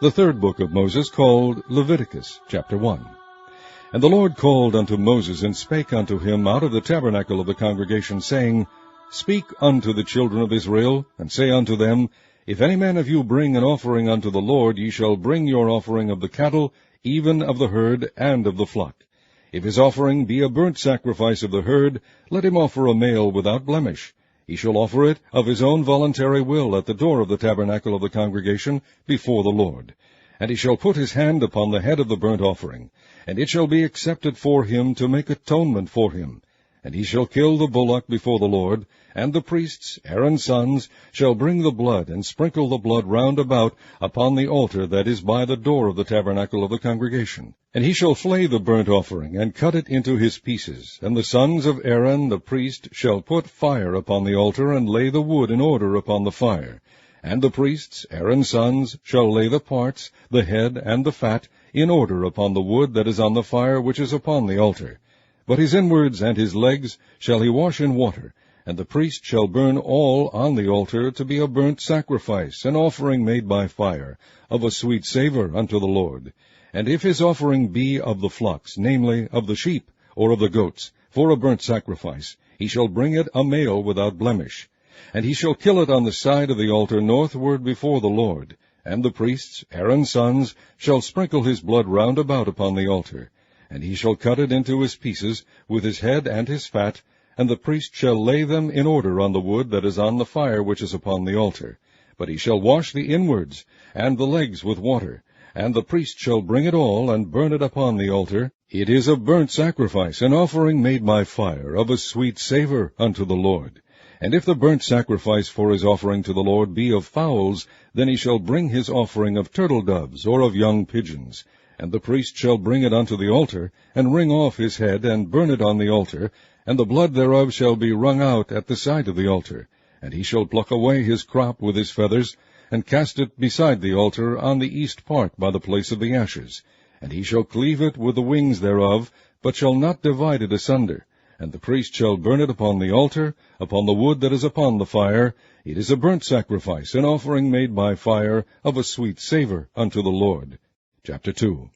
The third book of Moses, called Leviticus, chapter 1. And the Lord called unto Moses, and spake unto him out of the tabernacle of the congregation, saying, Speak unto the children of Israel, and say unto them, If any man of you bring an offering unto the Lord, ye shall bring your offering of the cattle, even of the herd, and of the flock. If his offering be a burnt sacrifice of the herd, let him offer a male without blemish. He shall offer it of his own voluntary will at the door of the tabernacle of the congregation before the Lord. And he shall put his hand upon the head of the burnt offering, and it shall be accepted for him to make atonement for him. And he shall kill the bullock before the Lord, and the priests, Aaron's sons, shall bring the blood, and sprinkle the blood round about upon the altar that is by the door of the tabernacle of the congregation. And he shall flay the burnt offering, and cut it into his pieces. And the sons of Aaron the priest shall put fire upon the altar, and lay the wood in order upon the fire. And the priests, Aaron's sons, shall lay the parts, the head, and the fat, in order upon the wood that is on the fire which is upon the altar. But his inwards and his legs shall he wash in water, and the priest shall burn all on the altar to be a burnt sacrifice, an offering made by fire, of a sweet savour unto the Lord. And if his offering be of the flocks, namely, of the sheep, or of the goats, for a burnt sacrifice, he shall bring it a male without blemish. And he shall kill it on the side of the altar northward before the Lord. And the priests, Aaron's sons, shall sprinkle his blood round about upon the altar. And he shall cut it into his pieces, with his head and his fat, and the priest shall lay them in order on the wood that is on the fire which is upon the altar. But he shall wash the inwards and the legs with water, and the priest shall bring it all, and burn it upon the altar. It is a burnt sacrifice, an offering made by fire, of a sweet savour unto the Lord. And if the burnt sacrifice for his offering to the Lord be of fowls, then he shall bring his offering of turtle-doves, or of young pigeons. And the priest shall bring it unto the altar, and wring off his head, and burn it on the altar, and the blood thereof shall be wrung out at the side of the altar. And he shall pluck away his crop with his feathers, and cast it beside the altar on the east part by the place of the ashes. And he shall cleave it with the wings thereof, but shall not divide it asunder. And the priest shall burn it upon the altar, upon the wood that is upon the fire. It is a burnt sacrifice, an offering made by fire, of a sweet savour unto the Lord. Chapter 2.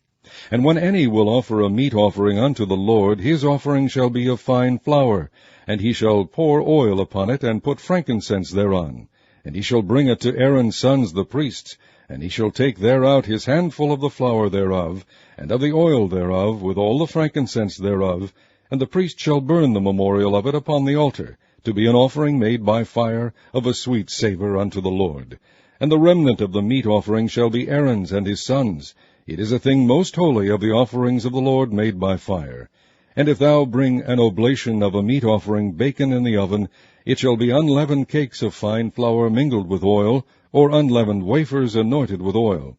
And when any will offer a meat offering unto the Lord, his offering shall be of fine flour, and he shall pour oil upon it, and put frankincense thereon. And he shall bring it to Aaron's sons the priests, and he shall take thereout his handful of the flour thereof, and of the oil thereof, with all the frankincense thereof, and the priest shall burn the memorial of it upon the altar, to be an offering made by fire, of a sweet savour unto the Lord. And the remnant of the meat offering shall be Aaron's and his sons. It is a thing most holy of the offerings of the Lord made by fire. And if thou bring an oblation of a meat offering baken in the oven, it shall be unleavened cakes of fine flour mingled with oil, or unleavened wafers anointed with oil.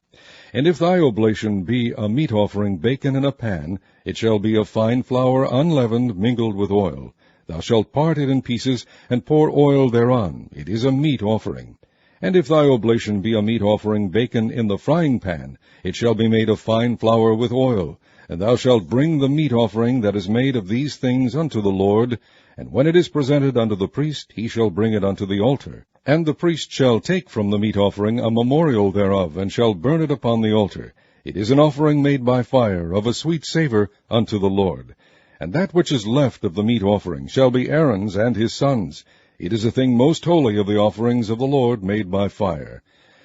And if thy oblation be a meat offering baken in a pan, it shall be of fine flour unleavened mingled with oil. Thou shalt part it in pieces, and pour oil thereon. It is a meat offering. And if thy oblation be a meat offering baken in the frying pan, it shall be made of fine flour with oil. And thou shalt bring the meat offering that is made of these things unto the Lord, and when it is presented unto the priest, he shall bring it unto the altar. And the priest shall take from the meat offering a memorial thereof, and shall burn it upon the altar. It is an offering made by fire, of a sweet savour unto the Lord. And that which is left of the meat offering shall be Aaron's and his sons. It is a thing most holy of the offerings of the Lord made by fire.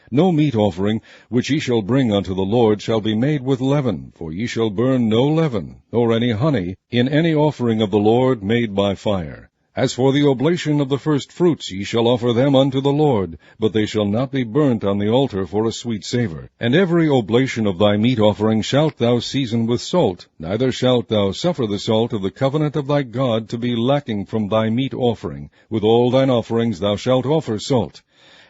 No meat offering which ye shall bring unto the Lord shall be made with leaven, for ye shall burn no leaven, nor any honey, in any offering of the Lord made by fire. As for the oblation of the first fruits, ye shall offer them unto the Lord, but they shall not be burnt on the altar for a sweet savour. And every oblation of thy meat offering shalt thou season with salt, neither shalt thou suffer the salt of the covenant of thy God to be lacking from thy meat offering. With all thine offerings thou shalt offer salt.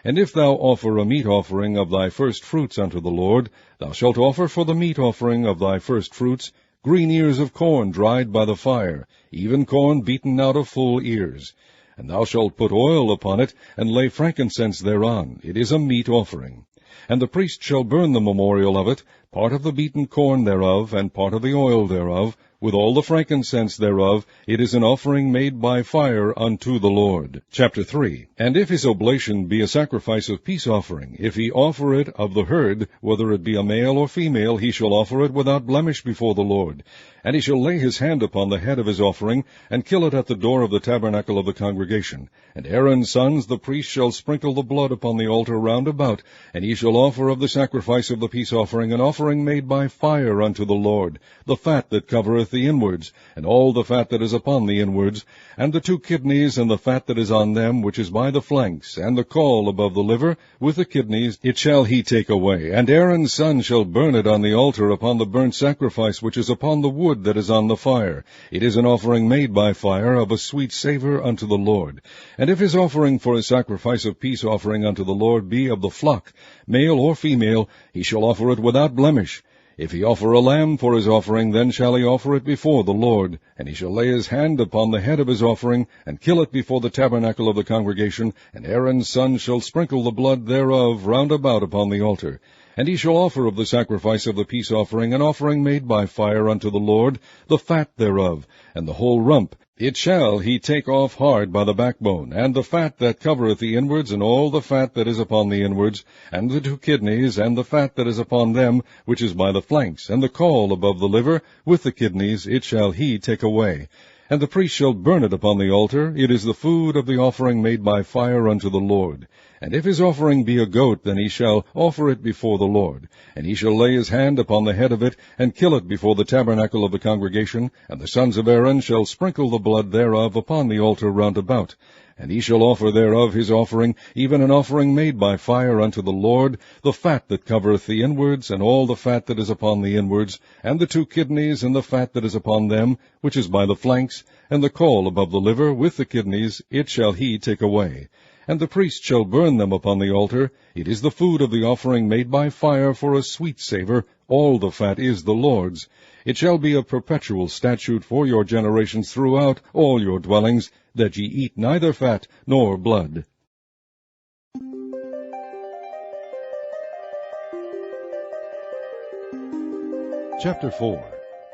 And if thou offer a meat offering of thy first fruits unto the Lord, thou shalt offer for the meat offering of thy first fruits green ears of corn dried by the fire, even corn beaten out of full ears. And thou shalt put oil upon it, and lay frankincense thereon. It is a meat offering. And the priest shall burn the memorial of it, part of the beaten corn thereof, and part of the oil thereof, with all the frankincense thereof. It is an offering made by fire unto the Lord. Chapter 3. And if his oblation be a sacrifice of peace offering, if he offer it of the herd, whether it be a male or female, he shall offer it without blemish before the Lord. And he shall lay his hand upon the head of his offering, and kill it at the door of the tabernacle of the congregation. And Aaron's sons, the priests, shall sprinkle the blood upon the altar round about, and he shall offer of the sacrifice of the peace offering an offering made by fire unto the Lord, the fat that covereth the inwards, and all the fat that is upon the inwards, and the 2 kidneys, and the fat that is on them, which is by the flanks, and the caul above the liver, with the kidneys, it shall he take away. And Aaron's son shall burn it on the altar upon the burnt sacrifice which is upon the wood that is on the fire. It is an offering made by fire, of a sweet savour unto the Lord. And if his offering for a sacrifice of peace offering unto the Lord be of the flock, male or female, he shall offer it without blemish. If he offer a lamb for his offering, then shall he offer it before the Lord. And he shall lay his hand upon the head of his offering, and kill it before the tabernacle of the congregation, and Aaron's son shall sprinkle the blood thereof round about upon the altar. And he shall offer of the sacrifice of the peace offering an offering made by fire unto the Lord, the fat thereof, and the whole rump. It shall he take off hard by the backbone, and the fat that covereth the inwards, and all the fat that is upon the inwards, and the 2 kidneys, and the fat that is upon them, which is by the flanks, and the caul above the liver, with the kidneys, it shall he take away. And the priest shall burn it upon the altar. It is the food of the offering made by fire unto the Lord. And if his offering be a goat, then he shall offer it before the Lord. And he shall lay his hand upon the head of it, and kill it before the tabernacle of the congregation. And the sons of Aaron shall sprinkle the blood thereof upon the altar round about. And he shall offer thereof his offering, even an offering made by fire unto the Lord, the fat that covereth the inwards, and all the fat that is upon the inwards, and the 2 kidneys, and the fat that is upon them, which is by the flanks, and the caul above the liver, with the kidneys, it shall he take away. And the priest shall burn them upon the altar. It is the food of the offering made by fire for a sweet savour. All the fat is the Lord's. It shall be a perpetual statute for your generations throughout all your dwellings, that ye eat neither fat nor blood. Chapter 4.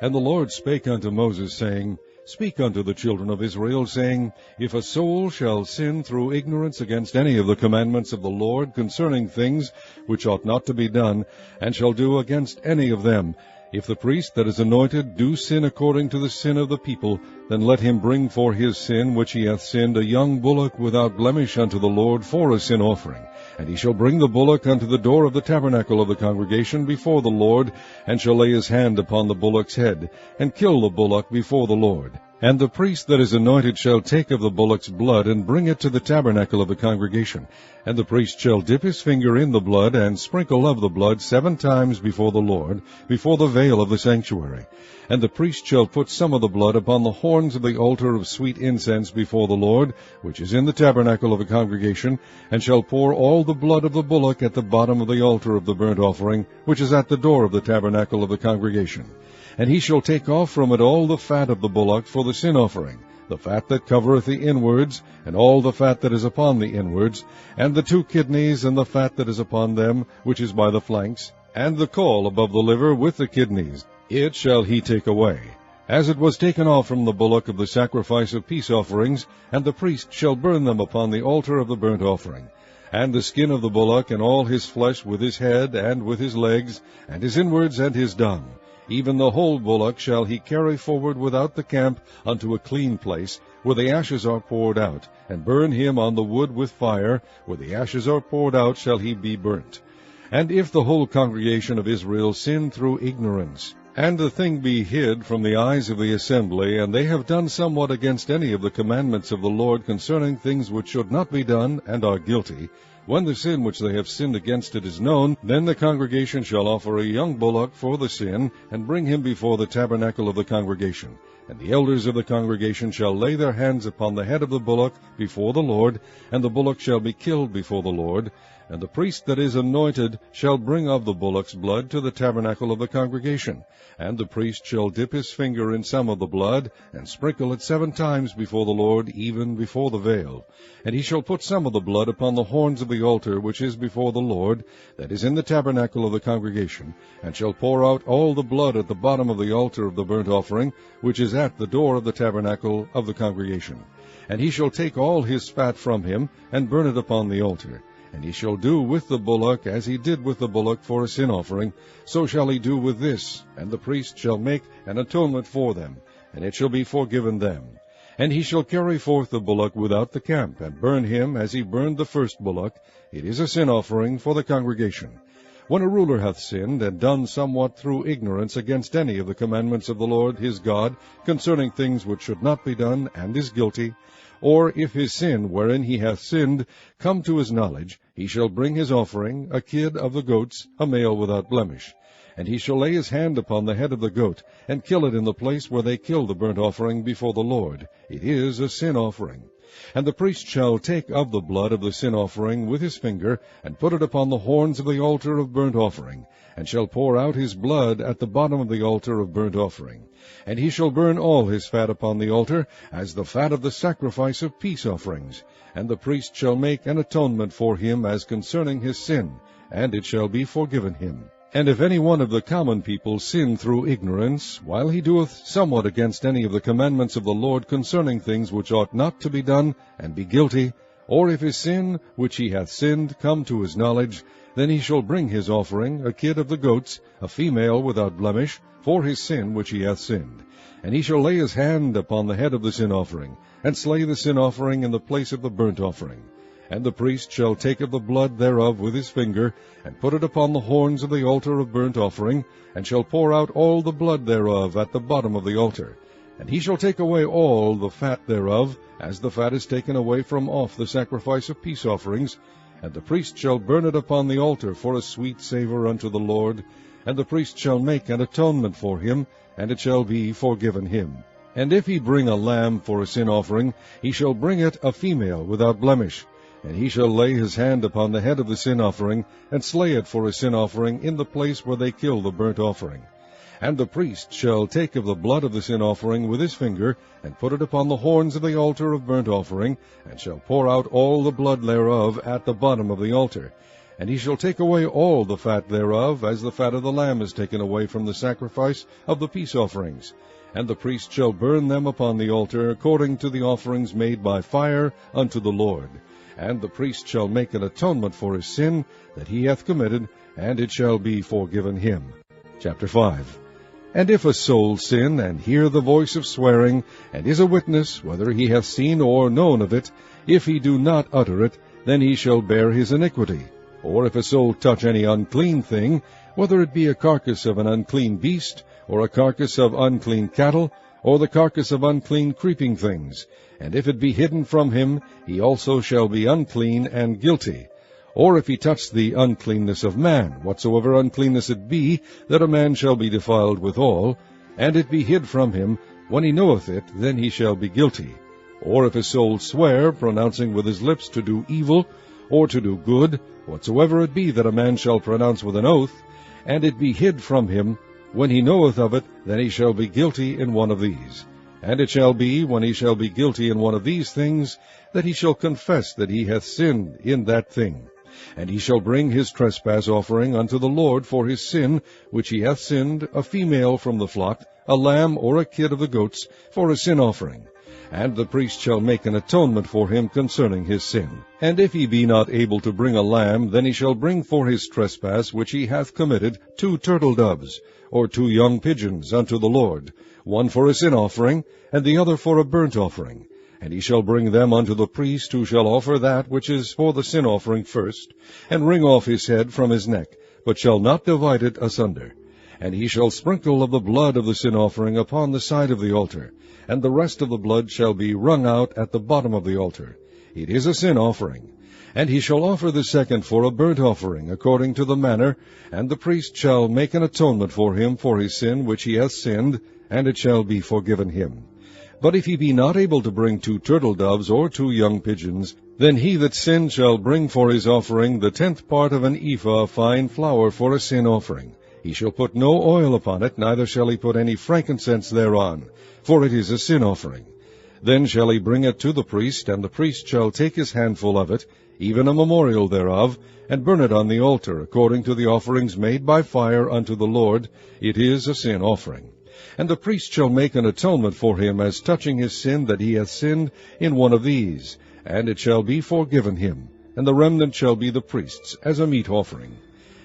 And the Lord spake unto Moses, saying, Speak unto the children of Israel, saying, If a soul shall sin through ignorance against any of the commandments of the Lord concerning things which ought not to be done, and shall do against any of them, if the priest that is anointed do sin according to the sin of the people, then let him bring for his sin which he hath sinned a young bullock without blemish unto the Lord for a sin offering. And he shall bring the bullock unto the door of the tabernacle of the congregation before the Lord, and shall lay his hand upon the bullock's head, and kill the bullock before the Lord. And the priest that is anointed shall take of the bullock's blood, and bring it to the tabernacle of the congregation. And the priest shall dip his finger in the blood, and sprinkle of the blood 7 times before the Lord, before the veil of the sanctuary. And the priest shall put some of the blood upon the horns of the altar of sweet incense before the Lord, which is in the tabernacle of the congregation, and shall pour all the blood of the bullock at the bottom of the altar of the burnt offering, which is at the door of the tabernacle of the congregation. And he shall take off from it all the fat of the bullock for the sin offering, the fat that covereth the inwards, and all the fat that is upon the inwards, and the 2 kidneys, and the fat that is upon them, which is by the flanks, and the caul above the liver with the kidneys. It shall he take away, as it was taken off from the bullock of the sacrifice of peace offerings, and the priest shall burn them upon the altar of the burnt offering. And the skin of the bullock, and all his flesh with his head, and with his legs, and his inwards, and his dung, even the whole bullock shall he carry forward without the camp unto a clean place, where the ashes are poured out, and burn him on the wood with fire. Where the ashes are poured out shall he be burnt. And if the whole congregation of Israel sin through ignorance, and the thing be hid from the eyes of the assembly, and they have done somewhat against any of the commandments of the Lord concerning things which should not be done, and are guilty, when the sin which they have sinned against it is known, then the congregation shall offer a young bullock for the sin, and bring him before the tabernacle of the congregation. And the elders of the congregation shall lay their hands upon the head of the bullock before the Lord, and the bullock shall be killed before the Lord. And the priest that is anointed shall bring of the bullock's blood to the tabernacle of the congregation. And the priest shall dip his finger in some of the blood, and sprinkle it 7 times before the Lord, even before the veil. And he shall put some of the blood upon the horns of the altar which is before the Lord, that is in the tabernacle of the congregation, and shall pour out all the blood at the bottom of the altar of the burnt offering, which is at the door of the tabernacle of the congregation. And he shall take all his fat from him, and burn it upon the altar. And he shall do with the bullock as he did with the bullock for a sin offering, so shall he do with this. And the priest shall make an atonement for them, and it shall be forgiven them. And he shall carry forth the bullock without the camp, and burn him as he burned the first bullock. It is a sin offering for the congregation. When a ruler hath sinned, and done somewhat through ignorance against any of the commandments of the Lord his God, concerning things which should not be done, and is guilty, or if his sin wherein he hath sinned come to his knowledge, he shall bring his offering, a kid of the goats, a male without blemish. And he shall lay his hand upon the head of the goat, and kill it in the place where they kill the burnt offering before the Lord. It is a sin offering. And the priest shall take of the blood of the sin offering with his finger, and put it upon the horns of the altar of burnt offering, and shall pour out his blood at the bottom of the altar of burnt offering. And he shall burn all his fat upon the altar, as the fat of the sacrifice of peace offerings. And the priest shall make an atonement for him as concerning his sin, and it shall be forgiven him. And if any one of the common people sin through ignorance, while he doeth somewhat against any of the commandments of the Lord concerning things which ought not to be done, and be guilty, or if his sin which he hath sinned come to his knowledge, then he shall bring his offering, a kid of the goats, a female without blemish, for his sin which he hath sinned. And he shall lay his hand upon the head of the sin offering, and slay the sin offering in the place of the burnt offering. And the priest shall take of the blood thereof with his finger, and put it upon the horns of the altar of burnt offering, and shall pour out all the blood thereof at the bottom of the altar. And he shall take away all the fat thereof, as the fat is taken away from off the sacrifice of peace offerings. And the priest shall burn it upon the altar for a sweet savour unto the Lord. And the priest shall make an atonement for him, and it shall be forgiven him. And if he bring a lamb for a sin offering, he shall bring it a female without blemish. And he shall lay his hand upon the head of the sin offering, and slay it for a sin offering in the place where they kill the burnt offering. And the priest shall take of the blood of the sin offering with his finger, and put it upon the horns of the altar of burnt offering, and shall pour out all the blood thereof at the bottom of the altar. And he shall take away all the fat thereof, as the fat of the lamb is taken away from the sacrifice of the peace offerings. And the priest shall burn them upon the altar, according to the offerings made by fire unto the Lord. And the priest shall make an atonement for his sin that he hath committed, and it shall be forgiven him. Chapter 5. And if a soul sin, and hear the voice of swearing, and is a witness, whether he hath seen or known of it, if he do not utter it, then he shall bear his iniquity. Or if a soul touch any unclean thing, whether it be a carcass of an unclean beast, or a carcass of unclean cattle, or the carcass of unclean creeping things, and if it be hidden from him, he also shall be unclean and guilty. Or if he touch the uncleanness of man, whatsoever uncleanness it be, that a man shall be defiled withal, and it be hid from him, when he knoweth it, then he shall be guilty. Or if a soul swear, pronouncing with his lips to do evil, or to do good, whatsoever it be that a man shall pronounce with an oath, and it be hid from him, when he knoweth of it, then he shall be guilty in one of these. And it shall be, when he shall be guilty in one of these things, that he shall confess that he hath sinned in that thing. And he shall bring his trespass offering unto the Lord for his sin, which he hath sinned, a female from the flock, a lamb or a kid of the goats, for a sin offering. And the priest shall make an atonement for him concerning his sin. And if he be not able to bring a lamb, then he shall bring for his trespass which he hath committed 2 turtle doves, or 2 young pigeons unto the Lord, one for a sin offering, and the other for a burnt offering. And he shall bring them unto the priest, who shall offer that which is for the sin offering first, and wring off his head from his neck, but shall not divide it asunder. And he shall sprinkle of the blood of the sin offering upon the side of the altar, and the rest of the blood shall be wrung out at the bottom of the altar. It is a sin offering. And he shall offer the second for a burnt offering, according to the manner, and the priest shall make an atonement for him for his sin which he hath sinned, and it shall be forgiven him. But if he be not able to bring 2 turtle-doves or 2 young pigeons, then he that sinned shall bring for his offering the 10th part of an ephah of fine flour for a sin offering. He shall put no oil upon it, neither shall he put any frankincense thereon, for it is a sin offering. Then shall he bring it to the priest, and the priest shall take his handful of it, even a memorial thereof, and burn it on the altar, according to the offerings made by fire unto the Lord. It is a sin offering. And the priest shall make an atonement for him as touching his sin that he hath sinned in one of these, and it shall be forgiven him, and the remnant shall be the priest's, as a meat offering.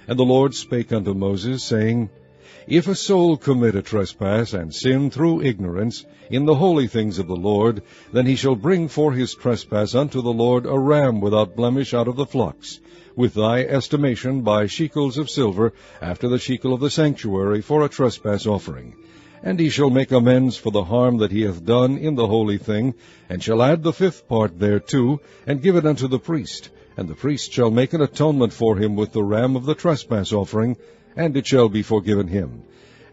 And the Lord spake unto Moses, saying, If a soul commit a trespass, and sin through ignorance, in the holy things of the Lord, then he shall bring for his trespass unto the Lord a ram without blemish out of the flocks, with thy estimation by shekels of silver, after the shekel of the sanctuary, for a trespass offering. And he shall make amends for the harm that he hath done in the holy thing, and shall add the 5th part thereto, and give it unto the priest. And the priest shall make an atonement for him with the ram of the trespass offering, and it shall be forgiven him.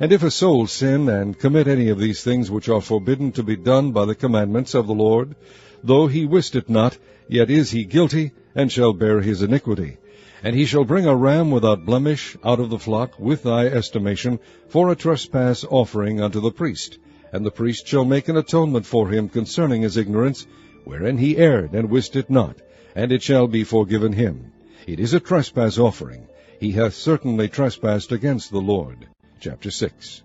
And if a soul sin, and commit any of these things which are forbidden to be done by the commandments of the Lord, though he wist it not, yet is he guilty, and shall bear his iniquity. And he shall bring a ram without blemish out of the flock, with thy estimation, for a trespass offering unto the priest. And the priest shall make an atonement for him concerning his ignorance, wherein he erred, and wist it not, and it shall be forgiven him. It is a trespass offering. He hath certainly trespassed against the Lord. Chapter 6.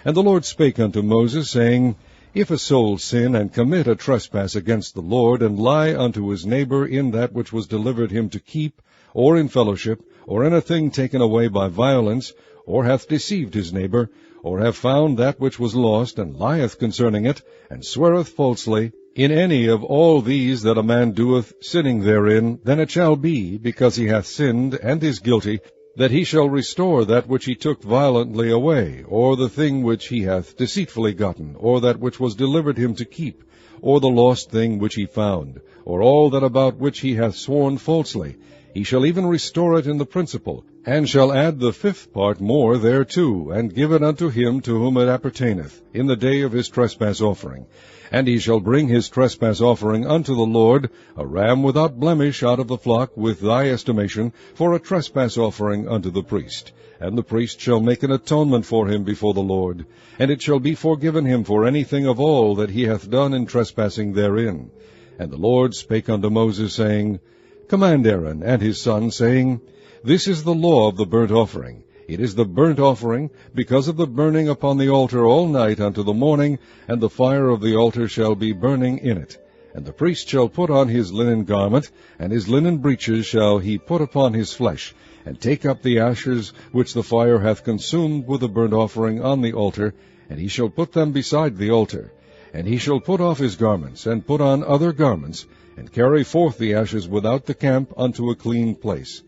And the Lord spake unto Moses, saying, If a soul sin, and commit a trespass against the Lord, and lie unto his neighbor in that which was delivered him to keep, or in fellowship, or in a thing taken away by violence, or hath deceived his neighbor, or have found that which was lost, and lieth concerning it, and sweareth falsely, in any of all these that a man doeth, sinning therein, then it shall be, because he hath sinned, and is guilty, that he shall restore that which he took violently away, or the thing which he hath deceitfully gotten, or that which was delivered him to keep, or the lost thing which he found, or all that about which he hath sworn falsely. He shall even restore it in the principal, and shall add the 5th part more thereto, and give it unto him to whom it appertaineth, in the day of his trespass offering. And he shall bring his trespass offering unto the Lord, a ram without blemish out of the flock, with thy estimation, for a trespass offering unto the priest. And the priest shall make an atonement for him before the Lord, and it shall be forgiven him for anything of all that he hath done in trespassing therein. And the Lord spake unto Moses, saying, Command Aaron and his son, saying, This is the law of the burnt offering. It is the burnt offering, because of the burning upon the altar all night unto the morning, and the fire of the altar shall be burning in it. And the priest shall put on his linen garment, and his linen breeches shall he put upon his flesh, and take up the ashes which the fire hath consumed with the burnt offering on the altar, and he shall put them beside the altar. And he shall put off his garments, and put on other garments, and carry forth the ashes without the camp unto a clean place.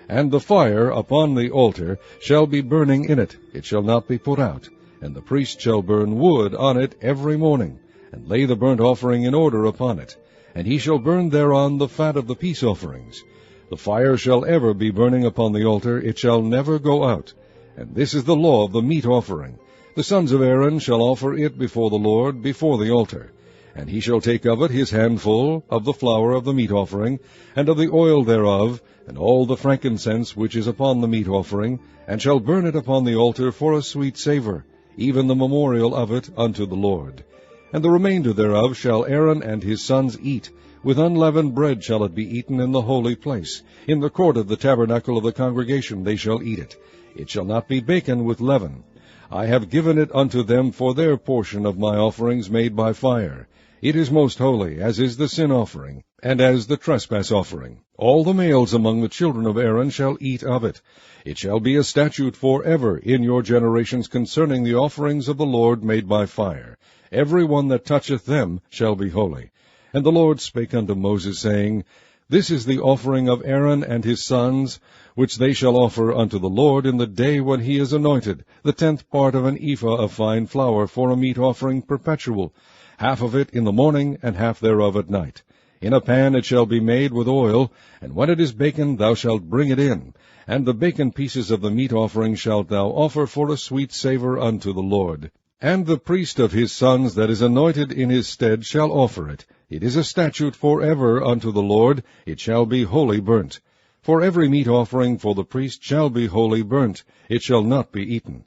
And the fire upon the altar shall be burning in it, it shall not be put out. And the priest shall burn wood on it every morning, and lay the burnt offering in order upon it. And he shall burn thereon the fat of the peace offerings. The fire shall ever be burning upon the altar, it shall never go out. And this is the law of the meat offering. The sons of Aaron shall offer it before the Lord, before the altar. And he shall take of it his handful of the flour of the meat offering, and of the oil thereof, and all the frankincense which is upon the meat offering, and shall burn it upon the altar for a sweet savour, even the memorial of it unto the Lord. And the remainder thereof shall Aaron and his sons eat. With unleavened bread shall it be eaten in the holy place. In the court of the tabernacle of the congregation they shall eat it. It shall not be baken with leaven. I have given it unto them for their portion of my offerings made by fire. It is most holy, as is the sin offering, and as the trespass offering. All the males among the children of Aaron shall eat of it. It shall be a statute forever in your generations concerning the offerings of the Lord made by fire. Every one that toucheth them shall be holy. And the Lord spake unto Moses, saying, This is the offering of Aaron and his sons, which they shall offer unto the Lord in the day when he is anointed, the 10th part of an ephah of fine flour for a meat offering perpetual, half of it in the morning, and half thereof at night. In a pan it shall be made with oil, and when it is baken thou shalt bring it in. And the baken pieces of the meat offering shalt thou offer for a sweet savour unto the Lord. And the priest of his sons that is anointed in his stead shall offer it. It is a statute forever unto the Lord, it shall be wholly burnt. For every meat offering for the priest shall be wholly burnt, it shall not be eaten.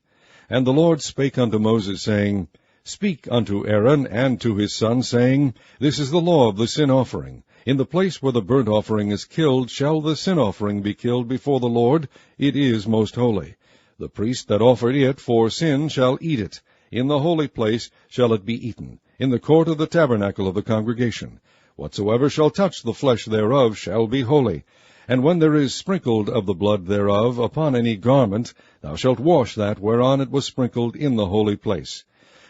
And the Lord spake unto Moses, saying, Speak unto Aaron and to his sons, saying, This is the law of the sin offering. In the place where the burnt offering is killed shall the sin offering be killed before the Lord, it is most holy. The priest that offered it for sin shall eat it. In the holy place shall it be eaten, in the court of the tabernacle of the congregation. Whatsoever shall touch the flesh thereof shall be holy. And when there is sprinkled of the blood thereof upon any garment, thou shalt wash that whereon it was sprinkled in the holy place.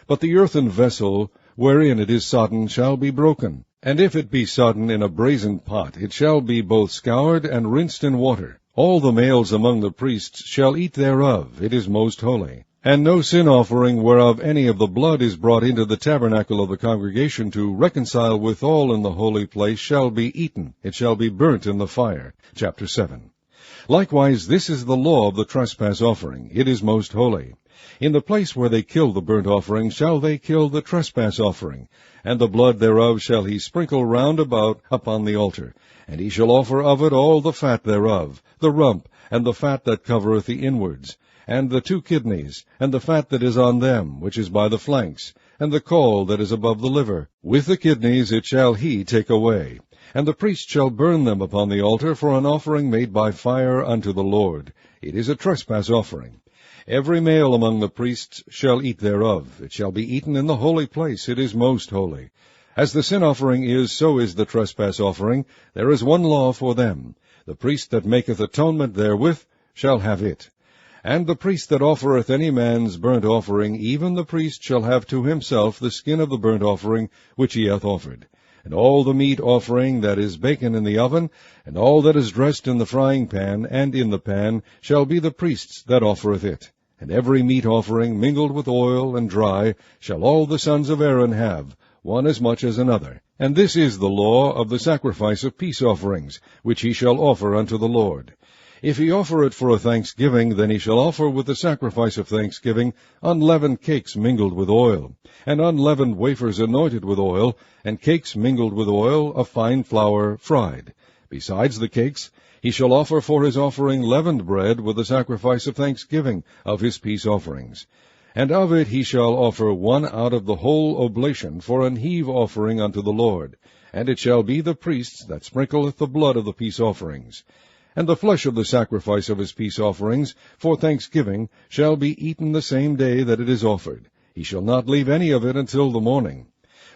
But the earthen vessel wherein it is sodden shall be broken. And if it be sodden in a brazen pot, it shall be both scoured and rinsed in water. All the males among the priests shall eat thereof, it is most holy. And no sin offering whereof any of the blood is brought into the tabernacle of the congregation to reconcile withal in the holy place shall be eaten, it shall be burnt in the fire. Chapter 7. Likewise this is the law of the trespass offering, it is most holy. In the place where they kill the burnt offering shall they kill the trespass offering, and the blood thereof shall he sprinkle round about upon the altar. And he shall offer of it all the fat thereof, the rump, and the fat that covereth the inwards, and the 2 kidneys, and the fat that is on them, which is by the flanks, and the caul that is above the liver. With the kidneys it shall he take away. And the priest shall burn them upon the altar for an offering made by fire unto the Lord. It is a trespass offering. Every male among the priests shall eat thereof. It shall be eaten in the holy place. It is most holy. As the sin offering is, so is the trespass offering. There is one law for them. The priest that maketh atonement therewith shall have it. And the priest that offereth any man's burnt offering, even the priest shall have to himself the skin of the burnt offering which he hath offered. And all the meat offering that is baken in the oven, and all that is dressed in the frying pan and in the pan, shall be the priest's that offereth it. And every meat offering mingled with oil and dry shall all the sons of Aaron have, one as much as another. And this is the law of the sacrifice of peace offerings, which he shall offer unto the Lord. If he offer it for a thanksgiving, then he shall offer with the sacrifice of thanksgiving unleavened cakes mingled with oil, and unleavened wafers anointed with oil, and cakes mingled with oil of fine flour fried. Besides the cakes, he shall offer for his offering leavened bread with the sacrifice of thanksgiving of his peace offerings. And of it he shall offer one out of the whole oblation for an heave offering unto the Lord. And it shall be the priest's that sprinkleth the blood of the peace offerings. And the flesh of the sacrifice of his peace offerings for thanksgiving shall be eaten the same day that it is offered. He shall not leave any of it until the morning.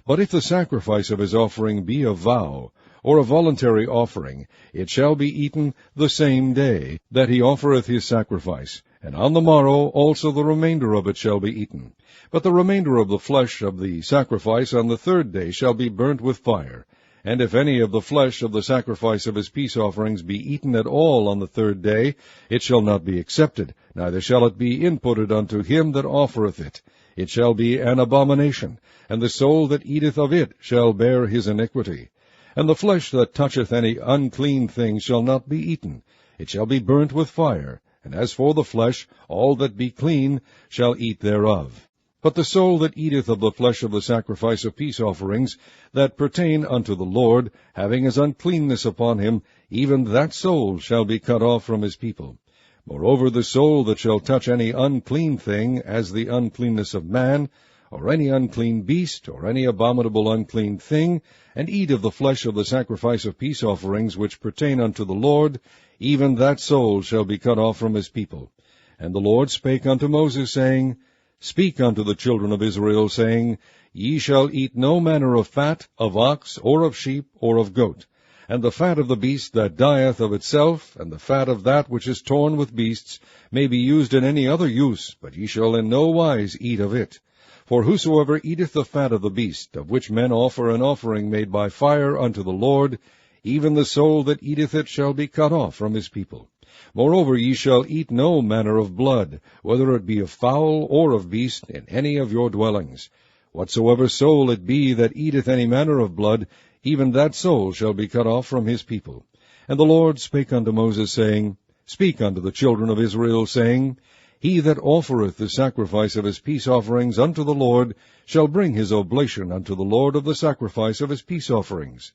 But if the sacrifice of his offering be a vow, or a voluntary offering, it shall be eaten the same day that he offereth his sacrifice, and on the morrow also the remainder of it shall be eaten. But the remainder of the flesh of the sacrifice on the 3rd day shall be burnt with fire. And if any of the flesh of the sacrifice of his peace offerings be eaten at all on the 3rd day, it shall not be accepted, neither shall it be inputted unto him that offereth it. It shall be an abomination, and the soul that eateth of it shall bear his iniquity. And the flesh that toucheth any unclean thing shall not be eaten. It shall be burnt with fire. And as for the flesh, all that be clean shall eat thereof. But the soul that eateth of the flesh of the sacrifice of peace offerings that pertain unto the Lord, having his uncleanness upon him, even that soul shall be cut off from his people. Moreover, the soul that shall touch any unclean thing, as the uncleanness of man, or any unclean beast, or any abominable unclean thing, and eat of the flesh of the sacrifice of peace offerings which pertain unto the Lord, even that soul shall be cut off from his people. And the Lord spake unto Moses, saying, Speak unto the children of Israel, saying, Ye shall eat no manner of fat, of ox, or of sheep, or of goat, and the fat of the beast that dieth of itself, and the fat of that which is torn with beasts, may be used in any other use, but ye shall in no wise eat of it. For whosoever eateth the fat of the beast, of which men offer an offering made by fire unto the Lord, even the soul that eateth it shall be cut off from his people. Moreover, ye shall eat no manner of blood, whether it be of fowl or of beast, in any of your dwellings. Whatsoever soul it be that eateth any manner of blood, even that soul shall be cut off from his people. And the Lord spake unto Moses, saying, Speak unto the children of Israel, saying, He that offereth the sacrifice of his peace offerings unto the Lord shall bring his oblation unto the Lord of the sacrifice of his peace offerings.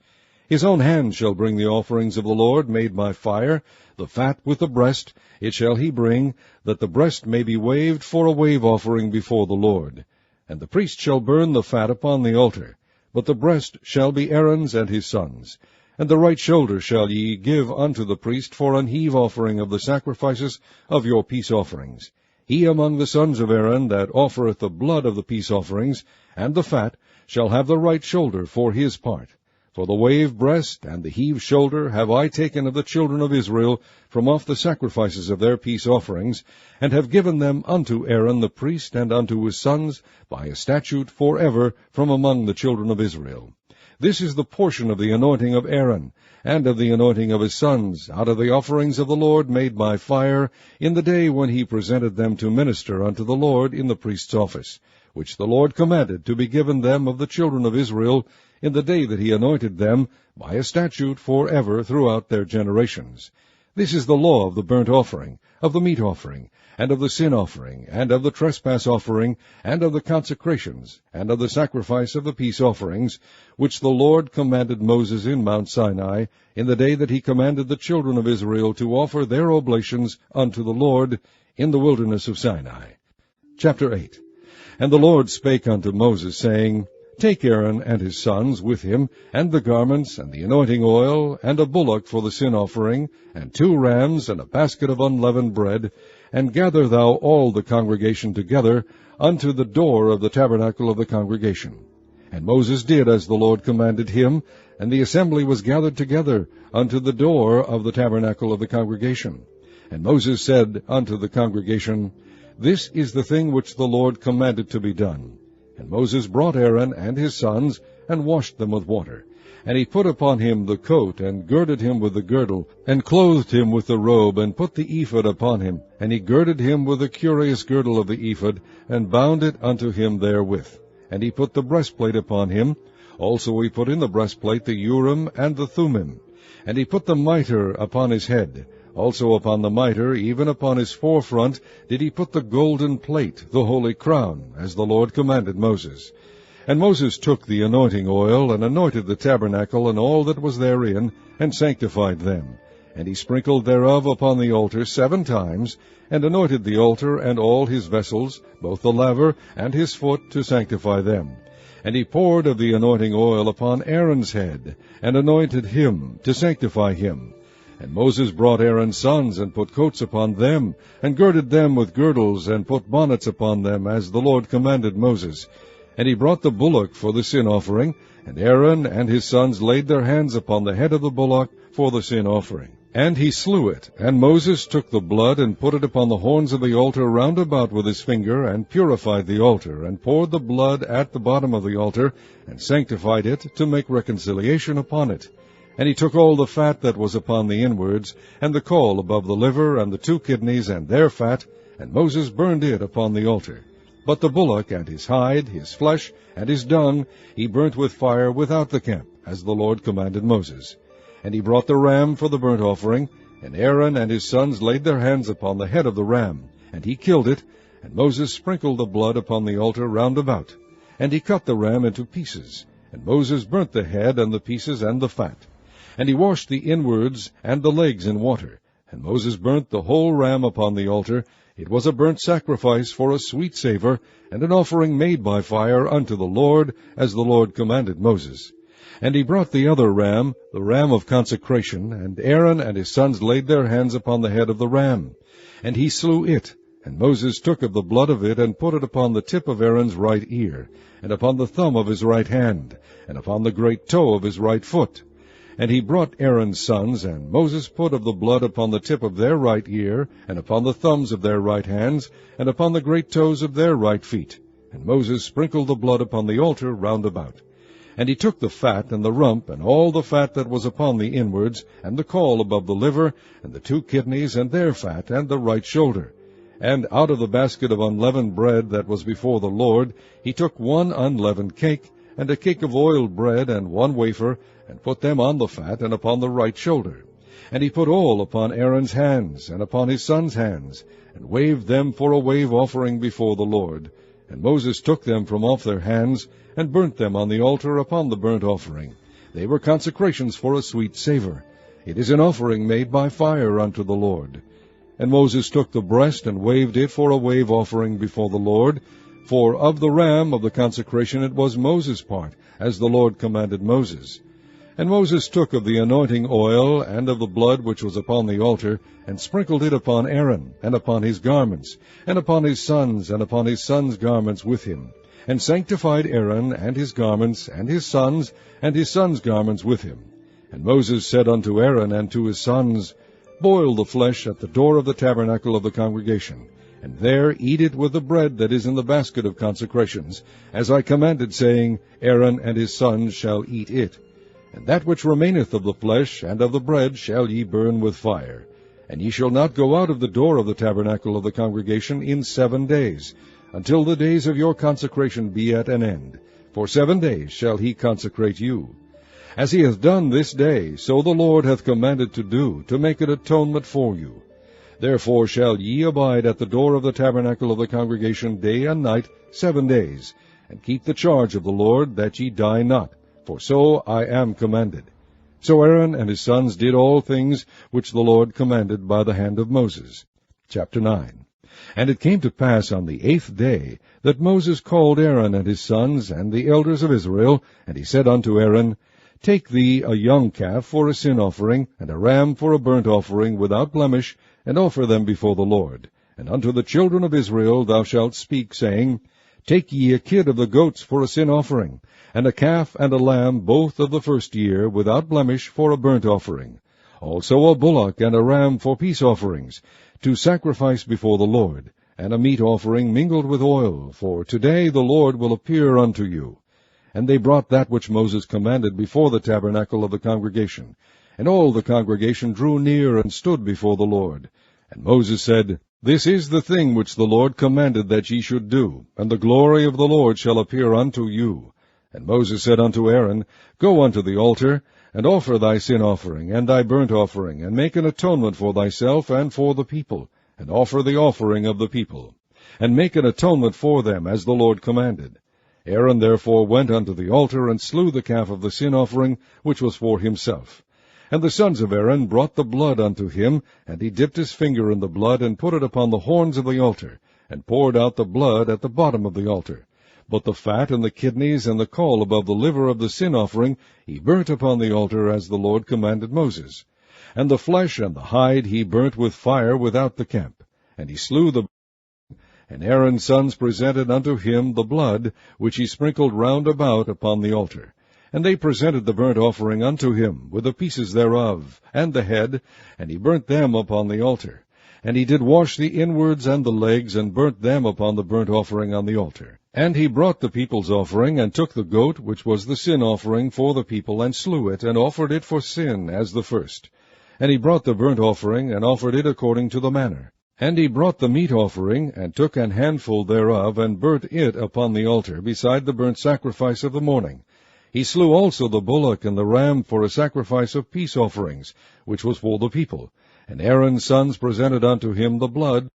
His own hand shall bring the offerings of the Lord made by fire, the fat with the breast, it shall he bring, that the breast may be waved for a wave offering before the Lord. And the priest shall burn the fat upon the altar, but the breast shall be Aaron's and his sons'. And the right shoulder shall ye give unto the priest for an heave offering of the sacrifices of your peace offerings. He among the sons of Aaron that offereth the blood of the peace offerings, and the fat, shall have the right shoulder for his part. For the wave breast and the heave shoulder have I taken of the children of Israel from off the sacrifices of their peace offerings, and have given them unto Aaron the priest and unto his sons by a statute forever from among the children of Israel. This is the portion of the anointing of Aaron, and of the anointing of his sons, out of the offerings of the Lord made by fire, in the day when he presented them to minister unto the Lord in the priest's office, which the Lord commanded to be given them of the children of Israel, in the day that he anointed them, by a statute forever throughout their generations. This is the law of the burnt offering, of the meat offering, and of the sin offering, and of the trespass offering, and of the consecrations, and of the sacrifice of the peace offerings, which the Lord commanded Moses in Mount Sinai, in the day that he commanded the children of Israel to offer their oblations unto the Lord in the wilderness of Sinai. Chapter 8. And the Lord spake unto Moses, saying, Take Aaron and his sons with him, and the garments, and the anointing oil, and a bullock for the sin offering, and 2 rams, and a basket of unleavened bread, and gather thou all the congregation together unto the door of the tabernacle of the congregation. And Moses did as the Lord commanded him, and the assembly was gathered together unto the door of the tabernacle of the congregation. And Moses said unto the congregation, This is the thing which the Lord commanded to be done. And Moses brought Aaron and his sons, and washed them with water. And he put upon him the coat, and girded him with the girdle, and clothed him with the robe, and put the ephod upon him. And he girded him with the curious girdle of the ephod, and bound it unto him therewith. And he put the breastplate upon him. Also he put in the breastplate the Urim and the Thummim. And he put the mitre upon his head. Also upon the mitre, even upon his forefront, did he put the golden plate, the holy crown, as the Lord commanded Moses. And Moses took the anointing oil, and anointed the tabernacle and all that was therein, and sanctified them. And he sprinkled thereof upon the altar 7 times, and anointed the altar and all his vessels, both the laver and his foot, to sanctify them. And he poured of the anointing oil upon Aaron's head, and anointed him, to sanctify him. And Moses brought Aaron's sons, and put coats upon them, and girded them with girdles, and put bonnets upon them, as the Lord commanded Moses. And he brought the bullock for the sin offering, and Aaron and his sons laid their hands upon the head of the bullock for the sin offering. And he slew it, and Moses took the blood, and put it upon the horns of the altar round about with his finger, and purified the altar, and poured the blood at the bottom of the altar, and sanctified it, to make reconciliation upon it. And he took all the fat that was upon the inwards, and the caul above the liver, and the 2 kidneys, and their fat, and Moses burned it upon the altar. But the bullock, and his hide, his flesh, and his dung, he burnt with fire without the camp, as the Lord commanded Moses. And he brought the ram for the burnt offering, and Aaron and his sons laid their hands upon the head of the ram, and he killed it, and Moses sprinkled the blood upon the altar round about. And he cut the ram into pieces, and Moses burnt the head and the pieces and the fat. And he washed the inwards and the legs in water. And Moses burnt the whole ram upon the altar. It was a burnt sacrifice for a sweet savour, and an offering made by fire unto the Lord, as the Lord commanded Moses. And he brought the other ram, the ram of consecration, and Aaron and his sons laid their hands upon the head of the ram. And he slew it. And Moses took of the blood of it, and put it upon the tip of Aaron's right ear, and upon the thumb of his right hand, and upon the great toe of his right foot. And he brought Aaron's sons, and Moses put of the blood upon the tip of their right ear, and upon the thumbs of their right hands, and upon the great toes of their right feet. And Moses sprinkled the blood upon the altar round about. And he took the fat and the rump, and all the fat that was upon the inwards, and the caul above the liver, and the 2 kidneys, and their fat, and the right shoulder. And out of the basket of unleavened bread that was before the Lord, he took 1 unleavened cake, and a cake of oiled bread, and 1 wafer, and put them on the fat, and upon the right shoulder. And he put all upon Aaron's hands, and upon his sons' hands, and waved them for a wave offering before the Lord. And Moses took them from off their hands, and burnt them on the altar upon the burnt offering. They were consecrations for a sweet savor. It is an offering made by fire unto the Lord. And Moses took the breast, and waved it for a wave offering before the Lord. For of the ram of the consecration it was Moses' part, as the Lord commanded Moses. And Moses took of the anointing oil, and of the blood which was upon the altar, and sprinkled it upon Aaron, and upon his garments, and upon his sons' garments with him, and sanctified Aaron, and his garments, and his sons' garments with him. And Moses said unto Aaron and to his sons, Boil the flesh at the door of the tabernacle of the congregation, and there eat it with the bread that is in the basket of consecrations, as I commanded, saying, Aaron and his sons shall eat it. And that which remaineth of the flesh and of the bread shall ye burn with fire. And ye shall not go out of the door of the tabernacle of the congregation in 7 days, until the days of your consecration be at an end. For 7 days shall he consecrate you. As he hath done this day, so the Lord hath commanded to do, to make an atonement for you. Therefore shall ye abide at the door of the tabernacle of the congregation day and night 7 days, and keep the charge of the Lord, that ye die not. For so I am commanded. So Aaron and his sons did all things which the Lord commanded by the hand of Moses. Chapter 9. And it came to pass on the 8th day that Moses called Aaron and his sons and the elders of Israel, and he said unto Aaron, Take thee a young calf for a sin offering, and a ram for a burnt offering without blemish, and offer them before the Lord. And unto the children of Israel thou shalt speak, saying, Take ye a kid of the goats for a sin offering, and a calf and a lamb both of the first year, without blemish, for a burnt offering. Also a bullock and a ram for peace offerings, to sacrifice before the Lord, and a meat offering mingled with oil, for today the Lord will appear unto you. And they brought that which Moses commanded before the tabernacle of the congregation. And all the congregation drew near and stood before the Lord. And Moses said, This is the thing which the Lord commanded that ye should do, and the glory of the Lord shall appear unto you. And Moses said unto Aaron, Go unto the altar, and offer thy sin offering, and thy burnt offering, and make an atonement for thyself and for the people, and offer the offering of the people, and make an atonement for them, as the Lord commanded. Aaron therefore went unto the altar, and slew the calf of the sin offering, which was for himself. And the sons of Aaron brought the blood unto him, and he dipped his finger in the blood, and put it upon the horns of the altar, and poured out the blood at the bottom of the altar. But the fat and the kidneys and the caul above the liver of the sin offering he burnt upon the altar, as the Lord commanded Moses. And the flesh and the hide he burnt with fire without the camp. And he slew the and Aaron's sons presented unto him the blood, which he sprinkled round about upon the altar. And they presented the burnt offering unto him, with the pieces thereof, and the head, and he burnt them upon the altar. And he did wash the inwards and the legs, and burnt them upon the burnt offering on the altar. And he brought the people's offering, and took the goat, which was the sin offering for the people, and slew it, and offered it for sin, as the first. And he brought the burnt offering, and offered it according to the manner. And he brought the meat offering, and took an handful thereof, and burnt it upon the altar, beside the burnt sacrifice of the morning. He slew also the bullock and the ram for a sacrifice of peace offerings, which was for the people. And Aaron's sons presented unto him the blood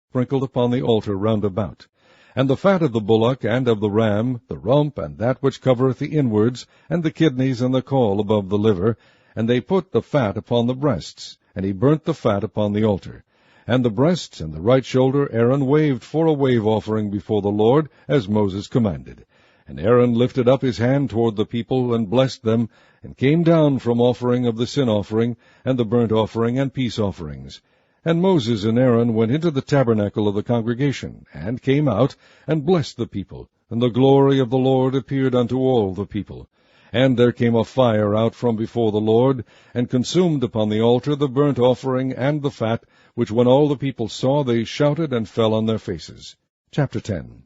sprinkled upon the altar round about. And the fat of the bullock and of the ram, the rump, and that which covereth the inwards, and the kidneys and the caul above the liver, and they put the fat upon the breasts, and he burnt the fat upon the altar. And the breasts and the right shoulder Aaron waved for a wave offering before the Lord, as Moses commanded. And Aaron lifted up his hand toward the people, and blessed them, and came down from offering of the sin offering, and the burnt offering, and peace offerings. And Moses and Aaron went into the tabernacle of the congregation, and came out, and blessed the people. And the glory of the Lord appeared unto all the people. And there came a fire out from before the Lord, and consumed upon the altar the burnt offering and the fat, which when all the people saw, they shouted and fell on their faces. Chapter 10.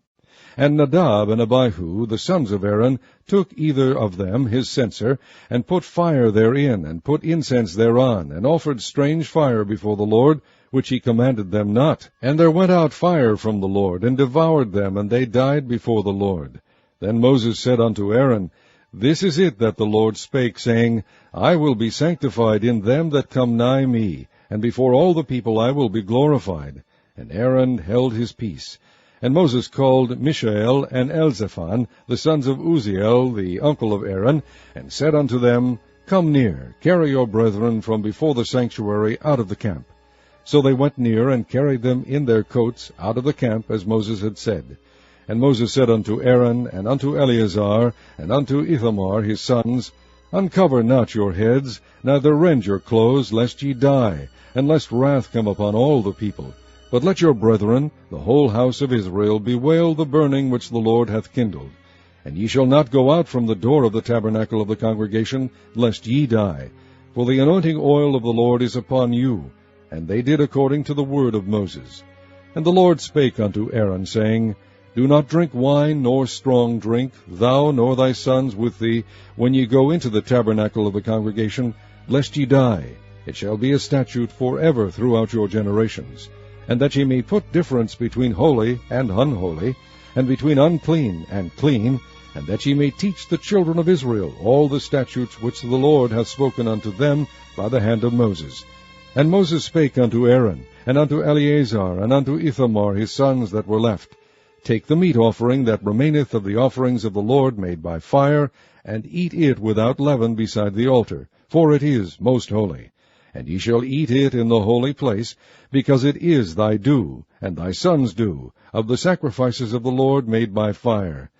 And Nadab and Abihu, the sons of Aaron, took either of them his censer, and put fire therein, and put incense thereon, and offered strange fire before the Lord, which he commanded them not. And there went out fire from the Lord, and devoured them, and they died before the Lord. Then Moses said unto Aaron, This is it that the Lord spake, saying, I will be sanctified in them that come nigh me, and before all the people I will be glorified. And Aaron held his peace. And Moses called Mishael and Elzaphan, the sons of Uzziel, the uncle of Aaron, and said unto them, Come near, carry your brethren from before the sanctuary out of the camp. So they went near, and carried them in their coats out of the camp, as Moses had said. And Moses said unto Aaron, and unto Eleazar, and unto Ithamar his sons, Uncover not your heads, neither rend your clothes, lest ye die, and lest wrath come upon all the people. But let your brethren, the whole house of Israel, bewail the burning which the Lord hath kindled. And ye shall not go out from the door of the tabernacle of the congregation, lest ye die. For the anointing oil of the Lord is upon you. And they did according to the word of Moses. And the Lord spake unto Aaron, saying, Do not drink wine nor strong drink, thou nor thy sons with thee, when ye go into the tabernacle of the congregation, lest ye die. It shall be a statute forever throughout your generations. And that ye may put difference between holy and unholy, and between unclean and clean, and that ye may teach the children of Israel all the statutes which the Lord hath spoken unto them by the hand of Moses. And Moses spake unto Aaron, and unto Eleazar, and unto Ithamar his sons that were left, Take the meat offering that remaineth of the offerings of the Lord made by fire, and eat it without leaven beside the altar, for it is most holy. And ye shall eat it in the holy place, because it is thy due, and thy sons' due, of the sacrifices of the Lord made by fire.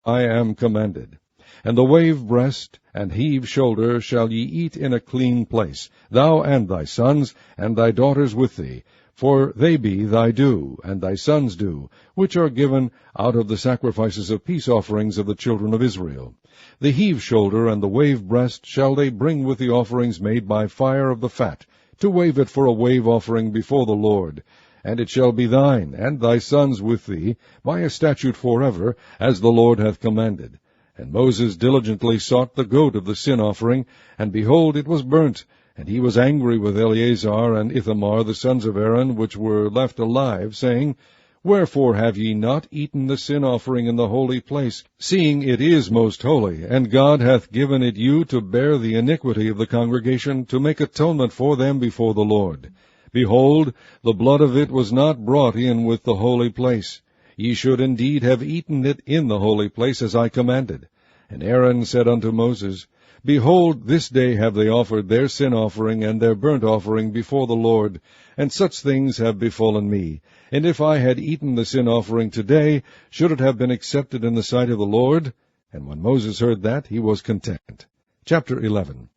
I am commanded. And the wave breast and heave shoulder shall ye eat in a clean place, thou and thy sons, and thy daughters with thee, for they be thy due, and thy sons' due, which are given out of the sacrifices of peace offerings of the children of Israel. The heave shoulder and the wave breast shall they bring with the offerings made by fire of the fat, to wave it for a wave offering before the Lord. And it shall be thine, and thy sons with thee, by a statute forever, as the Lord hath commanded. And Moses diligently sought the goat of the sin offering, and behold, it was burnt. And he was angry with Eleazar and Ithamar, the sons of Aaron, which were left alive, saying, Wherefore have ye not eaten the sin offering in the holy place, seeing it is most holy, and God hath given it you to bear the iniquity of the congregation, to make atonement for them before the Lord? Behold, the blood of it was not brought in with the holy place. Ye should indeed have eaten it in the holy place, as I commanded. And Aaron said unto Moses, Behold, this day have they offered their sin offering and their burnt offering before the Lord, and such things have befallen me. And if I had eaten the sin offering today, should it have been accepted in the sight of the Lord? And when Moses heard that, he was content. Chapter 11.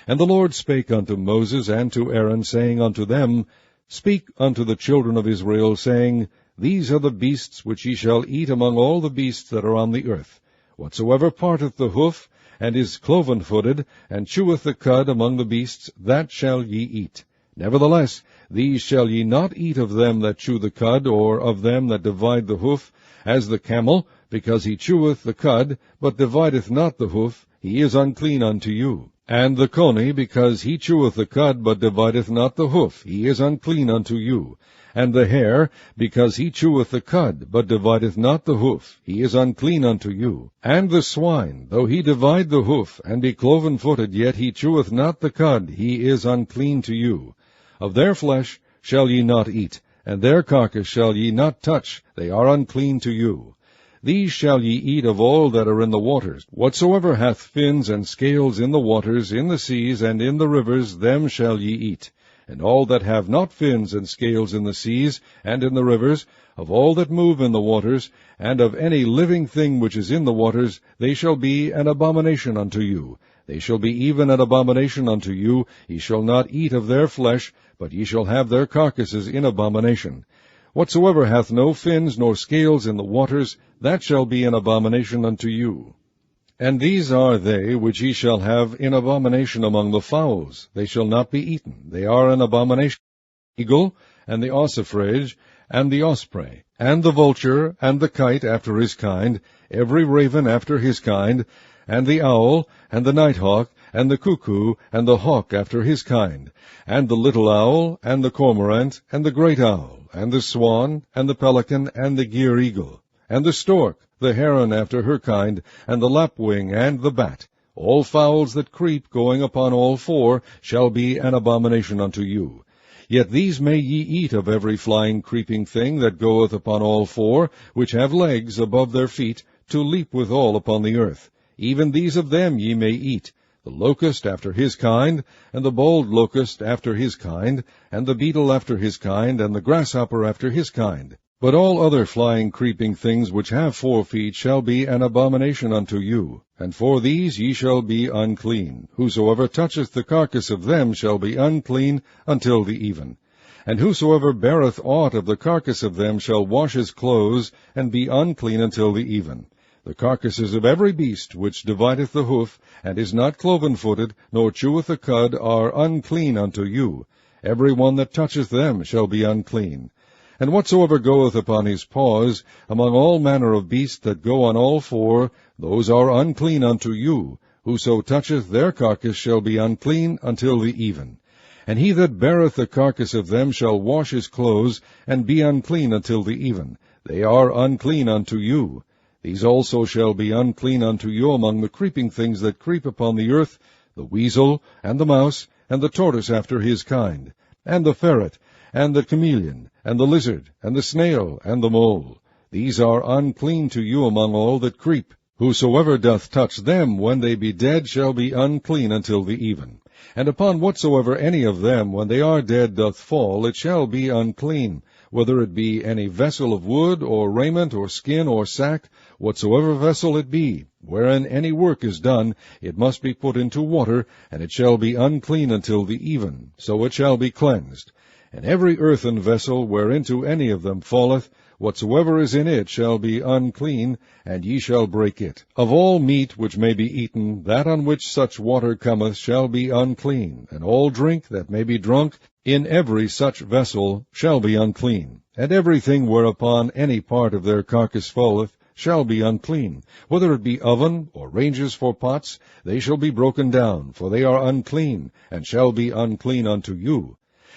And the Lord spake unto Moses and to Aaron, saying unto them, Speak unto the children of Israel, saying, These are the beasts which ye shall eat among all the beasts that are on the earth. Whatsoever parteth the hoof, and is cloven-footed, and cheweth the cud among the beasts, that shall ye eat. Nevertheless, these shall ye not eat of them that chew the cud, or of them that divide the hoof, as the camel, because he cheweth the cud, but divideth not the hoof, he is unclean unto you. And the coney, because he cheweth the cud, but divideth not the hoof, he is unclean unto you. And the hare, because he cheweth the cud, but divideth not the hoof, he is unclean unto you. And the swine, though he divide the hoof, and be cloven-footed, yet he cheweth not the cud, he is unclean to you. Of their flesh shall ye not eat, and their carcass shall ye not touch, they are unclean to you. These shall ye eat of all that are in the waters. Whatsoever hath fins and scales in the waters, in the seas, and in the rivers, them shall ye eat. And all that have not fins and scales in the seas, and in the rivers, of all that move in the waters, and of any living thing which is in the waters, they shall be an abomination unto you. They shall be even an abomination unto you. Ye shall not eat of their flesh, but ye shall have their carcasses in abomination. Whatsoever hath no fins nor scales in the waters, that shall be an abomination unto you. And these are they which ye shall have in abomination among the fowls. They shall not be eaten. They are an abomination. The eagle, and the ossifrage, and the osprey, and the vulture, and the kite after his kind, every raven after his kind, and the owl, and the nighthawk, and the cuckoo, and the hawk after his kind, and the little owl, and the cormorant, and the great owl, and the swan, and the pelican, and the gier eagle, and the stork, the heron after her kind, and the lapwing, and the bat. All fowls that creep, going upon all four, shall be an abomination unto you. Yet these may ye eat of every flying creeping thing that goeth upon all four, which have legs above their feet, to leap withal upon the earth. Even these of them ye may eat, the locust after his kind, and the bold locust after his kind, and the beetle after his kind, and the grasshopper after his kind. But all other flying creeping things which have 4 feet shall be an abomination unto you, and for these ye shall be unclean. Whosoever toucheth the carcass of them shall be unclean until the even. And whosoever beareth aught of the carcass of them shall wash his clothes, and be unclean until the even. The carcasses of every beast which divideth the hoof, and is not cloven-footed, nor cheweth the cud, are unclean unto you. Every one that toucheth them shall be unclean. And whatsoever goeth upon his paws, among all manner of beasts that go on all 4, those are unclean unto you. Whoso toucheth their carcass shall be unclean until the even. And he that beareth the carcass of them shall wash his clothes, and be unclean until the even. They are unclean unto you. These also shall be unclean unto you among the creeping things that creep upon the earth, the weasel, and the mouse, and the tortoise after his kind, and the ferret, and the chameleon, and the lizard, and the snail, and the mole. These are unclean to you among all that creep. Whosoever doth touch them when they be dead shall be unclean until the even. And upon whatsoever any of them when they are dead doth fall, it shall be unclean, whether it be any vessel of wood, or raiment, or skin, or sack, whatsoever vessel it be, wherein any work is done, it must be put into water, and it shall be unclean until the even, so it shall be cleansed. And every earthen vessel whereinto any of them falleth, whatsoever is in it shall be unclean, and ye shall break it. Of all meat which may be eaten, that on which such water cometh shall be unclean, and all drink that may be drunk in every such vessel shall be unclean. And everything whereupon any part of their carcass falleth shall be unclean. Whether it be oven, or ranges for pots, they shall be broken down, for they are unclean, and shall be unclean unto you.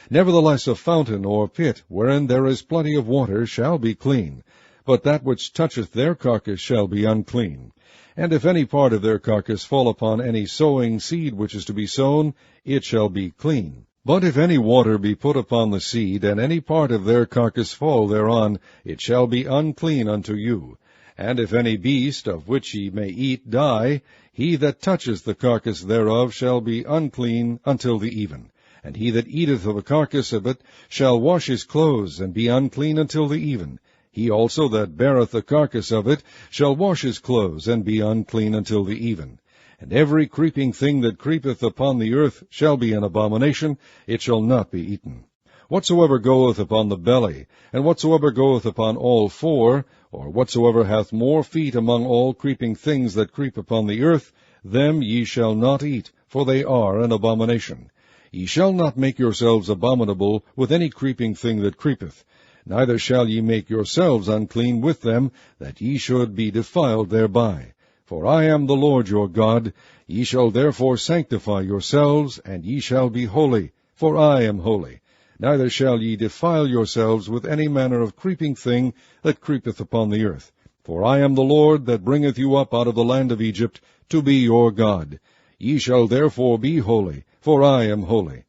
Nevertheless a fountain or pit, wherein there is plenty of water, shall be clean, but that which toucheth their carcass shall be unclean. And if any part of their carcass fall upon any sowing seed which is to be sown, it shall be clean. But if any water be put upon the seed, and any part of their carcass fall thereon, it shall be unclean unto you. And if any beast, of which ye may eat, die, he that toucheth the carcass thereof shall be unclean until the even. And he that eateth of the carcass of it shall wash his clothes, and be unclean until the even. He also that beareth the carcass of it shall wash his clothes, and be unclean until the even. And every creeping thing that creepeth upon the earth shall be an abomination, it shall not be eaten. Whatsoever goeth upon the belly, and whatsoever goeth upon all 4, or whatsoever hath more feet among all creeping things that creep upon the earth, them ye shall not eat, for they are an abomination. Ye shall not make yourselves abominable with any creeping thing that creepeth, neither shall ye make yourselves unclean with them, that ye should be defiled thereby. For I am the Lord your God. Ye shall therefore sanctify yourselves, and ye shall be holy, for I am holy. Neither shall ye defile yourselves with any manner of creeping thing that creepeth upon the earth. For I am the Lord that bringeth you up out of the land of Egypt, to be your God. Ye shall therefore be holy, for I am holy.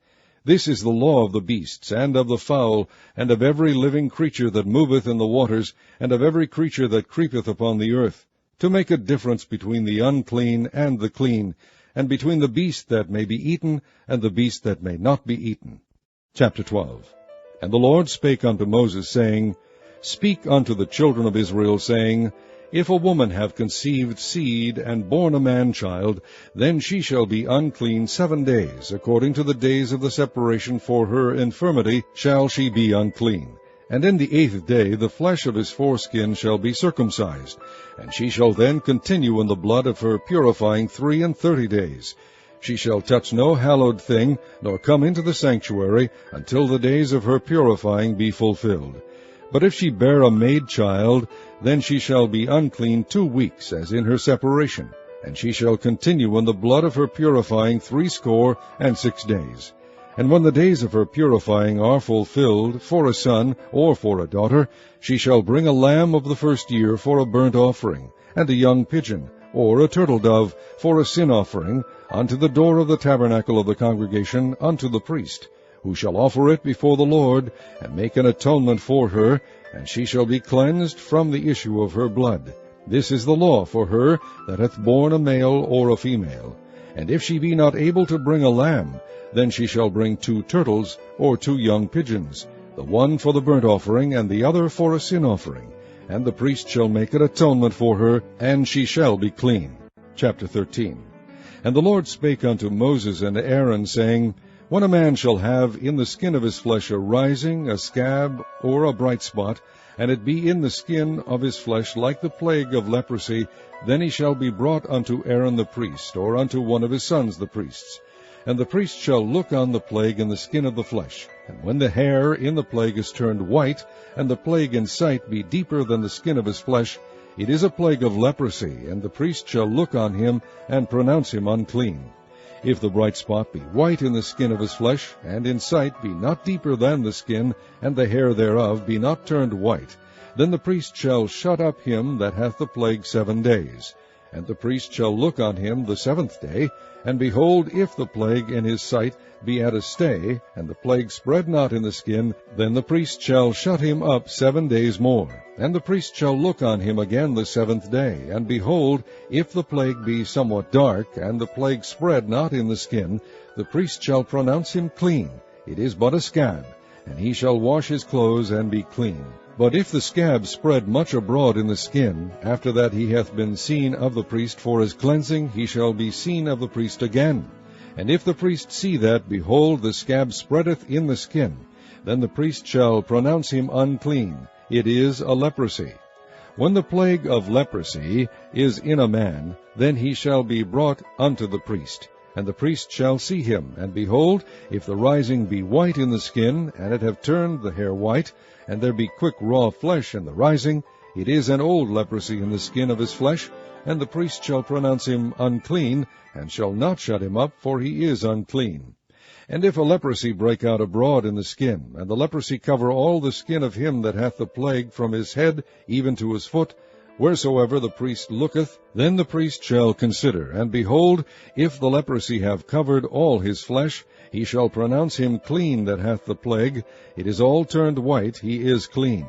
This is the law of the beasts, and of the fowl, and of every living creature that moveth in the waters, and of every creature that creepeth upon the earth, to make a difference between the unclean and the clean, and between the beast that may be eaten, and the beast that may not be eaten. Chapter 12. And the Lord spake unto Moses, saying, Speak unto the children of Israel, saying, If a woman have conceived seed, and born a man-child, then she shall be unclean 7 days, according to the days of the separation for her infirmity shall she be unclean. And in the 8th day the flesh of his foreskin shall be circumcised, and she shall then continue in the blood of her purifying 33 days. She shall touch no hallowed thing, nor come into the sanctuary, until the days of her purifying be fulfilled. But if she bear a maid child, then she shall be unclean 2 weeks, as in her separation, and she shall continue in the blood of her purifying 66 days. And when the days of her purifying are fulfilled, for a son or for a daughter, she shall bring a lamb of the first year for a burnt offering, and a young pigeon, or a turtle-dove, for a sin offering, unto the door of the tabernacle of the congregation, unto the priest. who shall offer it before the Lord, and make an atonement for her, and she shall be cleansed from the issue of her blood. This is the law for her that hath borne a male or a female. And if she be not able to bring a lamb, then she shall bring 2 turtles, or 2 young pigeons, the one for the burnt offering, and the other for a sin offering. And the priest shall make an atonement for her, and she shall be clean. Chapter 13. And the Lord spake unto Moses and Aaron, saying, When a man shall have in the skin of his flesh a rising, a scab, or a bright spot, and it be in the skin of his flesh like the plague of leprosy, then he shall be brought unto Aaron the priest, or unto one of his sons the priests. And the priest shall look on the plague in the skin of the flesh. And when the hair in the plague is turned white, and the plague in sight be deeper than the skin of his flesh, it is a plague of leprosy, and the priest shall look on him, and pronounce him unclean. If the bright spot be white in the skin of his flesh, and in sight be not deeper than the skin, and the hair thereof be not turned white, then the priest shall shut up him that hath the plague 7 days. And the priest shall look on him the 7th day, and behold, if the plague in his sight be at a stay, and the plague spread not in the skin, then the priest shall shut him up 7 days more. And the priest shall look on him again the 7th day, and behold, if the plague be somewhat dark, and the plague spread not in the skin, the priest shall pronounce him clean. It is but a scab, and he shall wash his clothes and be clean. But if the scab spread much abroad in the skin, after that he hath been seen of the priest for his cleansing, he shall be seen of the priest again. And if the priest see that, behold, the scab spreadeth in the skin, then the priest shall pronounce him unclean. It is a leprosy. When the plague of leprosy is in a man, then he shall be brought unto the priest. And the priest shall see him, and behold, if the rising be white in the skin, and it have turned the hair white, and there be quick raw flesh in the rising, it is an old leprosy in the skin of his flesh, and the priest shall pronounce him unclean, and shall not shut him up, for he is unclean. And if a leprosy break out abroad in the skin, and the leprosy cover all the skin of him that hath the plague from his head even to his foot, wheresoever the priest looketh, then the priest shall consider, and behold, if the leprosy have covered all his flesh, he shall pronounce him clean that hath the plague. It is all turned white, he is clean.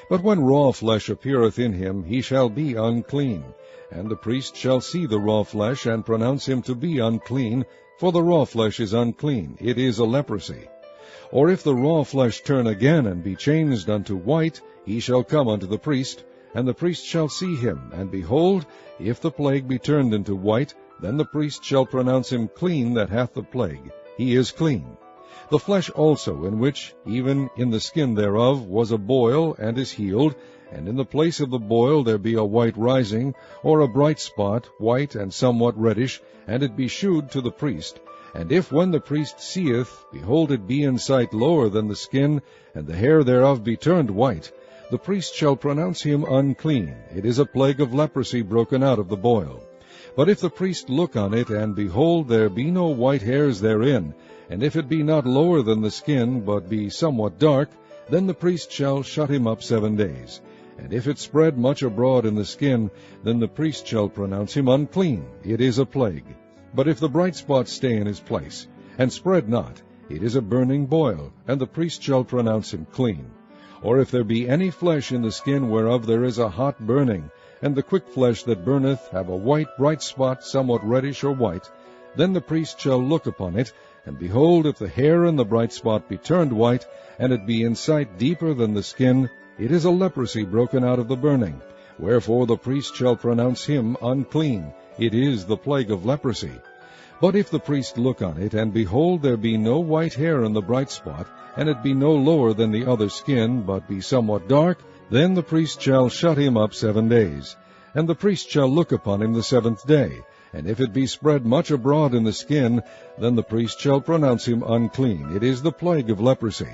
But when raw flesh appeareth in him, he shall be unclean. And the priest shall see the raw flesh, and pronounce him to be unclean, for the raw flesh is unclean, it is a leprosy. Or if the raw flesh turn again, and be changed unto white, he shall come unto the priest, and the priest shall see him, and behold, if the plague be turned into white, then the priest shall pronounce him clean that hath the plague. He is clean. The flesh also, in which, even in the skin thereof, was a boil, and is healed, and in the place of the boil there be a white rising, or a bright spot, white and somewhat reddish, and it be shewed to the priest. And if when the priest seeth, behold, it be in sight lower than the skin, and the hair thereof be turned white, the priest shall pronounce him unclean. It is a plague of leprosy broken out of the boil. But if the priest look on it, and behold, there be no white hairs therein, and if it be not lower than the skin, but be somewhat dark, then the priest shall shut him up 7 days. And if it spread much abroad in the skin, then the priest shall pronounce him unclean. It is a plague. But if the bright spot stay in his place, and spread not, it is a burning boil, and the priest shall pronounce him clean. Or if there be any flesh in the skin whereof there is a hot burning, and the quick flesh that burneth have a white bright spot, somewhat reddish or white, then the priest shall look upon it, and behold, if the hair in the bright spot be turned white, and it be in sight deeper than the skin, it is a leprosy broken out of the burning. Wherefore the priest shall pronounce him unclean. It is the plague of leprosy. But if the priest look on it, and behold, there be no white hair in the bright spot, and it be no lower than the other skin, but be somewhat dark, then the priest shall shut him up 7 days. And the priest shall look upon him the 7th day. And if it be spread much abroad in the skin, then the priest shall pronounce him unclean. It is the plague of leprosy.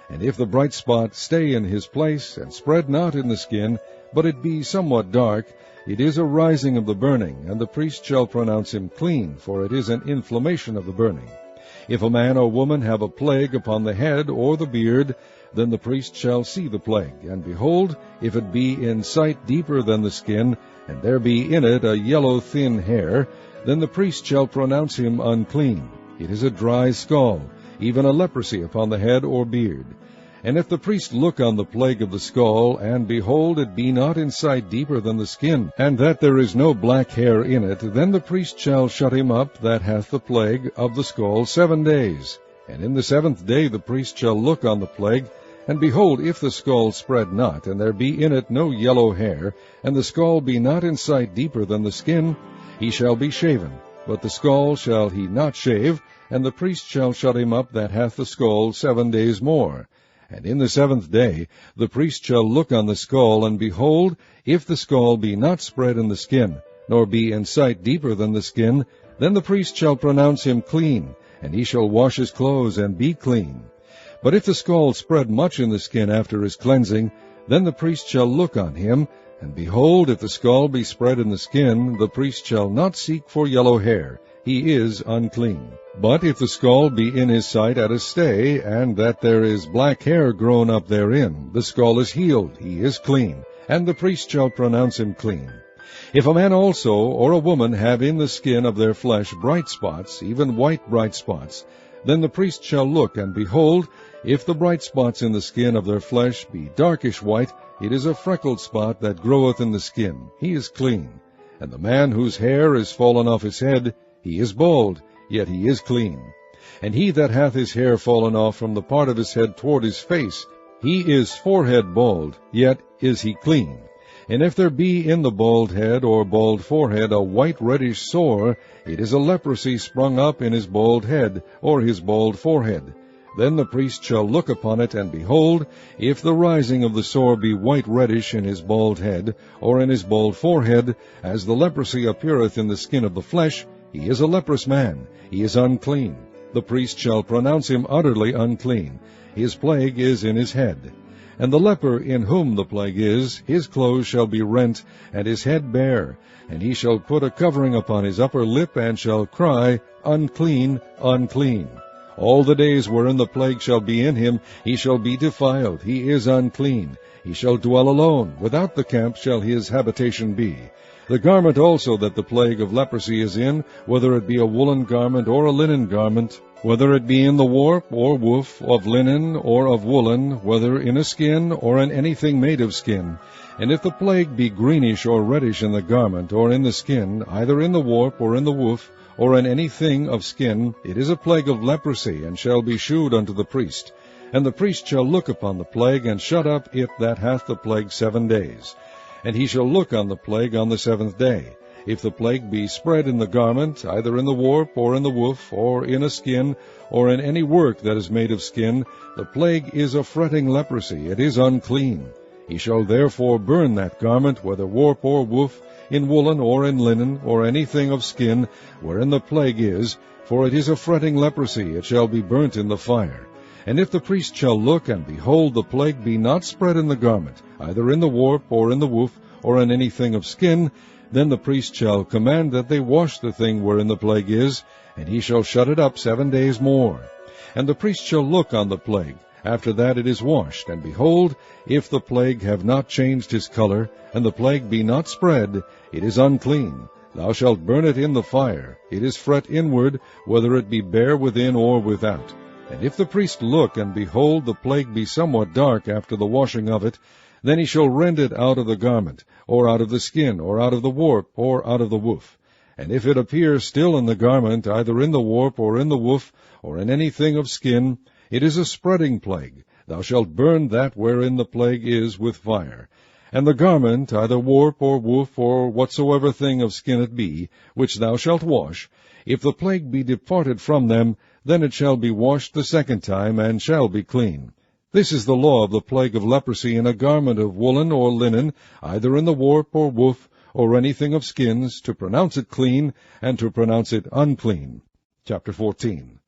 And if the bright spot stay in his place, and spread not in the skin, but it be somewhat dark, it is a rising of the burning, and the priest shall pronounce him clean, for it is an inflammation of the burning. If a man or woman have a plague upon the head or the beard, then the priest shall see the plague. And behold, if it be in sight deeper than the skin, and there be in it a yellow thin hair, then the priest shall pronounce him unclean. It is a dry scald. even a leprosy upon the head or beard. And if the priest look on the plague of the skull, and behold, it be not in sight deeper than the skin, and that there is no black hair in it, then the priest shall shut him up that hath the plague of the skull 7 days. And in the 7th day the priest shall look on the plague, and behold, if the skull spread not, and there be in it no yellow hair, and the skull be not in sight deeper than the skin, he shall be shaven, but the skull shall he not shave, and the priest shall shut him up that hath the skull 7 days more. And in the 7th day the priest shall look on the skull, and behold, if the skull be not spread in the skin, nor be in sight deeper than the skin, then the priest shall pronounce him clean, and he shall wash his clothes and be clean. But if the skull spread much in the skin after his cleansing, then the priest shall look on him, and behold, if the skull be spread in the skin, the priest shall not seek for yellow hair, he is unclean. But if the skull be in his sight at a stay, and that there is black hair grown up therein, the skull is healed, he is clean, and the priest shall pronounce him clean. If a man also or a woman have in the skin of their flesh bright spots, even white bright spots, then the priest shall look, and behold, if the bright spots in the skin of their flesh be darkish white, it is a freckled spot that groweth in the skin, he is clean. And the man whose hair is fallen off his head, he is bald, yet he is clean. And he that hath his hair fallen off from the part of his head toward his face, he is forehead bald, yet is he clean. And if there be in the bald head or bald forehead a white reddish sore, it is a leprosy sprung up in his bald head or his bald forehead. Then the priest shall look upon it, and behold, if the rising of the sore be white reddish in his bald head, or in his bald forehead, as the leprosy appeareth in the skin of the flesh, he is a leprous man, he is unclean. The priest shall pronounce him utterly unclean. His plague is in his head. And the leper in whom the plague is, his clothes shall be rent, and his head bare, and he shall put a covering upon his upper lip, and shall cry, Unclean, unclean. All the days wherein the plague shall be in him, he shall be defiled, he is unclean. He shall dwell alone, without the camp shall his habitation be. The garment also that the plague of leprosy is in, whether it be a woolen garment or a linen garment, whether it be in the warp or woof, of linen or of woolen, whether in a skin or in anything made of skin. And if the plague be greenish or reddish in the garment or in the skin, either in the warp or in the woof, or in anything of skin, it is a plague of leprosy, and shall be shewed unto the priest. And the priest shall look upon the plague, and shut up it that hath the plague 7 days. And he shall look on the plague on the 7th day. If the plague be spread in the garment, either in the warp, or in the woof, or in a skin, or in any work that is made of skin, the plague is a fretting leprosy, it is unclean. He shall therefore burn that garment, whether warp or woof, in woolen or in linen, or anything of skin, wherein the plague is, for it is a fretting leprosy, it shall be burnt in the fire. And if the priest shall look, and behold, the plague be not spread in the garment, either in the warp, or in the woof, or in anything of skin, then the priest shall command that they wash the thing wherein the plague is, and he shall shut it up 7 days more. And the priest shall look on the plague. After that it is washed, and behold, if the plague have not changed his color, and the plague be not spread, it is unclean. Thou shalt burn it in the fire. It is fret inward, whether it be bare within or without. And if the priest look, and behold, the plague be somewhat dark after the washing of it, then he shall rend it out of the garment, or out of the skin, or out of the warp, or out of the woof. And if it appear still in the garment, either in the warp, or in the woof, or in anything of skin, it is a spreading plague. Thou shalt burn that wherein the plague is with fire. And the garment, either warp, or woof, or whatsoever thing of skin it be, which thou shalt wash, if the plague be departed from them, then it shall be washed the 2nd time, and shall be clean. This is the law of the plague of leprosy in a garment of woolen or linen, either in the warp or woof, or anything of skins, to pronounce it clean, and to pronounce it unclean. Chapter 14.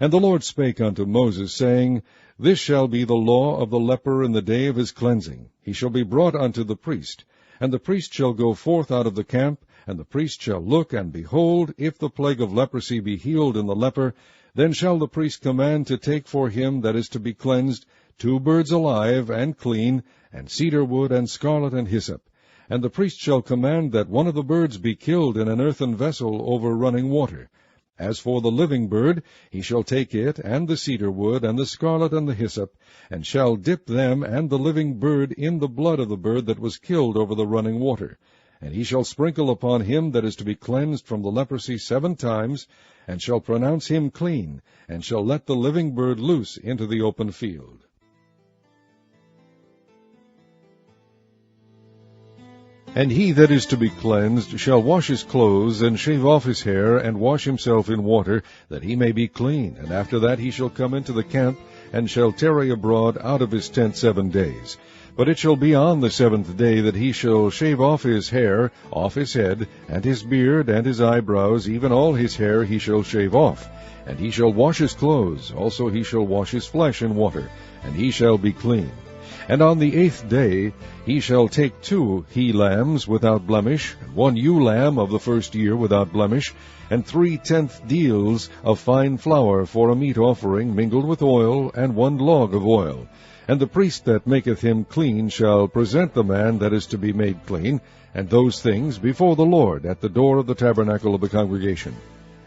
And the Lord spake unto Moses, saying, This shall be the law of the leper in the day of his cleansing. He shall be brought unto the priest. And the priest shall go forth out of the camp, and the priest shall look, and behold, if the plague of leprosy be healed in the leper, then shall the priest command to take for him that is to be cleansed 2 birds alive and clean, and cedar wood, and scarlet, and hyssop. And the priest shall command that one of the birds be killed in an earthen vessel over running water. As for the living bird, he shall take it, and the cedar wood, and the scarlet, and the hyssop, and shall dip them and the living bird in the blood of the bird that was killed over the running water. And he shall sprinkle upon him that is to be cleansed from the leprosy 7 times, and shall pronounce him clean, and shall let the living bird loose into the open field. And he that is to be cleansed shall wash his clothes, and shave off his hair, and wash himself in water, that he may be clean. And after that he shall come into the camp, and shall tarry abroad out of his tent 7 days. But it shall be on the 7th day that he shall shave off his hair, off his head, and his beard, and his eyebrows, even all his hair he shall shave off. And he shall wash his clothes, also he shall wash his flesh in water, and he shall be clean. And on the 8th day he shall take 2 he-lambs without blemish, and 1 ewe-lamb of the first year without blemish, and 3/10 deals of fine flour for a meat offering mingled with oil, and 1 log of oil. And the priest that maketh him clean shall present the man that is to be made clean, and those things before the Lord at the door of the tabernacle of the congregation.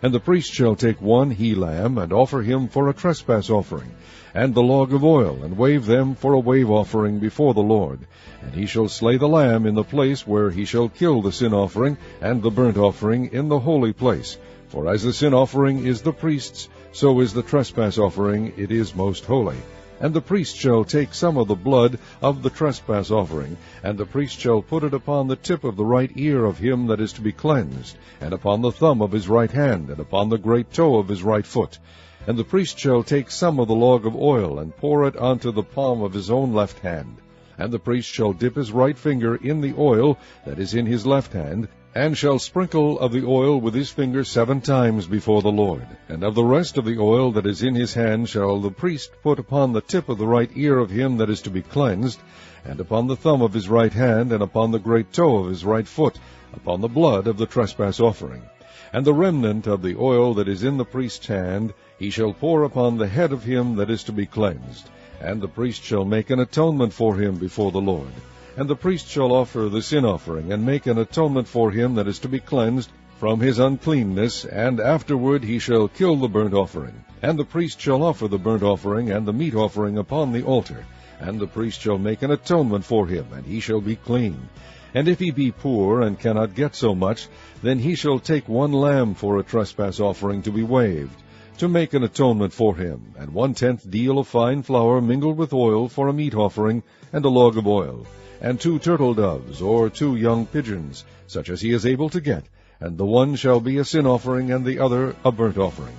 And the priest shall take 1 he-lamb, and offer him for a trespass offering, and the log of oil, and wave them for a wave offering before the Lord. And he shall slay the lamb in the place where he shall kill the sin offering and the burnt offering in the holy place. For as the sin offering is the priest's, so is the trespass offering, it is most holy. And the priest shall take some of the blood of the trespass offering, and the priest shall put it upon the tip of the right ear of him that is to be cleansed, and upon the thumb of his right hand, and upon the great toe of his right foot. And the priest shall take some of the log of oil, and pour it unto the palm of his own left hand. And the priest shall dip his right finger in the oil that is in his left hand, and shall sprinkle of the oil with his finger 7 times before the Lord. And of the rest of the oil that is in his hand shall the priest put upon the tip of the right ear of him that is to be cleansed, and upon the thumb of his right hand, and upon the great toe of his right foot, upon the blood of the trespass offering. And the remnant of the oil that is in the priest's hand he shall pour upon the head of him that is to be cleansed. And the priest shall make an atonement for him before the Lord. And the priest shall offer the sin offering, and make an atonement for him that is to be cleansed from his uncleanness, and afterward he shall kill the burnt offering. And the priest shall offer the burnt offering and the meat offering upon the altar. And the priest shall make an atonement for him, and he shall be clean. And if he be poor, and cannot get so much, then he shall take 1 lamb for a trespass offering to be waved, to make an atonement for him, and 1/10 deal of fine flour mingled with oil for a meat offering, and a log of oil, and 2 turtle doves, or 2 young pigeons, such as he is able to get, and the one shall be a sin offering, and the other a burnt offering.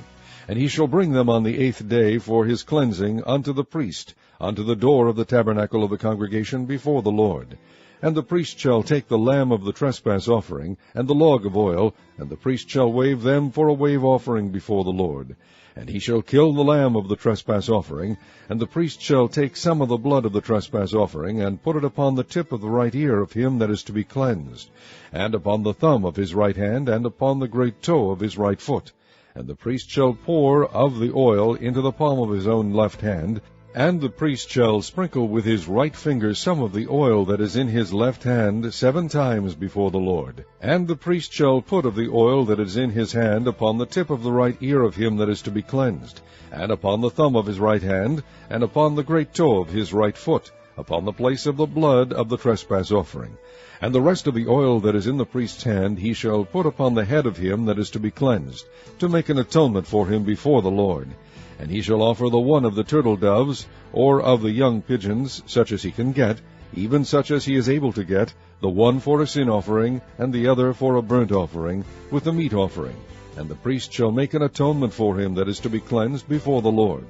And he shall bring them on the 8th day for his cleansing unto the priest, unto the door of the tabernacle of the congregation before the Lord. And the priest shall take the lamb of the trespass offering, and the log of oil, and the priest shall wave them for a wave offering before the Lord. And he shall kill the lamb of the trespass offering, and the priest shall take some of the blood of the trespass offering, and put it upon the tip of the right ear of him that is to be cleansed, and upon the thumb of his right hand, and upon the great toe of his right foot. And the priest shall pour of the oil into the palm of his own left hand, and the priest shall sprinkle with his right finger some of the oil that is in his left hand 7 times before the Lord. And the priest shall put of the oil that is in his hand upon the tip of the right ear of him that is to be cleansed, and upon the thumb of his right hand, and upon the great toe of his right foot, upon the place of the blood of the trespass offering. And the rest of the oil that is in the priest's hand he shall put upon the head of him that is to be cleansed, to make an atonement for him before the Lord. And he shall offer the one of the turtle doves, or of the young pigeons, such as he can get, even such as he is able to get, the one for a sin offering, and the other for a burnt offering, with the meat offering. And the priest shall make an atonement for him that is to be cleansed before the Lord.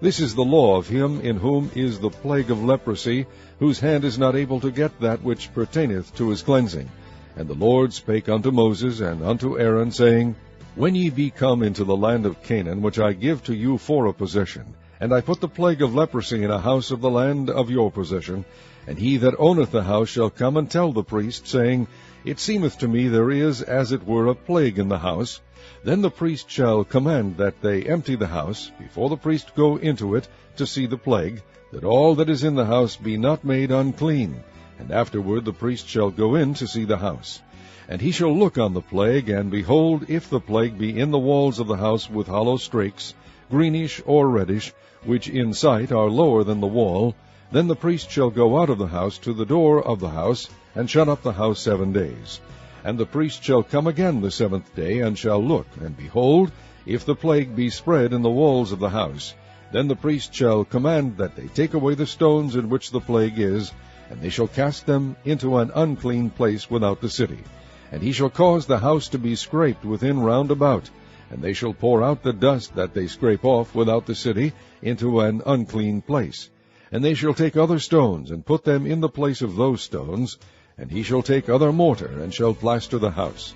This is the law of him in whom is the plague of leprosy, whose hand is not able to get that which pertaineth to his cleansing. And the Lord spake unto Moses and unto Aaron, saying, When ye be come into the land of Canaan, which I give to you for a possession, and I put the plague of leprosy in a house of the land of your possession, and he that owneth the house shall come and tell the priest, saying, It seemeth to me there is as it were a plague in the house, then the priest shall command that they empty the house, before the priest go into it to see the plague, that all that is in the house be not made unclean, and afterward the priest shall go in to see the house. And he shall look on the plague, and behold, if the plague be in the walls of the house with hollow strakes, greenish or reddish, which in sight are lower than the wall, then the priest shall go out of the house to the door of the house, and shut up the house 7 days. And the priest shall come again the 7th day, and shall look, and behold, if the plague be spread in the walls of the house, then the priest shall command that they take away the stones in which the plague is, and they shall cast them into an unclean place without the city. And he shall cause the house to be scraped within round about, and they shall pour out the dust that they scrape off without the city into an unclean place. And they shall take other stones, and put them in the place of those stones, and he shall take other mortar, and shall plaster the house.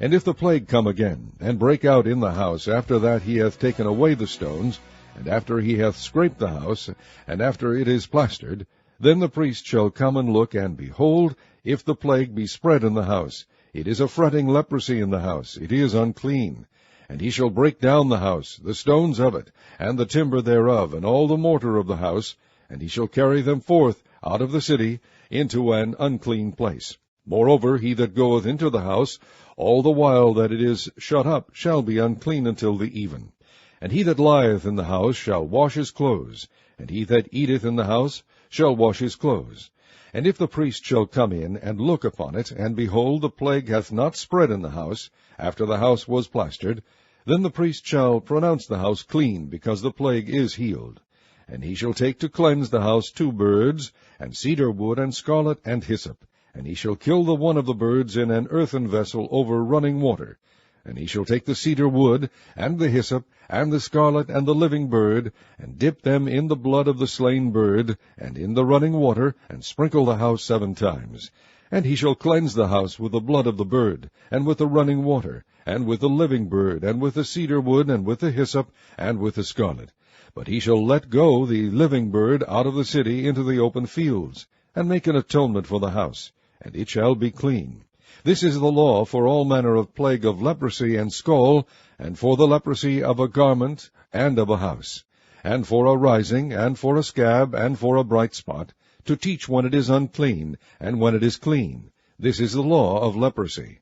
And if the plague come again, and break out in the house, after that he hath taken away the stones, and after he hath scraped the house, and after it is plastered, then the priest shall come and look, and behold, if the plague be spread in the house, it is a fretting leprosy in the house, it is unclean. And he shall break down the house, the stones of it, and the timber thereof, and all the mortar of the house, and he shall carry them forth out of the city into an unclean place. Moreover, he that goeth into the house, all the while that it is shut up, shall be unclean until the even. And he that lieth in the house shall wash his clothes, and he that eateth in the house shall wash his clothes. And if the priest shall come in, and look upon it, and behold, the plague hath not spread in the house, after the house was plastered, then the priest shall pronounce the house clean, because the plague is healed. And he shall take to cleanse the house 2 birds, and cedar wood, and scarlet, and hyssop. And he shall kill the one of the birds in an earthen vessel over running water. And he shall take the cedar wood, and the hyssop, and the scarlet, and the living bird, and dip them in the blood of the slain bird, and in the running water, and sprinkle the house 7 times. And he shall cleanse the house with the blood of the bird, and with the running water, and with the living bird, and with the cedar wood, and with the hyssop, and with the scarlet. But he shall let go the living bird out of the city into the open fields, and make an atonement for the house, and it shall be clean. This is the law for all manner of plague of leprosy and scall, and for the leprosy of a garment and of a house, and for a rising, and for a scab, and for a bright spot, to teach when it is unclean, and when it is clean. This is the law of leprosy.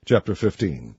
Chapter 15.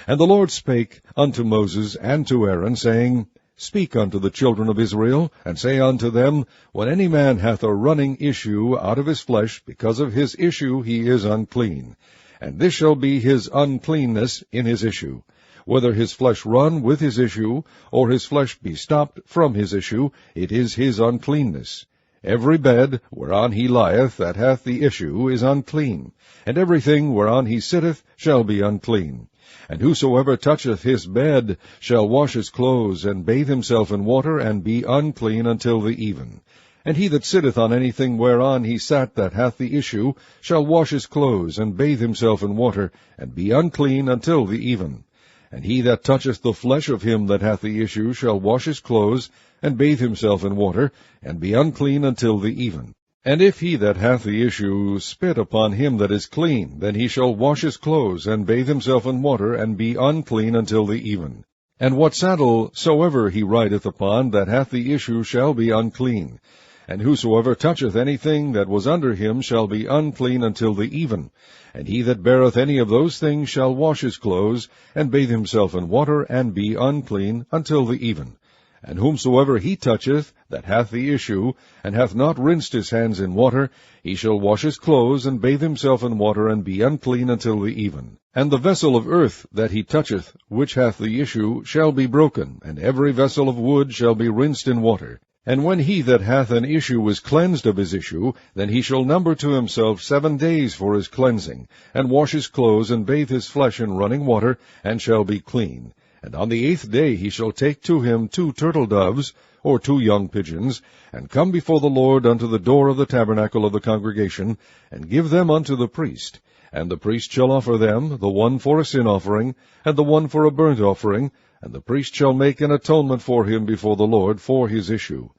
And the Lord spake unto Moses and to Aaron, saying, Speak unto the children of Israel, and say unto them, When any man hath a running issue out of his flesh, because of his issue he is unclean. And this shall be his uncleanness in his issue. Whether his flesh run with his issue, or his flesh be stopped from his issue, it is his uncleanness. Every bed whereon he lieth that hath the issue is unclean, and everything whereon he sitteth shall be unclean. And whosoever toucheth his bed shall wash his clothes, and bathe himself in water, and be unclean until the even. And he that sitteth on anything whereon he sat that hath the issue shall wash his clothes, and bathe himself in water, and be unclean until the even. And he that toucheth the flesh of him that hath the issue shall wash his clothes, and bathe himself in water, and be unclean until the even. And if he that hath the issue spit upon him that is clean, then he shall wash his clothes, and bathe himself in water, and be unclean until the even. And what saddle soever he rideth upon that hath the issue shall be unclean. And whosoever toucheth anything that was under him shall be unclean until the even. And he that beareth any of those things shall wash his clothes, and bathe himself in water, and be unclean until the even. And whomsoever he toucheth that hath the issue, and hath not rinsed his hands in water, he shall wash his clothes, and bathe himself in water, and be unclean until the even. And the vessel of earth that he toucheth, which hath the issue, shall be broken, and every vessel of wood shall be rinsed in water. And when he that hath an issue is cleansed of his issue, then he shall number to himself 7 days for his cleansing, and wash his clothes, and bathe his flesh in running water, and shall be clean. And on the 8th day he shall take to him 2 turtle doves, or 2 young pigeons, and come before the Lord unto the door of the tabernacle of the congregation, and give them unto the priest. And the priest shall offer them, the one for a sin offering, and the one for a burnt offering, and the priest shall make an atonement for him before the Lord for his issue.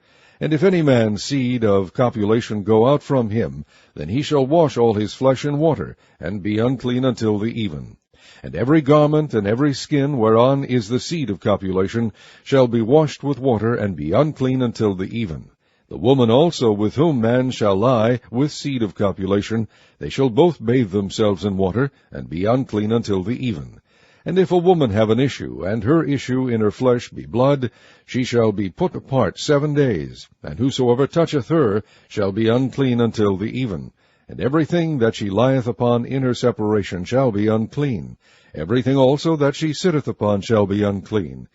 And if any man's seed of copulation go out from him, then he shall wash all his flesh in water, and be unclean until the even. And every garment and every skin whereon is the seed of copulation shall be washed with water, and be unclean until the even. The woman also with whom man shall lie with seed of copulation, they shall both bathe themselves in water, and be unclean until the even. And if a woman have an issue, and her issue in her flesh be blood, she shall be put apart 7 days, and whosoever toucheth her shall be unclean until the even. And everything that she lieth upon in her separation shall be unclean. Everything also that she sitteth upon shall be unclean.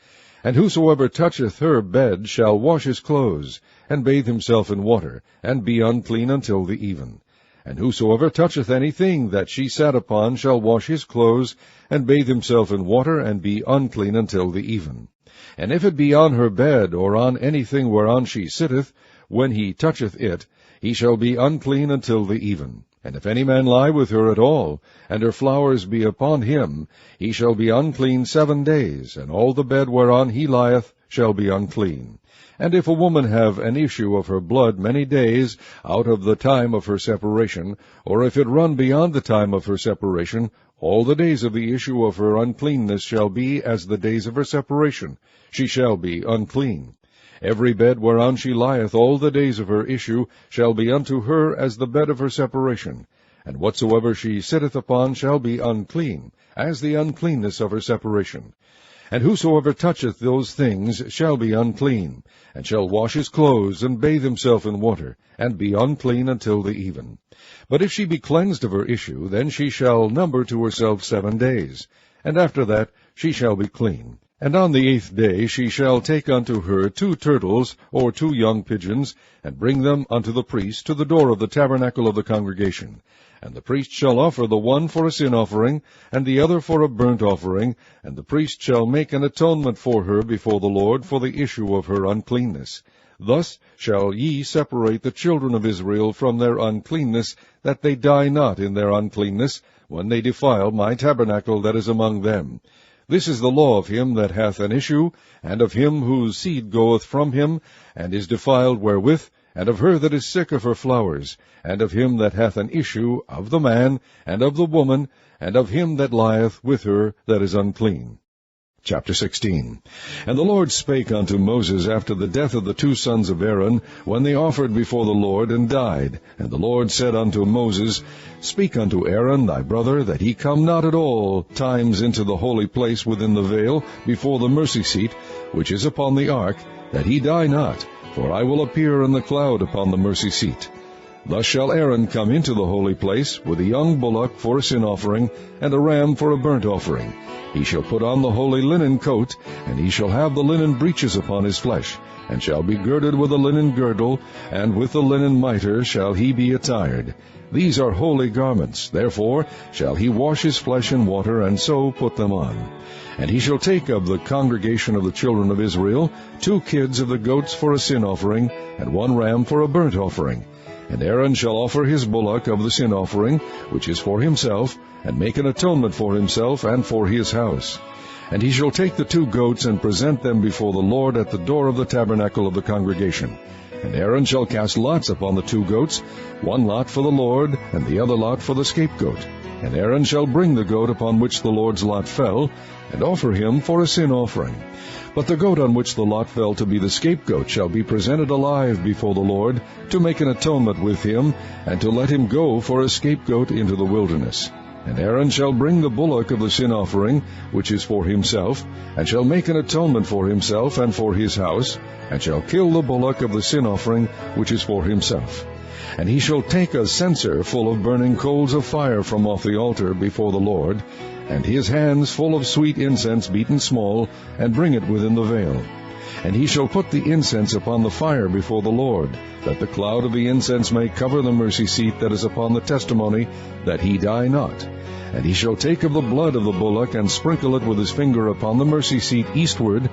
And whosoever toucheth her bed shall wash his clothes, and bathe himself in water, and be unclean until the even. And whosoever toucheth anything that she sat upon shall wash his clothes, and bathe himself in water, and be unclean until the even. And if it be on her bed, or on anything whereon she sitteth, when he toucheth it, he shall be unclean until the even. And if any man lie with her at all, and her flowers be upon him, he shall be unclean 7 days, and all the bed whereon he lieth shall be unclean. And if a woman have an issue of her blood many days out of the time of her separation, or if it run beyond the time of her separation, all the days of the issue of her uncleanness shall be as the days of her separation. She shall be unclean. Every bed whereon she lieth all the days of her issue shall be unto her as the bed of her separation. And whatsoever she sitteth upon shall be unclean, as the uncleanness of her separation. And whosoever toucheth those things shall be unclean, and shall wash his clothes, and bathe himself in water, and be unclean until the even. But if she be cleansed of her issue, then she shall number to herself 7 days, and after that she shall be clean. And on the 8th day she shall take unto her 2 turtles, or 2 young pigeons, and bring them unto the priest to the door of the tabernacle of the congregation. And the priest shall offer the one for a sin offering, and the other for a burnt offering, and the priest shall make an atonement for her before the Lord for the issue of her uncleanness. Thus shall ye separate the children of Israel from their uncleanness, that they die not in their uncleanness, when they defile my tabernacle that is among them. This is the law of him that hath an issue, and of him whose seed goeth from him, and is defiled wherewith, and of her that is sick of her flowers, and of him that hath an issue, of the man, and of the woman, and of him that lieth with her that is unclean. Chapter 16. And the Lord spake unto Moses after the death of the 2 sons of Aaron, when they offered before the Lord, and died. And the Lord said unto Moses, Speak unto Aaron thy brother, that he come not at all times into the holy place within the veil, before the mercy seat, which is upon the ark, that he die not, for I will appear in the cloud upon the mercy seat. Thus shall Aaron come into the holy place, with a young bullock for a sin offering, and a ram for a burnt offering. He shall put on the holy linen coat, and he shall have the linen breeches upon his flesh, and shall be girded with a linen girdle, and with the linen mitre shall he be attired. These are holy garments, therefore shall he wash his flesh in water, and so put them on. And he shall take of the congregation of the children of Israel 2 kids of the goats for a sin offering, and 1 ram for a burnt offering. And Aaron shall offer his bullock of the sin offering, which is for himself, and make an atonement for himself and for his house. And he shall take the 2 goats, and present them before the Lord at the door of the tabernacle of the congregation. And Aaron shall cast lots upon the 2 goats, 1 lot for the Lord, and the other lot for the scapegoat. And Aaron shall bring the goat upon which the Lord's lot fell, and offer him for a sin offering. But the goat on which the lot fell to be the scapegoat shall be presented alive before the Lord, to make an atonement with him, and to let him go for a scapegoat into the wilderness. And Aaron shall bring the bullock of the sin offering, which is for himself, and shall make an atonement for himself and for his house, and shall kill the bullock of the sin offering, which is for himself. And he shall take a censer full of burning coals of fire from off the altar before the Lord, and his hands full of sweet incense beaten small, and bring it within the veil. And he shall put the incense upon the fire before the Lord, that the cloud of the incense may cover the mercy seat that is upon the testimony, that he die not. And he shall take of the blood of the bullock, and sprinkle it with his finger upon the mercy seat eastward,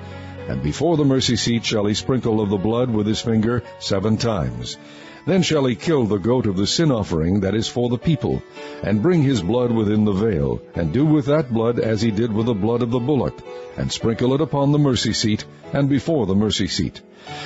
and before the mercy seat shall he sprinkle of the blood with his finger 7 times. Then shall he kill the goat of the sin offering that is for the people, and bring his blood within the veil, and do with that blood as he did with the blood of the bullock, and sprinkle it upon the mercy seat, and before the mercy seat.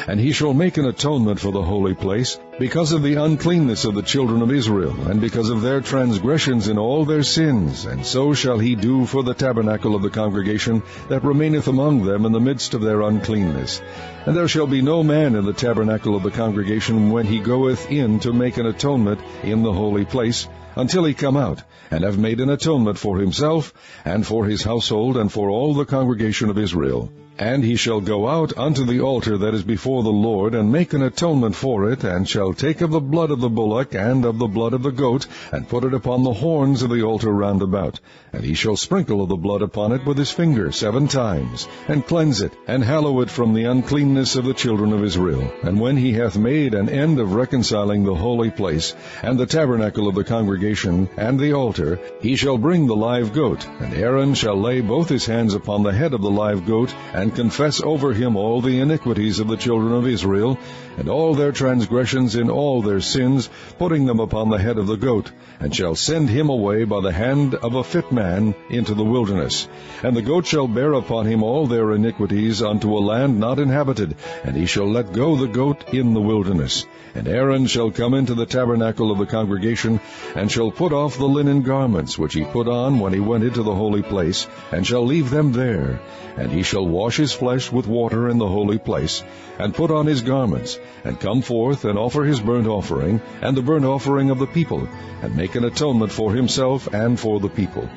And he shall make an atonement for the holy place, because of the uncleanness of the children of Israel, and because of their transgressions in all their sins. And so shall he do for the tabernacle of the congregation that remaineth among them in the midst of their uncleanness. And there shall be no man in the tabernacle of the congregation when he goeth in to make an atonement in the holy place, until he come out, and have made an atonement for himself, and for his household, and for all the congregation of Israel. And he shall go out unto the altar that is before the Lord, and make an atonement for it, and shall take of the blood of the bullock, and of the blood of the goat, and put it upon the horns of the altar round about. And he shall sprinkle of the blood upon it with his finger 7 times, and cleanse it, and hallow it from the uncleanness of the children of Israel. And when he hath made an end of reconciling the holy place, and the tabernacle of the congregation, and the altar, he shall bring the live goat, and Aaron shall lay both his hands upon the head of the live goat, and confess over him all the iniquities of the children of Israel, and all their transgressions in all their sins, putting them upon the head of the goat, and shall send him away by the hand of a fit man into the wilderness. And the goat shall bear upon him all their iniquities unto a land not inhabited, and he shall let go the goat in the wilderness. And Aaron shall come into the tabernacle of the congregation, and shall put off the linen garments which he put on when he went into the holy place, and shall leave them there. And he shall wash his flesh with water in the holy place, and put on his garments, and come forth, and offer his burnt offering, and the burnt offering of the people, and make an atonement for himself and for the people.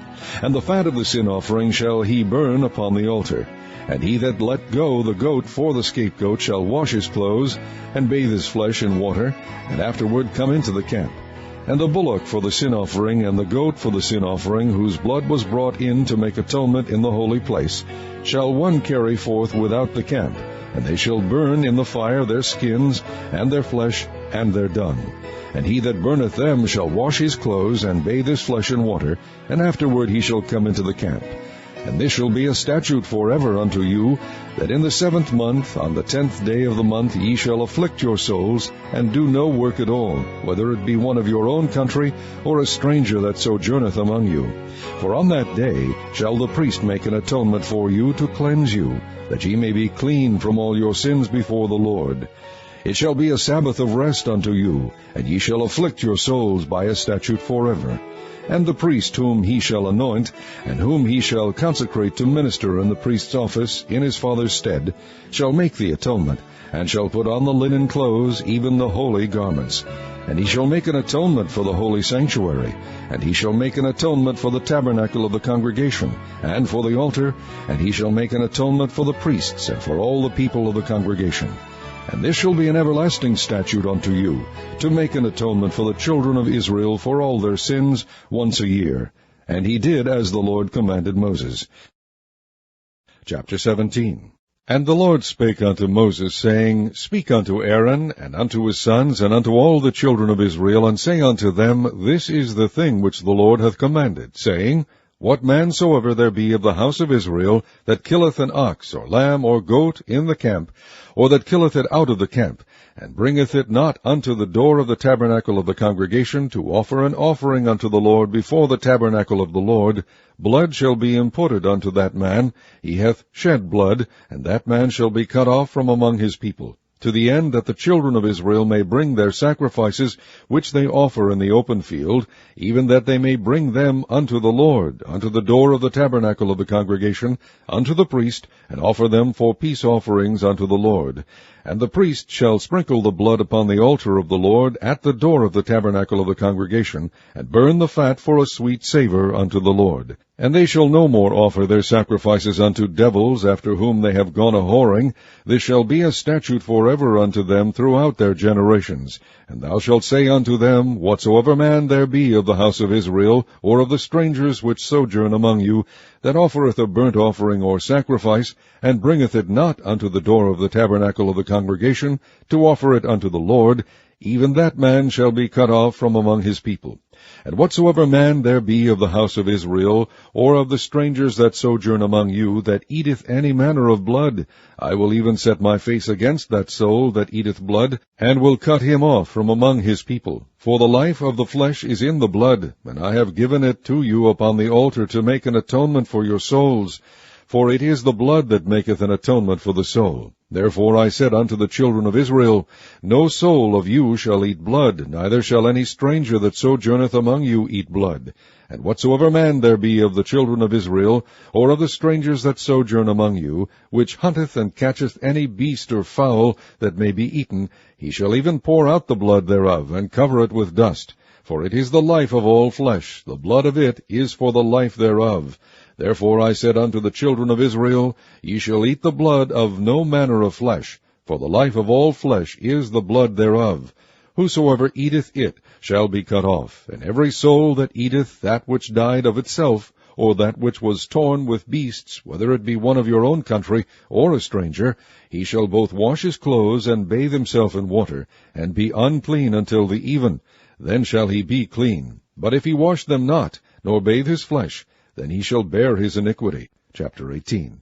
And the fat of the sin offering shall he burn upon the altar. And he that let go the goat for the scapegoat shall wash his clothes, and bathe his flesh in water, and afterward come into the camp. And the bullock for the sin offering, and the goat for the sin offering, whose blood was brought in to make atonement in the holy place, shall one carry forth without the camp, and they shall burn in the fire their skins, and their flesh, and their dung. And he that burneth them shall wash his clothes, and bathe his flesh in water, and afterward he shall come into the camp. And this shall be a statute forever unto you, that in the 7th month, on the 10th day of the month, ye shall afflict your souls, and do no work at all, whether it be one of your own country, or a stranger that sojourneth among you. For on that day shall the priest make an atonement for you to cleanse you, that ye may be clean from all your sins before the Lord. It shall be a Sabbath of rest unto you, and ye shall afflict your souls by a statute forever. And the priest whom he shall anoint, and whom he shall consecrate to minister in the priest's office in his father's stead, shall make the atonement, and shall put on the linen clothes, even the holy garments. And he shall make an atonement for the holy sanctuary, and he shall make an atonement for the tabernacle of the congregation, and for the altar, and he shall make an atonement for the priests, and for all the people of the congregation. And this shall be an everlasting statute unto you, to make an atonement for the children of Israel for all their sins once a year. And he did as the Lord commanded Moses. Chapter 17. And the Lord spake unto Moses, saying, Speak unto Aaron, and unto his sons, and unto all the children of Israel, and say unto them, This is the thing which the Lord hath commanded, saying, What man soever there be of the house of Israel that killeth an ox, or lamb, or goat in the camp, or that killeth it out of the camp, and bringeth it not unto the door of the tabernacle of the congregation, to offer an offering unto the Lord before the tabernacle of the Lord, blood shall be imputed unto that man. He hath shed blood, and that man shall be cut off from among his people, to the end that the children of Israel may bring their sacrifices which they offer in the open field, even that they may bring them unto the Lord, unto the door of the tabernacle of the congregation, unto the priest, and offer them for peace offerings unto the Lord. And the priest shall sprinkle the blood upon the altar of the Lord at the door of the tabernacle of the congregation, and burn the fat for a sweet savor unto the Lord. And they shall no more offer their sacrifices unto devils, after whom they have gone a-whoring. This shall be a statute forever unto them throughout their generations. And thou shalt say unto them, Whatsoever man there be of the house of Israel, or of the strangers which sojourn among you, that offereth a burnt offering or sacrifice, and bringeth it not unto the door of the tabernacle of the congregation, to offer it unto the Lord, even that man shall be cut off from among his people. And whatsoever man there be of the house of Israel, or of the strangers that sojourn among you, that eateth any manner of blood, I will even set my face against that soul that eateth blood, and will cut him off from among his people. For the life of the flesh is in the blood, and I have given it to you upon the altar to make an atonement for your souls. for it is the blood that maketh an atonement for the soul. Therefore I said unto the children of Israel, No soul of you shall eat blood, neither shall any stranger that sojourneth among you eat blood. And whatsoever man there be of the children of Israel, or of the strangers that sojourn among you, which hunteth and catcheth any beast or fowl that may be eaten, he shall even pour out the blood thereof, and cover it with dust. For it is the life of all flesh, the blood of it is for the life thereof. Therefore I said unto the children of Israel, Ye shall eat the blood of no manner of flesh, for the life of all flesh is the blood thereof. Whosoever eateth it shall be cut off, and every soul that eateth that which died of itself, or that which was torn with beasts, whether it be one of your own country, or a stranger, he shall both wash his clothes, and bathe himself in water, and be unclean until the even. Then shall he be clean. But if he wash them not, nor bathe his flesh, then he shall bear his iniquity. Chapter 18.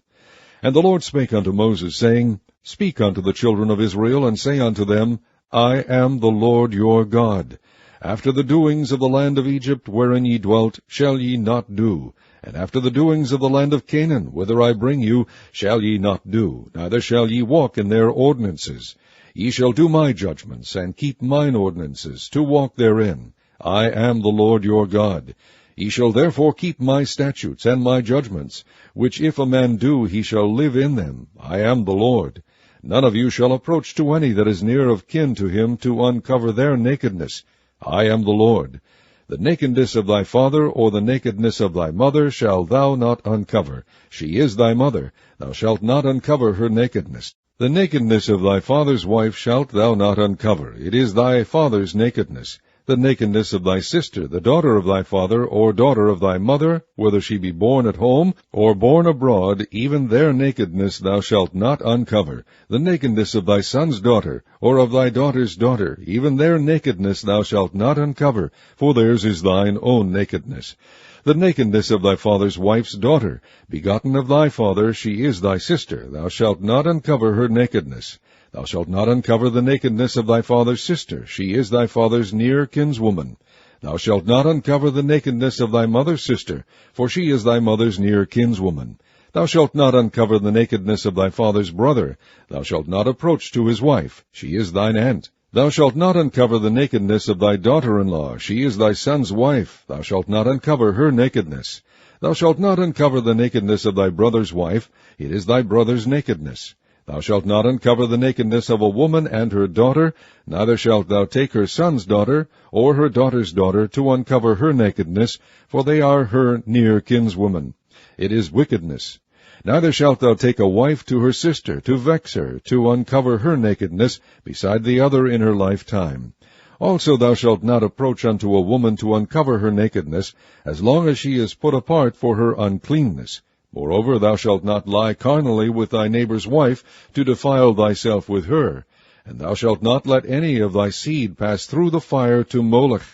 And the Lord spake unto Moses, saying, Speak unto the children of Israel, and say unto them, I am the Lord your God. After the doings of the land of Egypt, wherein ye dwelt, shall ye not do. And after the doings of the land of Canaan, whither I bring you, shall ye not do, neither shall ye walk in their ordinances. Ye shall do my judgments, and keep mine ordinances, to walk therein. I am the Lord your God. Ye shall therefore keep my statutes and my judgments, which if a man do, he shall live in them. I am the Lord. None of you shall approach to any that is near of kin to him, to uncover their nakedness. I am the Lord. The nakedness of thy father, or the nakedness of thy mother, shalt thou not uncover. She is thy mother. Thou shalt not uncover her nakedness. The nakedness of thy father's wife shalt thou not uncover. It is thy father's nakedness. The nakedness of thy sister, the daughter of thy father, or daughter of thy mother, whether she be born at home, or born abroad, even their nakedness thou shalt not uncover. The nakedness of thy son's daughter, or of thy daughter's daughter, even their nakedness thou shalt not uncover, for theirs is thine own nakedness. The nakedness of thy father's wife's daughter, begotten of thy father, she is thy sister, thou shalt not uncover her nakedness. Thou shalt not uncover the nakedness of thy father's sister, she is thy father's near kinswoman. Thou shalt not uncover the nakedness of thy mother's sister, for she is thy mother's near kinswoman. Thou shalt not uncover the nakedness of thy father's brother. Thou shalt not approach to his wife, she is thine aunt. Thou shalt not uncover the nakedness of thy daughter-in-law, she is thy son's wife. Thou shalt not uncover her nakedness. Thou shalt not uncover the nakedness of thy brother's wife, it is thy brother's nakedness. Thou shalt not uncover the nakedness of a woman and her daughter, neither shalt thou take her son's daughter, or her daughter's daughter, to uncover her nakedness, for they are her near kinswoman. It is wickedness. Neither shalt thou take a wife to her sister, to vex her, to uncover her nakedness, beside the other in her lifetime. Also thou shalt not approach unto a woman to uncover her nakedness, as long as she is put apart for her uncleanness. Moreover, thou shalt not lie carnally with thy neighbor's wife, to defile thyself with her. And thou shalt not let any of thy seed pass through the fire to Moloch.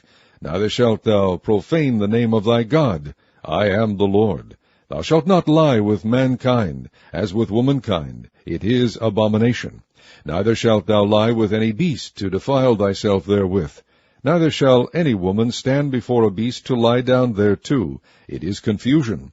Neither shalt thou profane the name of thy God. I am the Lord. Thou shalt not lie with mankind, as with womankind. It is abomination. Neither shalt thou lie with any beast, to defile thyself therewith. Neither shall any woman stand before a beast to lie down thereto. It is confusion.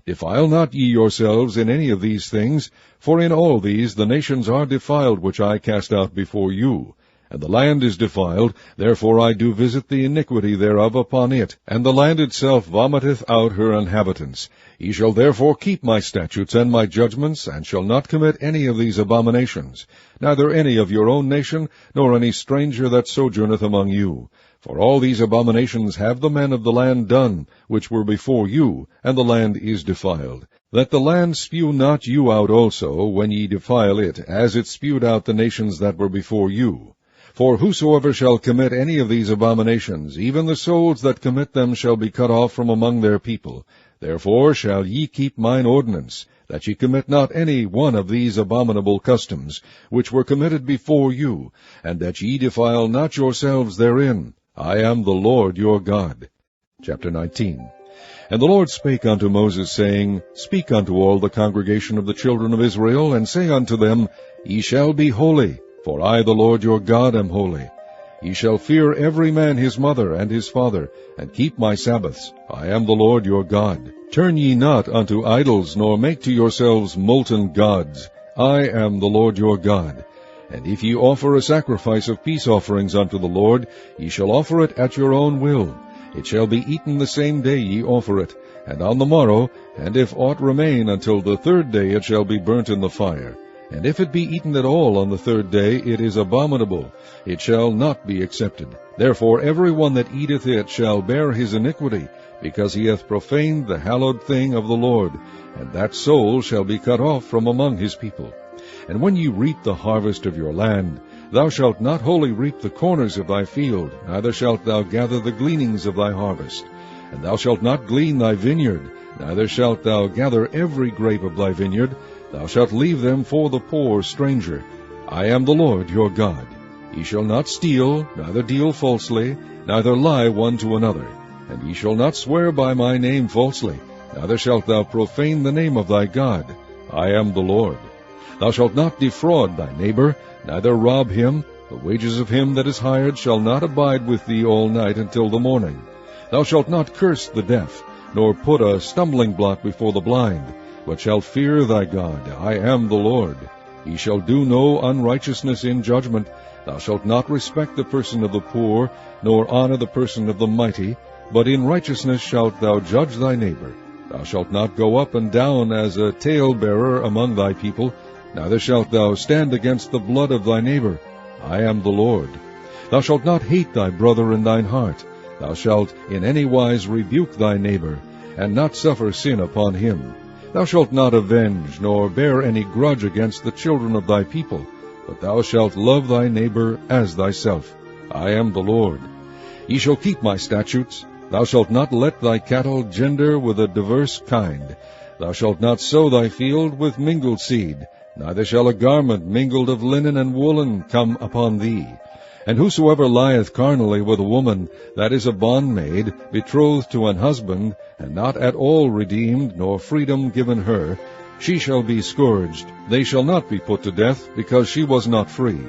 Defile not ye yourselves in any of these things, for in all these the nations are defiled which I cast out before you. And the land is defiled, therefore I do visit the iniquity thereof upon it, and the land itself vomiteth out her inhabitants. Ye shall therefore keep my statutes and my judgments, and shall not commit any of these abominations, neither any of your own nation, nor any stranger that sojourneth among you. For all these abominations have the men of the land done, which were before you, and the land is defiled. Let the land spew not you out also, when ye defile it, as it spewed out the nations that were before you. For whosoever shall commit any of these abominations, even the souls that commit them shall be cut off from among their people. Therefore shall ye keep mine ordinance, that ye commit not any one of these abominable customs, which were committed before you, and that ye defile not yourselves therein. I am the Lord your God. Chapter 19. And the Lord spake unto Moses, saying, Speak unto all the congregation of the children of Israel, and say unto them, Ye shall be holy, for I the Lord your God am holy. Ye shall fear every man his mother and his father, and keep my Sabbaths. I am the Lord your God. Turn ye not unto idols, nor make to yourselves molten gods. I am the Lord your God. And if ye offer a sacrifice of peace offerings unto the Lord, ye shall offer it at your own will. It shall be eaten the same day ye offer it, and on the morrow, and if aught remain until the third day, it shall be burnt in the fire. And if it be eaten at all on the third day, it is abominable. It shall not be accepted. Therefore every one that eateth it shall bear his iniquity, because he hath profaned the hallowed thing of the Lord, and that soul shall be cut off from among his people. And when ye reap the harvest of your land, thou shalt not wholly reap the corners of thy field, neither shalt thou gather the gleanings of thy harvest. And thou shalt not glean thy vineyard, neither shalt thou gather every grape of thy vineyard. Thou shalt leave them for the poor stranger. I am the Lord your God. Ye shall not steal, neither deal falsely, neither lie one to another. And ye shall not swear by my name falsely, neither shalt thou profane the name of thy God. I am the Lord. Thou shalt not defraud thy neighbor, neither rob him. The wages of him that is hired shall not abide with thee all night until the morning. Thou shalt not curse the deaf, nor put a stumbling block before the blind, but shalt fear thy God. I am the Lord. Ye shall do no unrighteousness in judgment. Thou shalt not respect the person of the poor, nor honor the person of the mighty, but in righteousness shalt thou judge thy neighbor. Thou shalt not go up and down as a talebearer among thy people, neither shalt thou stand against the blood of thy neighbor. I am the Lord. Thou shalt not hate thy brother in thine heart. Thou shalt in any wise rebuke thy neighbor, and not suffer sin upon him. Thou shalt not avenge, nor bear any grudge against the children of thy people, but thou shalt love thy neighbor as thyself. I am the Lord. Ye shall keep my statutes. Thou shalt not let thy cattle gender with a diverse kind. Thou shalt not sow thy field with mingled seed, neither shall a garment mingled of linen and woolen come upon thee. And whosoever lieth carnally with a woman, that is a bondmaid, betrothed to an husband, and not at all redeemed, nor freedom given her, she shall be scourged. They shall not be put to death, because she was not free.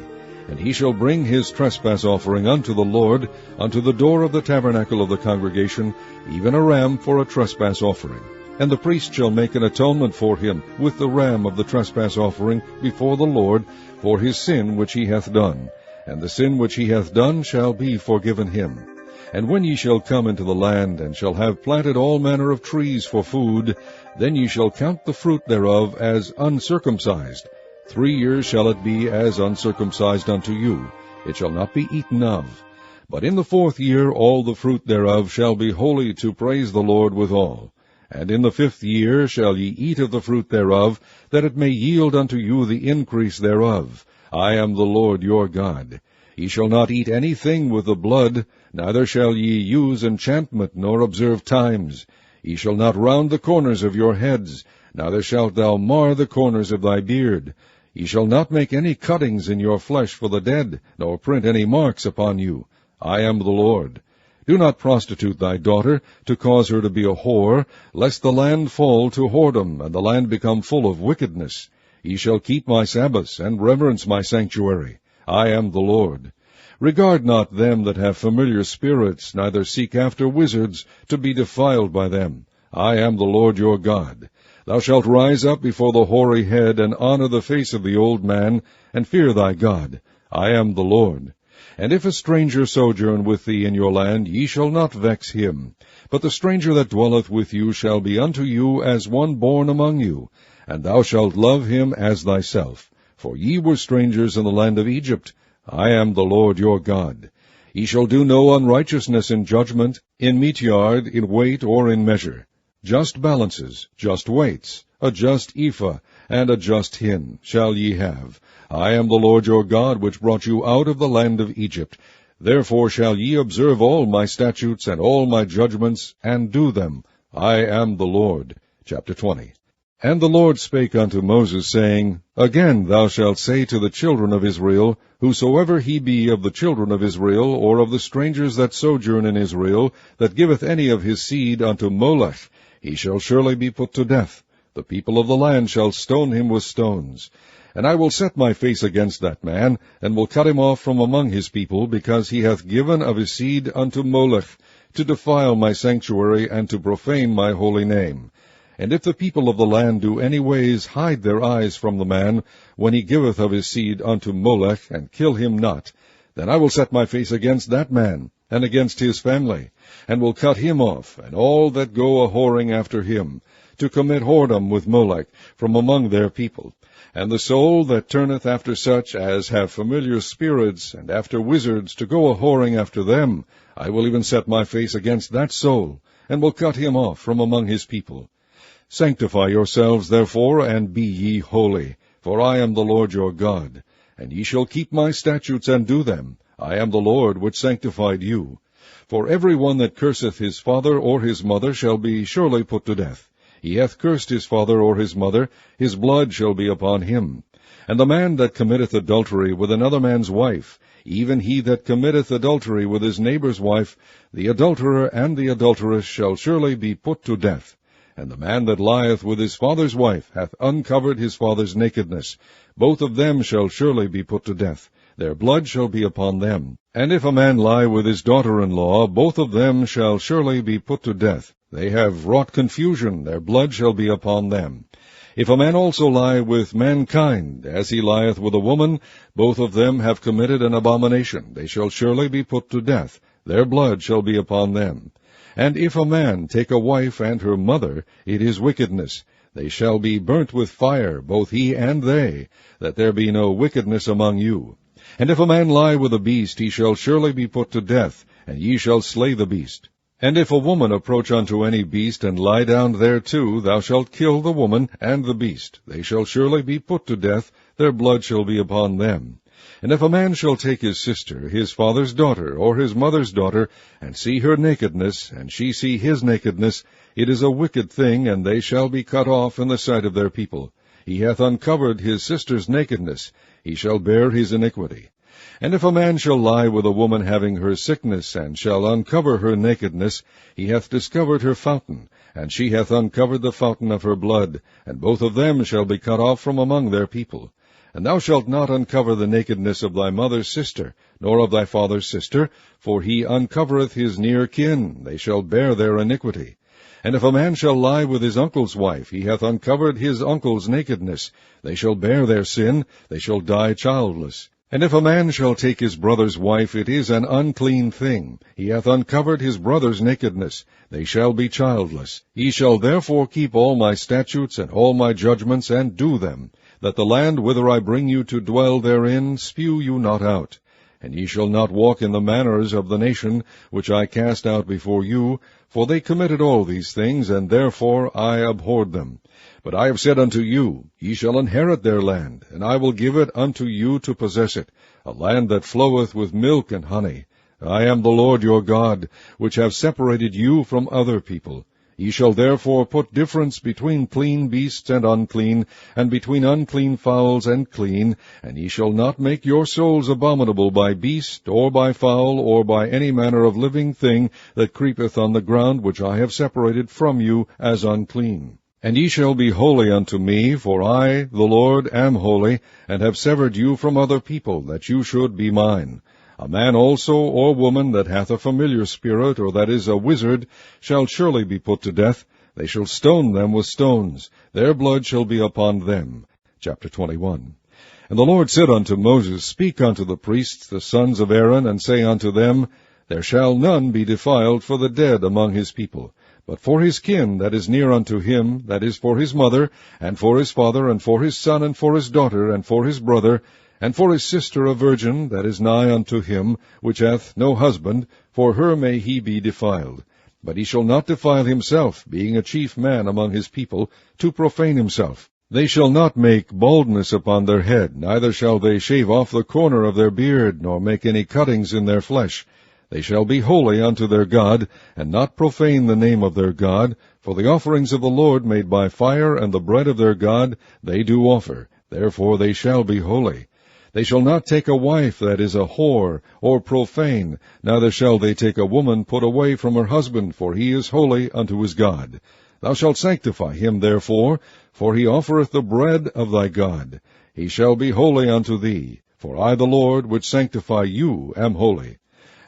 And he shall bring his trespass offering unto the Lord, unto the door of the tabernacle of the congregation, even a ram for a trespass offering. And the priest shall make an atonement for him with the ram of the trespass offering before the Lord for his sin which he hath done. And the sin which he hath done shall be forgiven him. And when ye shall come into the land, and shall have planted all manner of trees for food, then ye shall count the fruit thereof as uncircumcised. 3 years shall it be as uncircumcised unto you. It shall not be eaten of. But in the 4th year all the fruit thereof shall be holy to praise the Lord withal. And in the 5th year shall ye eat of the fruit thereof, that it may yield unto you the increase thereof. I am the Lord your God. Ye shall not eat anything with the blood, neither shall ye use enchantment, nor observe times. Ye shall not round the corners of your heads, neither shalt thou mar the corners of thy beard. Ye shall not make any cuttings in your flesh for the dead, nor print any marks upon you. I am the Lord. Do not prostitute thy daughter, to cause her to be a whore, lest the land fall to whoredom, and the land become full of wickedness. Ye shall keep my Sabbaths, and reverence my sanctuary. I am the Lord. Regard not them that have familiar spirits, neither seek after wizards, to be defiled by them. I am the Lord your God. Thou shalt rise up before the hoary head, and honor the face of the old man, and fear thy God. I am the Lord. And if a stranger sojourn with thee in your land, ye shall not vex him. But the stranger that dwelleth with you shall be unto you as one born among you, and thou shalt love him as thyself. For ye were strangers in the land of Egypt. I am the Lord your God. Ye shall do no unrighteousness in judgment, in meat yard, in weight, or in measure. Just balances, just weights, a just ephah, and a just hin shall ye have. I am the Lord your God, which brought you out of the land of Egypt. Therefore shall ye observe all my statutes and all my judgments, and do them. I am the Lord. Chapter 20. And the Lord spake unto Moses, saying, Again thou shalt say to the children of Israel, Whosoever he be of the children of Israel, or of the strangers that sojourn in Israel, that giveth any of his seed unto Molech, he shall surely be put to death. The people of the land shall stone him with stones. And I will set my face against that man, and will cut him off from among his people, because he hath given of his seed unto Molech, to defile my sanctuary, and to profane my holy name. And if the people of the land do any ways hide their eyes from the man, when he giveth of his seed unto Molech, and kill him not, then I will set my face against that man, and against his family, and will cut him off, and all that go a-whoring after him, to commit whoredom with Molech from among their people. And the soul that turneth after such as have familiar spirits, and after wizards, to go a-whoring after them, I will even set my face against that soul, and will cut him off from among his people. Sanctify yourselves, therefore, and be ye holy, for I am the Lord your God. And ye shall keep my statutes and do them. I am the Lord which sanctified you. For every one that curseth his father or his mother shall be surely put to death. He hath cursed his father or his mother, his blood shall be upon him. And the man that committeth adultery with another man's wife, even he that committeth adultery with his neighbor's wife, the adulterer and the adulteress shall surely be put to death. And the man that lieth with his father's wife hath uncovered his father's nakedness. Both of them shall surely be put to death. Their blood shall be upon them. And if a man lie with his daughter-in-law, both of them shall surely be put to death. They have wrought confusion, their blood shall be upon them. If a man also lie with mankind, as he lieth with a woman, both of them have committed an abomination. They shall surely be put to death. Their blood shall be upon them. And if a man take a wife and her mother, it is wickedness. They shall be burnt with fire, both he and they, that there be no wickedness among you. And if a man lie with a beast, he shall surely be put to death, and ye shall slay the beast. And if a woman approach unto any beast, and lie down thereto, thou shalt kill the woman and the beast. They shall surely be put to death, their blood shall be upon them. And if a man shall take his sister, his father's daughter, or his mother's daughter, and see her nakedness, and she see his nakedness, it is a wicked thing, and they shall be cut off in the sight of their people. He hath uncovered his sister's nakedness, he shall bear his iniquity. And if a man shall lie with a woman having her sickness, and shall uncover her nakedness, he hath discovered her fountain, and she hath uncovered the fountain of her blood, and both of them shall be cut off from among their people. And thou shalt not uncover the nakedness of thy mother's sister, nor of thy father's sister, for he uncovereth his near kin, they shall bear their iniquity. And if a man shall lie with his uncle's wife, he hath uncovered his uncle's nakedness, they shall bear their sin, they shall die childless. And if a man shall take his brother's wife, it is an unclean thing. He hath uncovered his brother's nakedness. They shall be childless. Ye shall therefore keep all my statutes and all my judgments, and do them, that the land whither I bring you to dwell therein spew you not out. And ye shall not walk in the manners of the nation which I cast out before you, for they committed all these things, and therefore I abhorred them. But I have said unto you, ye shall inherit their land, and I will give it unto you to possess it, a land that floweth with milk and honey. I am the Lord your God, which have separated you from other people. Ye shall therefore put difference between clean beasts and unclean, and between unclean fowls and clean, and ye shall not make your souls abominable by beast, or by fowl, or by any manner of living thing that creepeth on the ground, which I have separated from you as unclean. And ye shall be holy unto me, for I, the Lord, am holy, and have severed you from other people, that you should be mine. A man also or woman that hath a familiar spirit, or that is a wizard, shall surely be put to death. They shall stone them with stones. Their blood shall be upon them. Chapter 21. And the Lord said unto Moses, Speak unto the priests, the sons of Aaron, and say unto them, There shall none be defiled for the dead among his people. But for his kin that is near unto him, that is for his mother, and for his father, and for his son, and for his daughter, and for his brother, and for his sister a virgin that is nigh unto him, which hath no husband, for her may he be defiled. But he shall not defile himself, being a chief man among his people, to profane himself. They shall not make baldness upon their head, neither shall they shave off the corner of their beard, nor make any cuttings in their flesh. They shall be holy unto their God, and not profane the name of their God, for the offerings of the Lord made by fire and the bread of their God they do offer. Therefore they shall be holy. They shall not take a wife that is a whore, or profane, neither shall they take a woman put away from her husband, for he is holy unto his God. Thou shalt sanctify him therefore, for he offereth the bread of thy God. He shall be holy unto thee, for I the Lord, which sanctify you, am holy.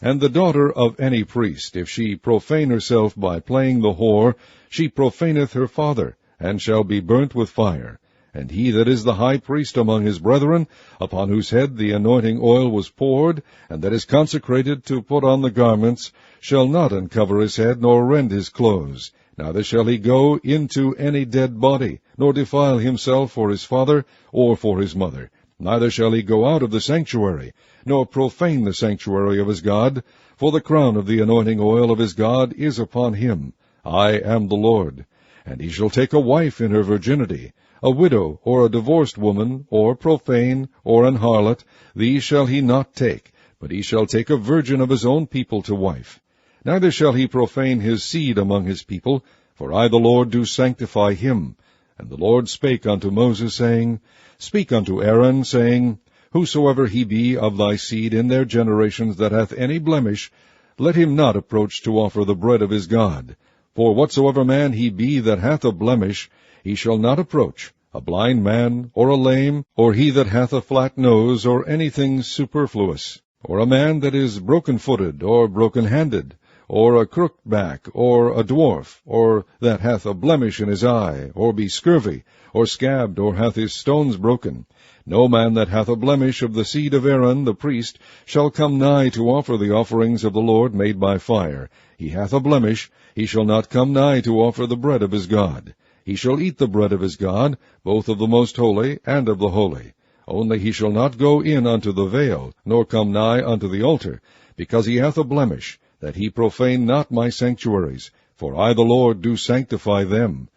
And the daughter of any priest, if she profane herself by playing the whore, she profaneth her father, and shall be burnt with fire. And he that is the high priest among his brethren, upon whose head the anointing oil was poured, and that is consecrated to put on the garments, shall not uncover his head, nor rend his clothes. Neither shall he go into any dead body, nor defile himself for his father or for his mother. Neither shall he go out of the sanctuary, nor profane the sanctuary of his God, for the crown of the anointing oil of his God is upon him. I am the Lord. And he shall take a wife in her virginity, a widow, or a divorced woman, or profane, or an harlot, these shall he not take, but he shall take a virgin of his own people to wife. Neither shall he profane his seed among his people, for I the Lord do sanctify him. And the Lord spake unto Moses, saying, Speak unto Aaron, saying, Whosoever he be of thy seed in their generations that hath any blemish, let him not approach to offer the bread of his God. For whatsoever man he be that hath a blemish, he shall not approach, a blind man, or a lame, or he that hath a flat nose, or anything superfluous, or a man that is broken-footed, or broken-handed, or a crooked back, or a dwarf, or that hath a blemish in his eye, or be scurvy, or scabbed, or hath his stones broken. No man that hath a blemish of the seed of Aaron the priest shall come nigh to offer the offerings of the Lord made by fire. He hath a blemish, he shall not come nigh to offer the bread of his God. He shall eat the bread of his God, both of the most holy and of the holy. Only he shall not go in unto the veil, nor come nigh unto the altar, because he hath a blemish, that he profane not my sanctuaries, for I the Lord do sanctify them.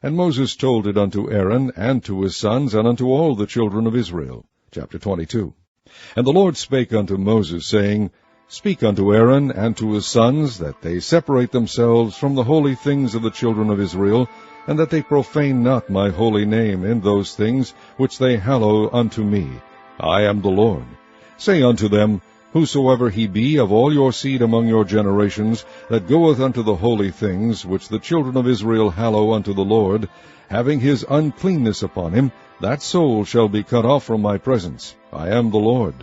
And Moses told it unto Aaron, and to his sons, and unto all the children of Israel. Chapter 22. And the Lord spake unto Moses, saying, Speak unto Aaron and to his sons, that they separate themselves from the holy things of the children of Israel, and that they profane not my holy name in those things which they hallow unto me. I am the Lord. Say unto them, Whosoever he be of all your seed among your generations, that goeth unto the holy things, which the children of Israel hallow unto the Lord, having his uncleanness upon him, that soul shall be cut off from my presence. I am the Lord.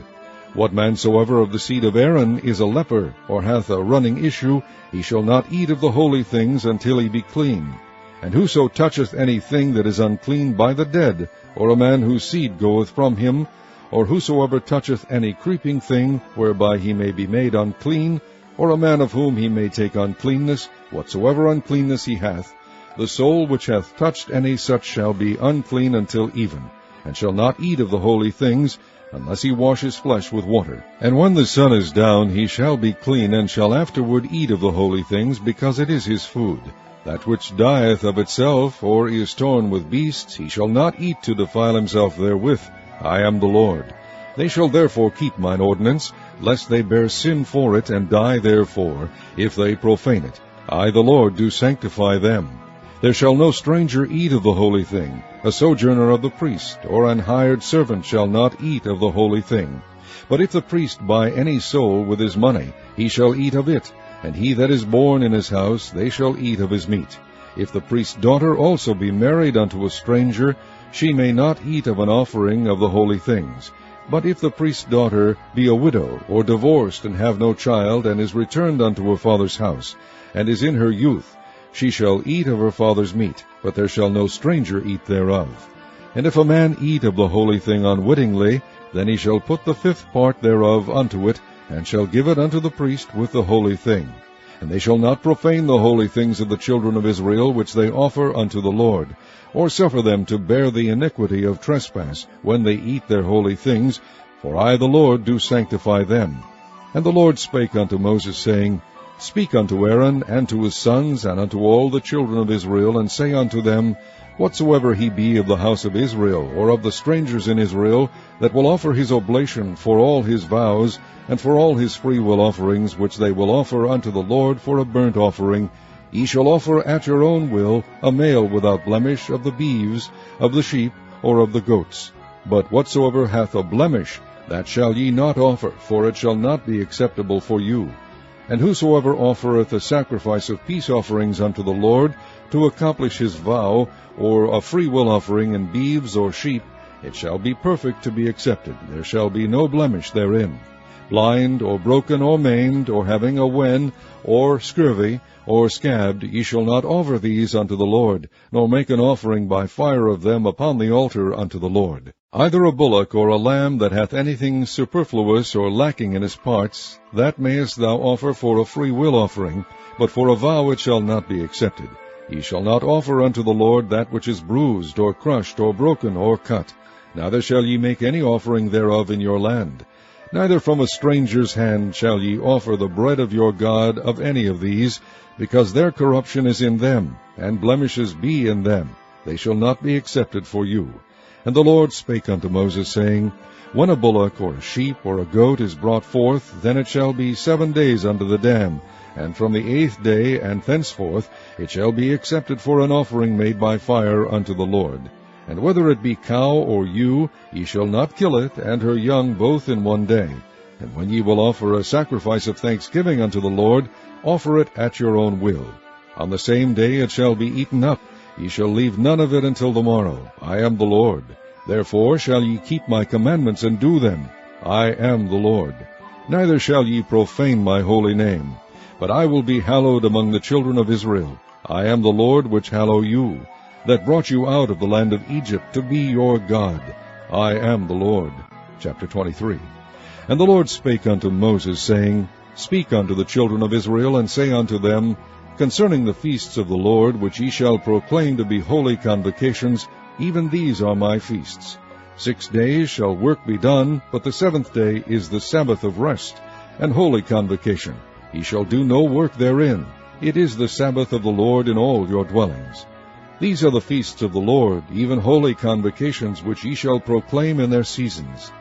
What man soever of the seed of Aaron is a leper, or hath a running issue, he shall not eat of the holy things until he be clean. And whoso toucheth any thing that is unclean by the dead, or a man whose seed goeth from him, or whosoever toucheth any creeping thing, whereby he may be made unclean, or a man of whom he may take uncleanness, whatsoever uncleanness he hath, the soul which hath touched any such shall be unclean until even, and shall not eat of the holy things, unless he wash his flesh with water. And when the sun is down, he shall be clean, and shall afterward eat of the holy things, because it is his food. That which dieth of itself, or is torn with beasts, he shall not eat to defile himself therewith. I am the Lord. They shall therefore keep mine ordinance, lest they bear sin for it, and die therefore, if they profane it. I the Lord do sanctify them. There shall no stranger eat of the holy thing. A sojourner of the priest, or an hired servant, shall not eat of the holy thing. But if the priest buy any soul with his money, he shall eat of it, and he that is born in his house, they shall eat of his meat. If the priest's daughter also be married unto a stranger, she may not eat of an offering of the holy things. But if the priest's daughter be a widow, or divorced, and have no child, and is returned unto her father's house, and is in her youth, she shall eat of her father's meat, but there shall no stranger eat thereof. And if a man eat of the holy thing unwittingly, then he shall put the 5th part thereof unto it, and shall give it unto the priest with the holy thing. And they shall not profane the holy things of the children of Israel, which they offer unto the Lord, or suffer them to bear the iniquity of trespass, when they eat their holy things, for I the Lord do sanctify them. And the Lord spake unto Moses, saying, Speak unto Aaron, and to his sons, and unto all the children of Israel, and say unto them, Whatsoever he be of the house of Israel, or of the strangers in Israel, that will offer his oblation for all his vows, and for all his freewill offerings, which they will offer unto the Lord for a burnt offering, ye shall offer at your own will a male without blemish of the beeves, of the sheep, or of the goats. But whatsoever hath a blemish, that shall ye not offer, for it shall not be acceptable for you. And whosoever offereth a sacrifice of peace offerings unto the Lord, to accomplish his vow, or a freewill offering in beeves or sheep, it shall be perfect to be accepted. There shall be no blemish therein. blind, or broken, or maimed, or having a wen, or scurvy, or scabbed, ye shall not offer these unto the Lord, nor make an offering by fire of them upon the altar unto the Lord. Either a bullock or a lamb that hath anything superfluous or lacking in his parts, that mayest thou offer for a free will offering, but for a vow it shall not be accepted. Ye shall not offer unto the Lord that which is bruised, or crushed, or broken, or cut. Neither shall ye make any offering thereof in your land. Neither from a stranger's hand shall ye offer the bread of your God of any of these, because their corruption is in them, and blemishes be in them. They shall not be accepted for you. And the Lord spake unto Moses, saying, When a bullock, or a sheep, or a goat is brought forth, then it shall be 7 days unto the dam, and from the 8th day and thenceforth it shall be accepted for an offering made by fire unto the Lord. And whether it be cow or ewe, ye shall not kill it, and her young both in 1 day. And when ye will offer a sacrifice of thanksgiving unto the Lord, offer it at your own will. On the same day it shall be eaten up. Ye shall leave none of it until the morrow. I am the Lord. Therefore shall ye keep my commandments and do them. I am the Lord. Neither shall ye profane my holy name. But I will be hallowed among the children of Israel. I am the Lord which hallow you, that brought you out of the land of Egypt to be your God. I am the Lord. Chapter 23. And the Lord spake unto Moses, saying, Speak unto the children of Israel, and say unto them, Concerning the feasts of the Lord, which ye shall proclaim to be holy convocations, even these are my feasts. 6 days shall work be done, but the 7th day is the Sabbath of rest, and holy convocation. Ye shall do no work therein. It is the Sabbath of the Lord in all your dwellings. These are the feasts of the Lord, even holy convocations, which ye shall proclaim in their seasons.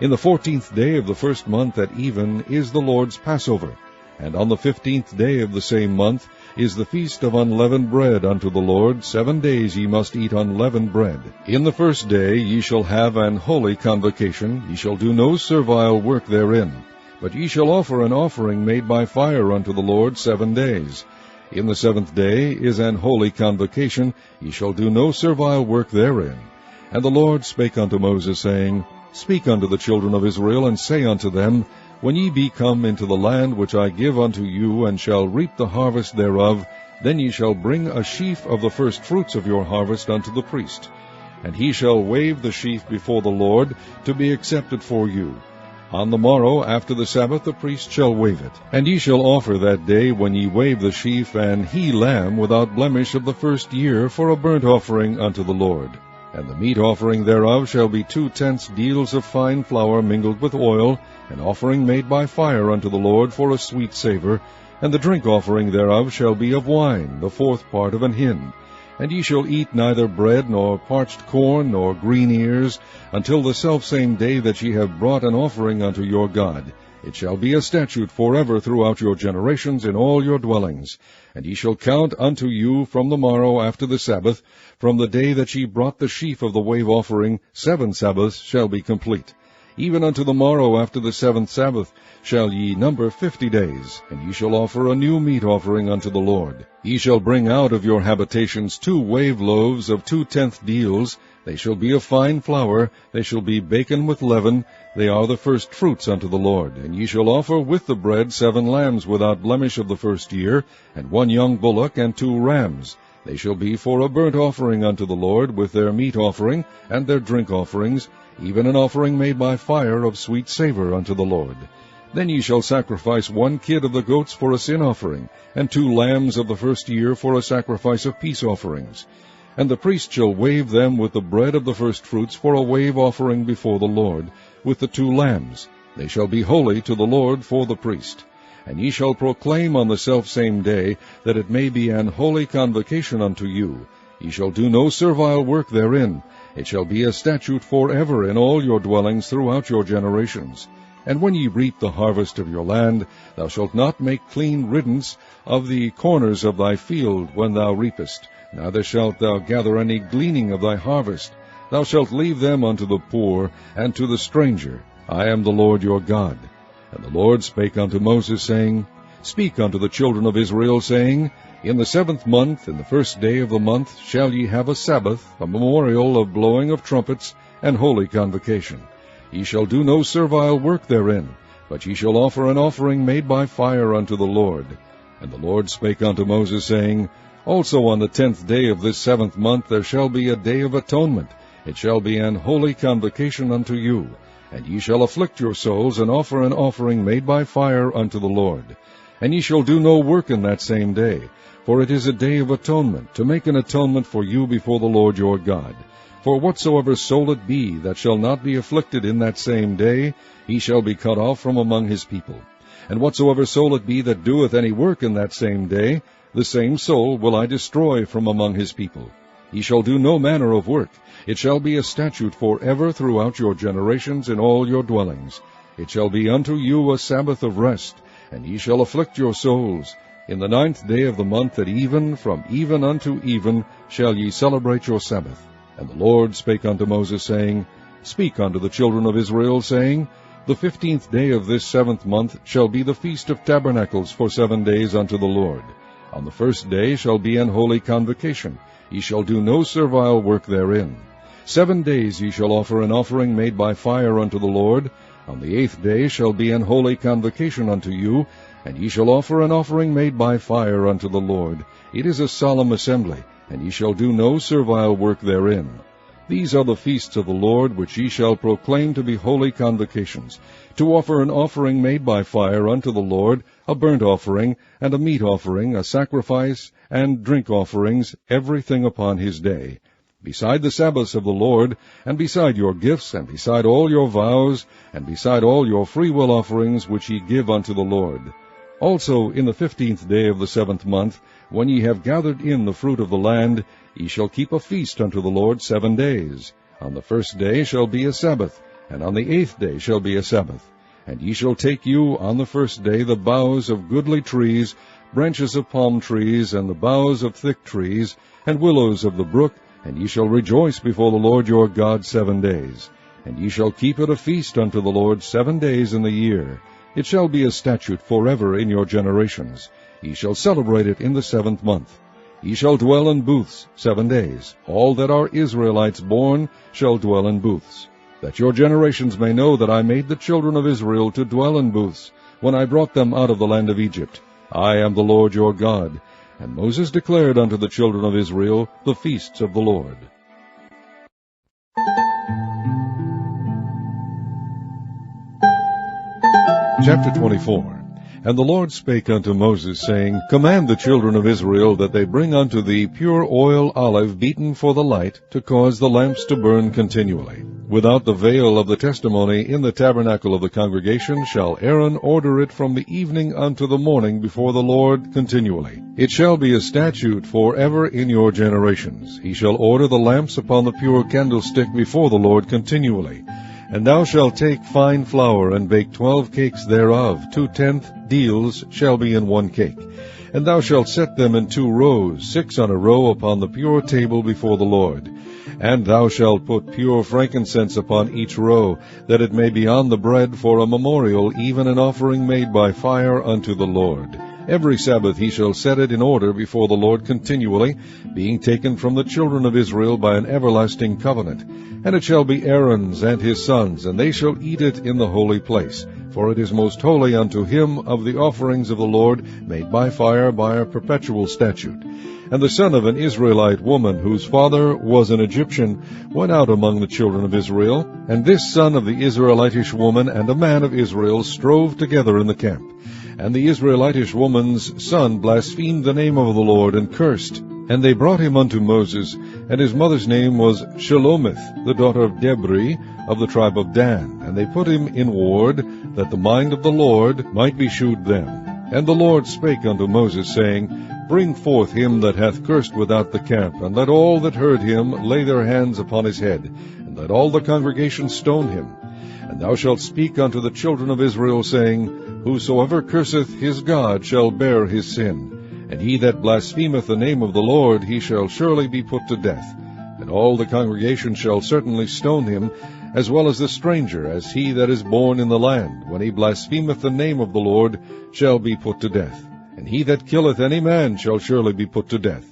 In the 14th day of the 1st month at even is the Lord's Passover, and on the 15th day of the same month is the feast of unleavened bread unto the Lord. 7 days ye must eat unleavened bread. In the 1st day ye shall have an holy convocation. Ye shall do no servile work therein, but ye shall offer an offering made by fire unto the Lord 7 days. In the 7th day is an holy convocation. Ye shall do no servile work therein. And the Lord spake unto Moses, saying, Speak unto the children of Israel, and say unto them, When ye be come into the land which I give unto you, and shall reap the harvest thereof, then ye shall bring a sheaf of the first fruits of your harvest unto the priest. And he shall wave the sheaf before the Lord, to be accepted for you. On the morrow after the Sabbath the priest shall wave it. And ye shall offer that day, when ye wave the sheaf, an he-lamb without blemish of the 1st year, for a burnt offering unto the Lord. And the meat offering thereof shall be 2/10 deals of fine flour mingled with oil, an offering made by fire unto the Lord for a sweet savor. And the drink offering thereof shall be of wine, the 4th part of an hin. And ye shall eat neither bread, nor parched corn, nor green ears, until the selfsame day that ye have brought an offering unto your God. It shall be a statute forever throughout your generations in all your dwellings. And ye shall count unto you from the morrow after the Sabbath, from the day that ye brought the sheaf of the wave offering, 7 Sabbaths shall be complete. Even unto the morrow after the 7th Sabbath shall ye number 50 days, and ye shall offer a new meat offering unto the Lord. Ye shall bring out of your habitations 2 wave loaves of 2/10 deals. They shall be of fine flour, they shall be baken with leaven. They are the first fruits unto the Lord. And ye shall offer with the bread 7 lambs without blemish of the 1st year, and 1 young bullock, and 2 rams. They shall be for a burnt offering unto the Lord, with their meat offering, and their drink offerings, even an offering made by fire of sweet savor unto the Lord. Then ye shall sacrifice 1 kid of the goats for a sin offering, and 2 lambs of the 1st year for a sacrifice of peace offerings. And the priest shall wave them with the bread of the firstfruits for a wave offering before the Lord, with the 2 lambs. They shall be holy to the Lord for the priest. And ye shall proclaim on the selfsame day, that it may be an holy convocation unto you. Ye shall do no servile work therein. It shall be a statute forever in all your dwellings throughout your generations. And when ye reap the harvest of your land, thou shalt not make clean riddance of the corners of thy field when thou reapest, neither shalt thou gather any gleaning of thy harvest. Thou shalt leave them unto the poor and to the stranger. I am the Lord your God. And the Lord spake unto Moses, saying, Speak unto the children of Israel, saying, In the 7th month, in the 1st day of the month, shall ye have a Sabbath, a memorial of blowing of trumpets, and holy convocation. Ye shall do no servile work therein, but ye shall offer an offering made by fire unto the Lord. And the Lord spake unto Moses, saying, Also on the 10th day of this 7th month there shall be a day of atonement. It shall be an holy convocation unto you. And ye shall afflict your souls, and offer an offering made by fire unto the Lord. And ye shall do no work in that same day, for it is a day of atonement, to make an atonement for you before the Lord your God. For whatsoever soul it be that shall not be afflicted in that same day, he shall be cut off from among his people. And whatsoever soul it be that doeth any work in that same day, the same soul will I destroy from among his people. Ye shall do no manner of work. It shall be a statute forever throughout your generations in all your dwellings. It shall be unto you a Sabbath of rest, and ye shall afflict your souls. In the 9th day of the month at even, from even unto even, shall ye celebrate your Sabbath. And the Lord spake unto Moses, saying, Speak unto the children of Israel, saying, The 15th day of this 7th month shall be the Feast of Tabernacles for 7 days unto the Lord. On the 1st day shall be an holy convocation. Ye shall do no servile work therein. 7 days ye shall offer an offering made by fire unto the Lord. On the 8th day shall be an holy convocation unto you, and ye shall offer an offering made by fire unto the Lord. It is a solemn assembly, and ye shall do no servile work therein. These are the feasts of the Lord, which ye shall proclaim to be holy convocations, to offer an offering made by fire unto the Lord, a burnt offering, and a meat offering, a sacrifice, and drink offerings, everything upon his day. Beside the Sabbaths of the Lord, and beside your gifts, and beside all your vows, and beside all your freewill offerings which ye give unto the Lord. Also in the 15th day of the 7th month, when ye have gathered in the fruit of the land, ye shall keep a feast unto the Lord 7 days. On the 1st day shall be a Sabbath, and on the 8th day shall be a Sabbath. And ye shall take you on the 1st day the boughs of goodly trees, branches of palm trees, and the boughs of thick trees, and willows of the brook, and ye shall rejoice before the Lord your God 7 days. And ye shall keep it a feast unto the Lord 7 days in the year. It shall be a statute forever in your generations. Ye shall celebrate it in the 7th month. Ye shall dwell in booths 7 days. All that are Israelites born shall dwell in booths, that your generations may know that I made the children of Israel to dwell in booths, when I brought them out of the land of Egypt. I am the Lord your God. And Moses declared unto the children of Israel the feasts of the Lord. Chapter 24. And the Lord spake unto Moses, saying, Command the children of Israel that they bring unto thee pure oil olive beaten for the light, to cause the lamps to burn continually. Without the veil of the testimony in the tabernacle of the congregation shall Aaron order it from the evening unto the morning before the Lord continually. It shall be a statute forever in your generations. He shall order the lamps upon the pure candlestick before the Lord continually. And thou shalt take fine flour, and bake 12 cakes thereof. 2/10 deals shall be in 1 cake. And thou shalt set them in 2 rows, 6 on a row, upon the pure table before the Lord. And thou shalt put pure frankincense upon each row, that it may be on the bread for a memorial, even an offering made by fire unto the Lord. Every Sabbath he shall set it in order before the Lord continually, being taken from the children of Israel by an everlasting covenant. And it shall be Aaron's and his sons, and they shall eat it in the holy place. For it is most holy unto him of the offerings of the Lord, made by fire by a perpetual statute. And the son of an Israelite woman, whose father was an Egyptian, went out among the children of Israel. And this son of the Israelitish woman and a man of Israel strove together in the camp. And the Israelitish woman's son blasphemed the name of the Lord, and cursed. And they brought him unto Moses, and his mother's name was Shelomith, the daughter of Debri, of the tribe of Dan. And they put him in ward, that the mind of the Lord might be shewed them. And the Lord spake unto Moses, saying, Bring forth him that hath cursed without the camp, and let all that heard him lay their hands upon his head, and let all the congregation stone him. And thou shalt speak unto the children of Israel, saying, Whosoever curseth his God shall bear his sin. And he that blasphemeth the name of the Lord, he shall surely be put to death. And all the congregation shall certainly stone him, as well as the stranger, as he that is born in the land, when he blasphemeth the name of the Lord, shall be put to death. And he that killeth any man shall surely be put to death.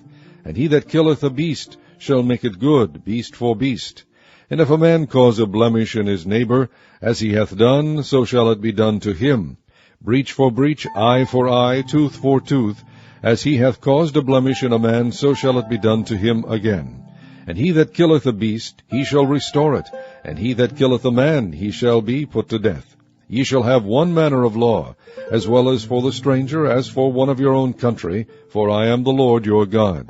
And he that killeth a beast shall make it good, beast for beast. And if a man cause a blemish in his neighbor, as he hath done, so shall it be done to him. Breach for breach, eye for eye, tooth for tooth. As he hath caused a blemish in a man, so shall it be done to him again. And he that killeth a beast, he shall restore it, and he that killeth a man, he shall be put to death. Ye shall have one manner of law, as well as for the stranger, as for one of your own country, for I am the Lord your God.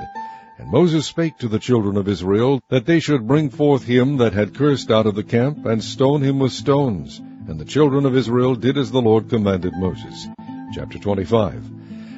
And Moses spake to the children of Israel, that they should bring forth him that had cursed out of the camp, and stone him with stones. And the children of Israel did as the Lord commanded Moses. Chapter 25.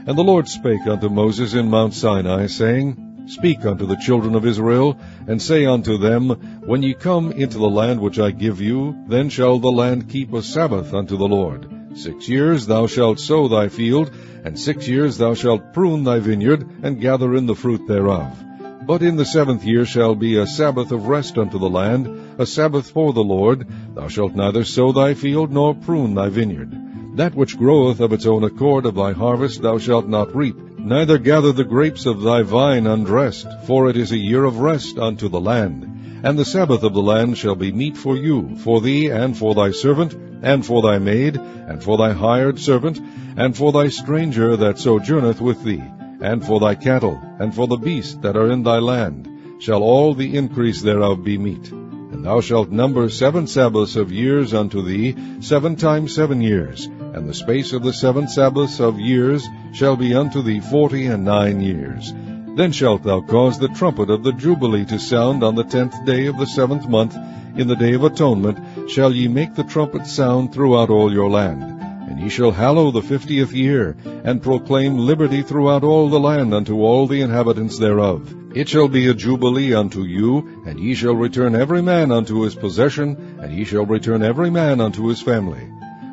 And the Lord spake unto Moses in Mount Sinai, saying, Speak unto the children of Israel, and say unto them, When ye come into the land which I give you, then shall the land keep a Sabbath unto the Lord. 6 years thou shalt sow thy field, and 6 years thou shalt prune thy vineyard, and gather in the fruit thereof. But in the 7th year shall be a Sabbath of rest unto the land, a Sabbath for the Lord. Thou shalt neither sow thy field, nor prune thy vineyard. That which groweth of its own accord of thy harvest thou shalt not reap, neither gather the grapes of thy vine undressed, for it is a year of rest unto the land. And the Sabbath of the land shall be meat for you, for thee, and for thy servant, and for thy maid, and for thy hired servant, and for thy stranger that sojourneth with thee, and for thy cattle, and for the beasts that are in thy land, shall all the increase thereof be meat. And thou shalt number 7 Sabbaths of years unto thee, 7 times 7 years, and the space of the 7 Sabbaths of years shall be unto thee 49 years. Then shalt thou cause the trumpet of the Jubilee to sound on the 10th day of the 7th month. In the day of atonement shall ye make the trumpet sound throughout all your land. And ye shall hallow the 50th year, and proclaim liberty throughout all the land unto all the inhabitants thereof. It shall be a jubilee unto you, and ye shall return every man unto his possession, and ye shall return every man unto his family.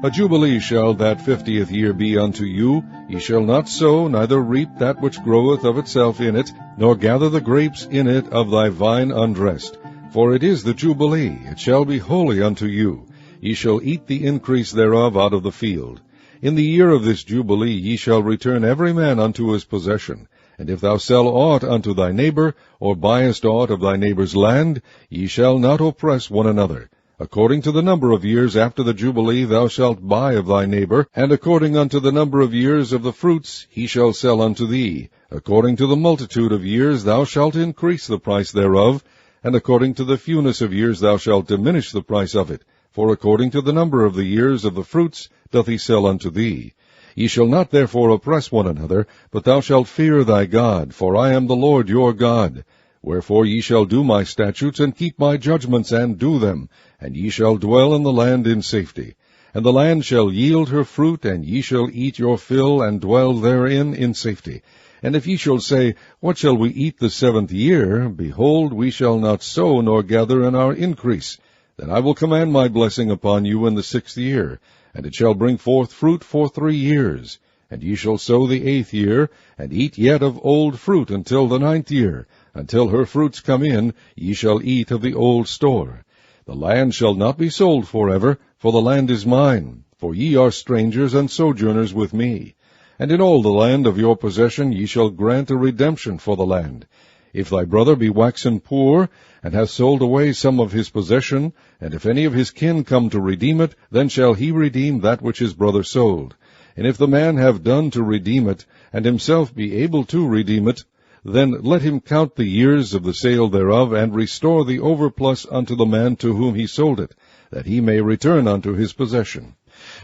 A jubilee shall that 50th year be unto you. Ye shall not sow, neither reap that which groweth of itself in it, nor gather the grapes in it of thy vine undressed. For it is the jubilee, it shall be holy unto you. Ye shall eat the increase thereof out of the field. In the year of this jubilee ye shall return every man unto his possession. And if thou sell aught unto thy neighbor, or buyest aught of thy neighbor's land, ye shall not oppress one another. According to the number of years after the jubilee thou shalt buy of thy neighbor, and according unto the number of years of the fruits he shall sell unto thee. According to the multitude of years thou shalt increase the price thereof, and according to the fewness of years thou shalt diminish the price of it. For according to the number of the years of the fruits doth he sell unto thee. Ye shall not therefore oppress one another, but thou shalt fear thy God, for I am the Lord your God. Wherefore ye shall do my statutes, and keep my judgments, and do them, and ye shall dwell in the land in safety. And the land shall yield her fruit, and ye shall eat your fill, and dwell therein in safety. And if ye shall say, What shall we eat the 7th year? Behold, we shall not sow, nor gather in our increase. Then I will command my blessing upon you in the 6th year, and it shall bring forth fruit for 3 years. And ye shall sow the 8th year, and eat yet of old fruit until the 9th year. Until her fruits come in, ye shall eat of the old store. The land shall not be sold forever, for the land is mine, for ye are strangers and sojourners with me. And in all the land of your possession ye shall grant a redemption for the land. If thy brother be waxen poor, and hath sold away some of his possession, and if any of his kin come to redeem it, then shall he redeem that which his brother sold. And if the man have done to redeem it, and himself be able to redeem it, then let him count the years of the sale thereof, and restore the overplus unto the man to whom he sold it, that he may return unto his possession.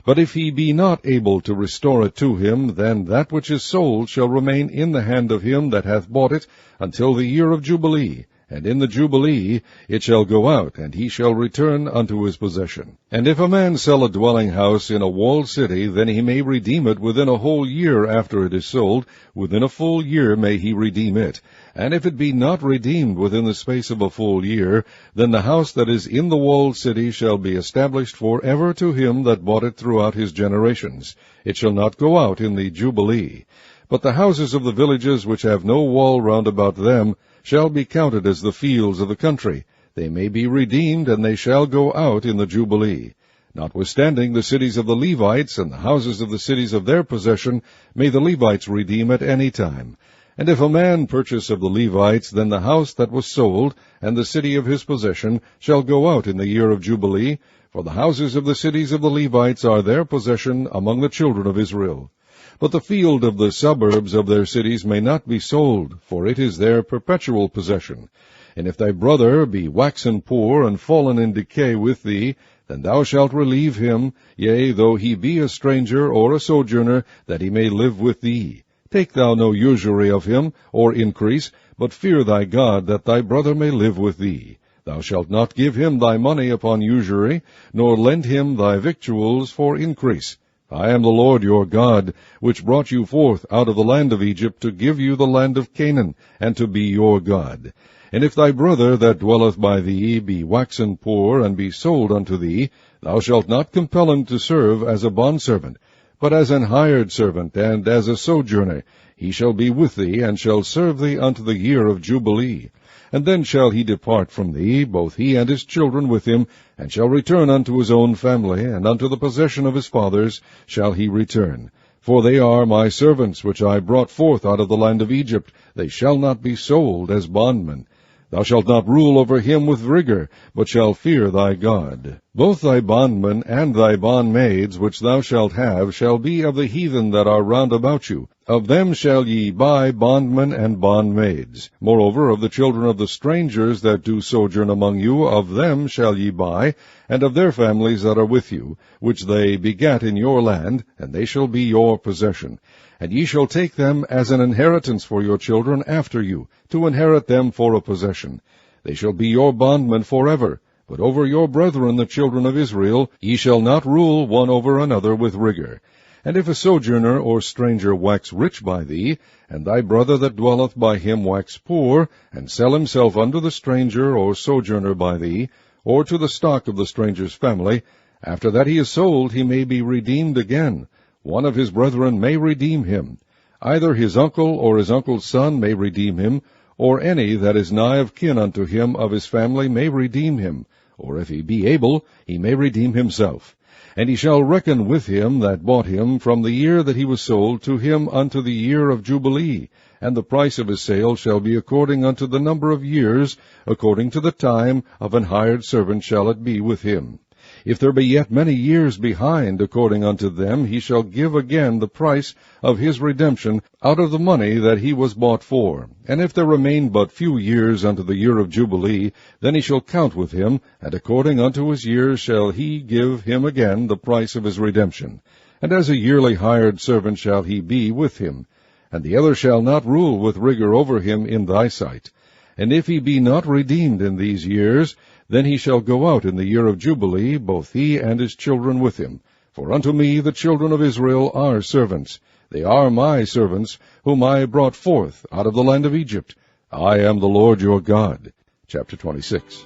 But if he be not able to restore it to him, then that which is sold shall remain in the hand of him that hath bought it until the year of Jubilee. And in the Jubilee it shall go out, and he shall return unto his possession. And if a man sell a dwelling house in a walled city, then he may redeem it within a whole year after it is sold. Within a full year may he redeem it. And if it be not redeemed within the space of a full year, then the house that is in the walled city shall be established for ever to him that bought it throughout his generations. It shall not go out in the Jubilee. But the houses of the villages which have no wall round about them shall be counted as the fields of the country. They may be redeemed, and they shall go out in the Jubilee. Notwithstanding, the cities of the Levites and the houses of the cities of their possession may the Levites redeem at any time. And if a man purchase of the Levites, then the house that was sold, and the city of his possession, shall go out in the year of Jubilee, for the houses of the cities of the Levites are their possession among the children of Israel. But the field of the suburbs of their cities may not be sold, for it is their perpetual possession. And if thy brother be waxen poor, and fallen in decay with thee, then thou shalt relieve him, yea, though he be a stranger or a sojourner, that he may live with thee. Take thou no usury of him, or increase, but fear thy God, that thy brother may live with thee. Thou shalt not give him thy money upon usury, nor lend him thy victuals for increase. I am the Lord your God, which brought you forth out of the land of Egypt, to give you the land of Canaan, and to be your God. And if thy brother that dwelleth by thee be waxen poor, and be sold unto thee, thou shalt not compel him to serve as a bondservant, but as an hired servant, and as a sojourner. He shall be with thee, and shall serve thee unto the year of Jubilee. And then shall he depart from thee, both he and his children with him, and shall return unto his own family, and unto the possession of his fathers shall he return. For they are my servants, which I brought forth out of the land of Egypt. They shall not be sold as bondmen. Thou shalt not rule over him with rigor, but shalt fear thy God. Both thy bondmen and thy bondmaids, which thou shalt have, shall be of the heathen that are round about you. Of them shall ye buy bondmen and bondmaids. Moreover, of the children of the strangers that do sojourn among you, of them shall ye buy, and of their families that are with you, which they begat in your land, and they shall be your possession. And ye shall take them as an inheritance for your children after you, to inherit them for a possession. They shall be your bondmen forever. But over your brethren the children of Israel ye shall not rule one over another with rigor. And if a sojourner or stranger wax rich by thee, and thy brother that dwelleth by him wax poor, and sell himself unto the stranger or sojourner by thee, or to the stock of the stranger's family, after that he is sold he may be redeemed again. One of his brethren may redeem him. Either his uncle or his uncle's son may redeem him, or any that is nigh of kin unto him of his family may redeem him, or if he be able, he may redeem himself. And he shall reckon with him that bought him from the year that he was sold to him unto the year of Jubilee, and the price of his sale shall be according unto the number of years, according to the time of an hired servant shall it be with him. If there be yet many years behind, according unto them, he shall give again the price of his redemption out of the money that he was bought for. And if there remain but few years unto the year of Jubilee, then he shall count with him, and according unto his years shall he give him again the price of his redemption. And as a yearly hired servant shall he be with him. And the other shall not rule with rigor over him in thy sight. And if he be not redeemed in these years, then he shall go out in the year of Jubilee, both he and his children with him. For unto me the children of Israel are servants. They are my servants, whom I brought forth out of the land of Egypt. I am the Lord your God. Chapter 26.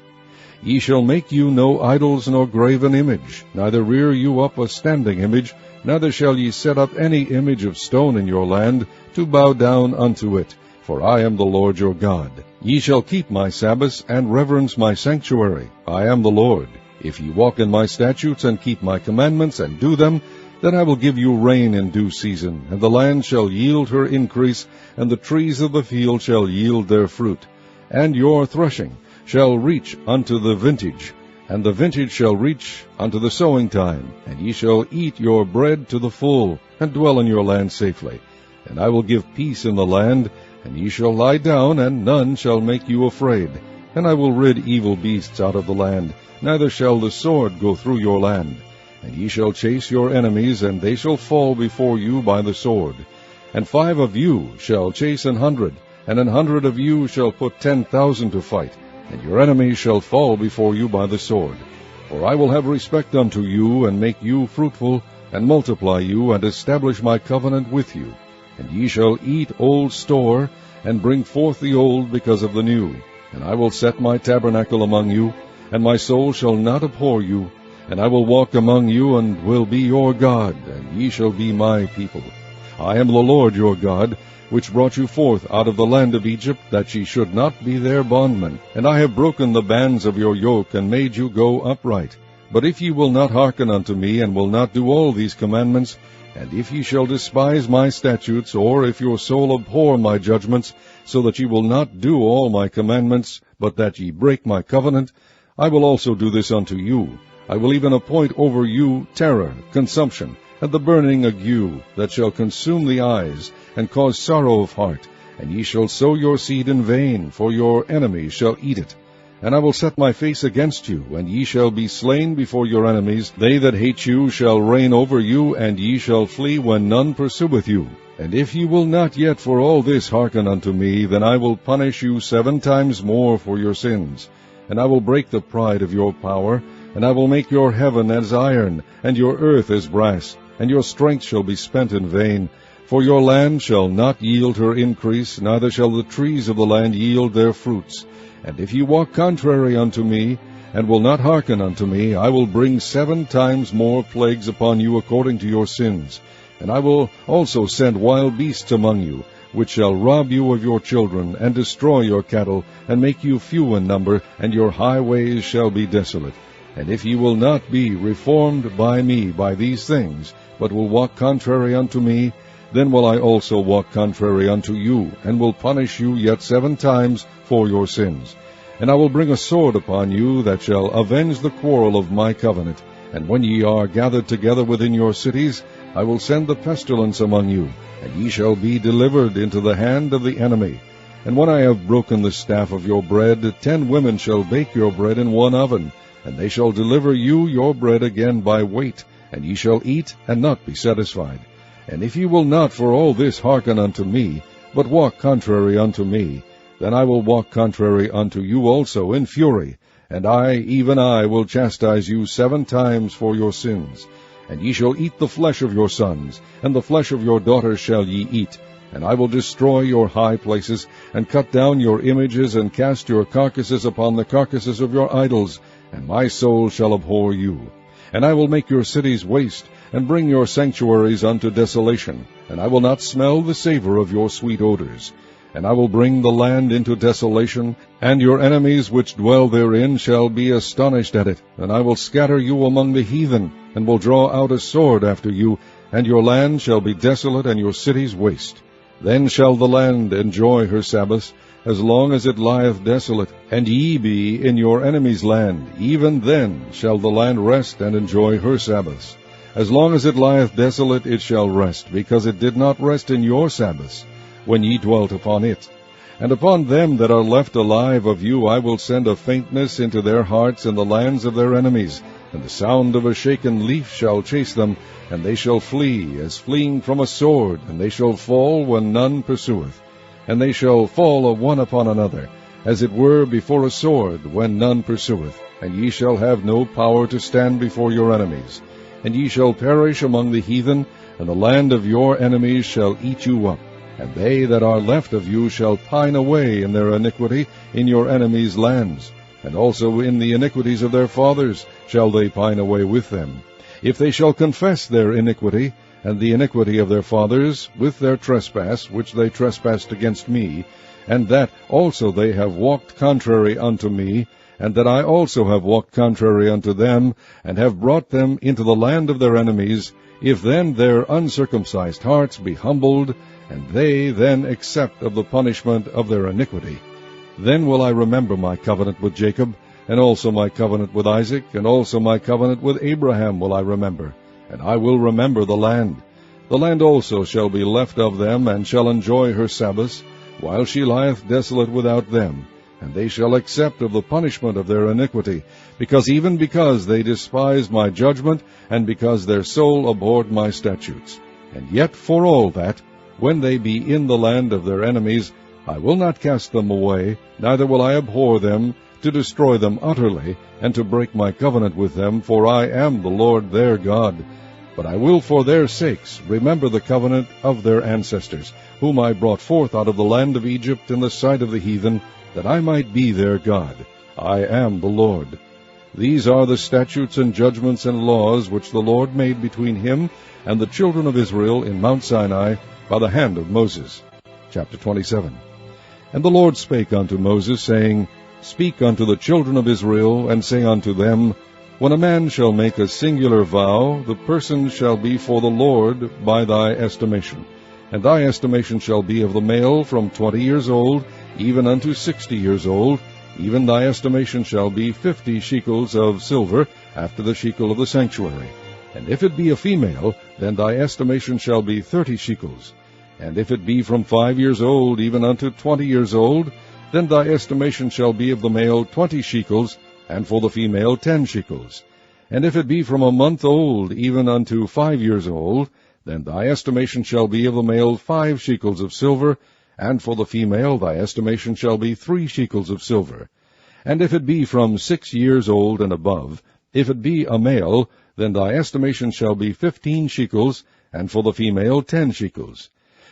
Ye shall make you no idols nor graven image, neither rear you up a standing image, neither shall ye set up any image of stone in your land, to bow down unto it. For I am the Lord your God. Ye shall keep my Sabbaths, and reverence my sanctuary. I am the Lord. If ye walk in my statutes, and keep my commandments, and do them, then I will give you rain in due season, and the land shall yield her increase, and the trees of the field shall yield their fruit. And your threshing shall reach unto the vintage, and the vintage shall reach unto the sowing time, and ye shall eat your bread to the full, and dwell in your land safely. And I will give peace in the land, and ye shall lie down, and none shall make you afraid. And I will rid evil beasts out of the land, neither shall the sword go through your land. And ye shall chase your enemies, and they shall fall before you by the sword. And 5 of you shall chase 100, and 100 of you shall put 10,000 to fight, and your enemies shall fall before you by the sword. For I will have respect unto you, and make you fruitful, and multiply you, and establish my covenant with you. And ye shall eat old store, and bring forth the old because of the new. And I will set my tabernacle among you, and my soul shall not abhor you. And I will walk among you, and will be your God, and ye shall be my people. I am the Lord your God, which brought you forth out of the land of Egypt, that ye should not be their bondmen. And I have broken the bands of your yoke, and made you go upright. But if ye will not hearken unto me, and will not do all these commandments, And if ye shall despise my statutes, or if your soul abhor my judgments, so that ye will not do all my commandments, but that ye break my covenant, I will also do this unto you. I will even appoint over you terror, consumption, and the burning ague, that shall consume the eyes, and cause sorrow of heart. And ye shall sow your seed in vain, for your enemies shall eat it. And I will set my face against you, and ye shall be slain before your enemies. They that hate you shall reign over you, and ye shall flee when none pursueth you. And if ye will not yet for all this hearken unto me, then I will punish you 7 times more for your sins. And I will break the pride of your power, and I will make your heaven as iron, and your earth as brass, and your strength shall be spent in vain. For your land shall not yield her increase, neither shall the trees of the land yield their fruits. And if ye walk contrary unto me, and will not hearken unto me, I will bring 7 times more plagues upon you according to your sins. And I will also send wild beasts among you, which shall rob you of your children, and destroy your cattle, and make you few in number, and your highways shall be desolate. And if ye will not be reformed by me by these things, but will walk contrary unto me, then will I also walk contrary unto you, and will punish you yet 7 times for your sins. And I will bring a sword upon you, that shall avenge the quarrel of my covenant. And when ye are gathered together within your cities, I will send the pestilence among you, and ye shall be delivered into the hand of the enemy. And when I have broken the staff of your bread, 10 women shall bake your bread in one oven, and they shall deliver you your bread again by weight, and ye shall eat and not be satisfied. And if ye will not for all this hearken unto me, but walk contrary unto me, then I will walk contrary unto you also in fury, and I, even I, will chastise you 7 times for your sins. And ye shall eat the flesh of your sons, and the flesh of your daughters shall ye eat. And I will destroy your high places, and cut down your images, and cast your carcasses upon the carcasses of your idols, and my soul shall abhor you. And I will make your cities waste, and bring your sanctuaries unto desolation, and I will not smell the savor of your sweet odors. And I will bring the land into desolation, and your enemies which dwell therein shall be astonished at it. And I will scatter you among the heathen, and will draw out a sword after you, and your land shall be desolate, and your cities waste. Then shall the land enjoy her Sabbaths, as long as it lieth desolate, and ye be in your enemy's land. Even then shall the land rest and enjoy her Sabbaths. As long as it lieth desolate, it shall rest, because it did not rest in your Sabbaths, when ye dwelt upon it. And upon them that are left alive of you I will send a faintness into their hearts in the lands of their enemies, and the sound of a shaken leaf shall chase them, and they shall flee, as fleeing from a sword, and they shall fall when none pursueth. And they shall fall one upon another, as it were before a sword, when none pursueth. And ye shall have no power to stand before your enemies. And ye shall perish among the heathen, and the land of your enemies shall eat you up. And they that are left of you shall pine away in their iniquity in your enemies' lands. And also in the iniquities of their fathers shall they pine away with them. If they shall confess their iniquity, and the iniquity of their fathers, with their trespass, which they trespassed against me, and that also they have walked contrary unto me, and that I also have walked contrary unto them, and have brought them into the land of their enemies, if then their uncircumcised hearts be humbled, and they then accept of the punishment of their iniquity, then will I remember my covenant with Jacob, and also my covenant with Isaac, and also my covenant with Abraham will I remember, and I will remember the land. The land also shall be left of them, and shall enjoy her Sabbaths, while she lieth desolate without them. And they shall accept of the punishment of their iniquity, because they despised my judgment, and because their soul abhorred my statutes. And yet for all that, when they be in the land of their enemies, I will not cast them away, neither will I abhor them, to destroy them utterly, and to break my covenant with them, for I am the Lord their God. But I will for their sakes remember the covenant of their ancestors, whom I brought forth out of the land of Egypt in the sight of the heathen, that I might be their God. I am the Lord. These are the statutes and judgments and laws which the Lord made between him and the children of Israel in Mount Sinai by the hand of Moses. Chapter 27. And the Lord spake unto Moses, saying, Speak unto the children of Israel, and say unto them, When a man shall make a singular vow, the person shall be for the Lord by thy estimation. And thy estimation shall be of the male from 20 years old, even unto 60 years old. Even thy estimation shall be 50 shekels of silver, after the shekel of the sanctuary. And if it be a female, then thy estimation shall be 30 shekels. And if it be from 5 years old, even unto 20 years old, then thy estimation shall be of the male 20 shekels, and for the female 10 shekels. And if it be from a month old, even unto 5 years old, then thy estimation shall be of the male 5 shekels of silver, and for the female thy estimation shall be 3 shekels of silver. And if it be from 6 years old and above, if it be a male, then thy estimation shall be 15 shekels, and for the female 10 shekels.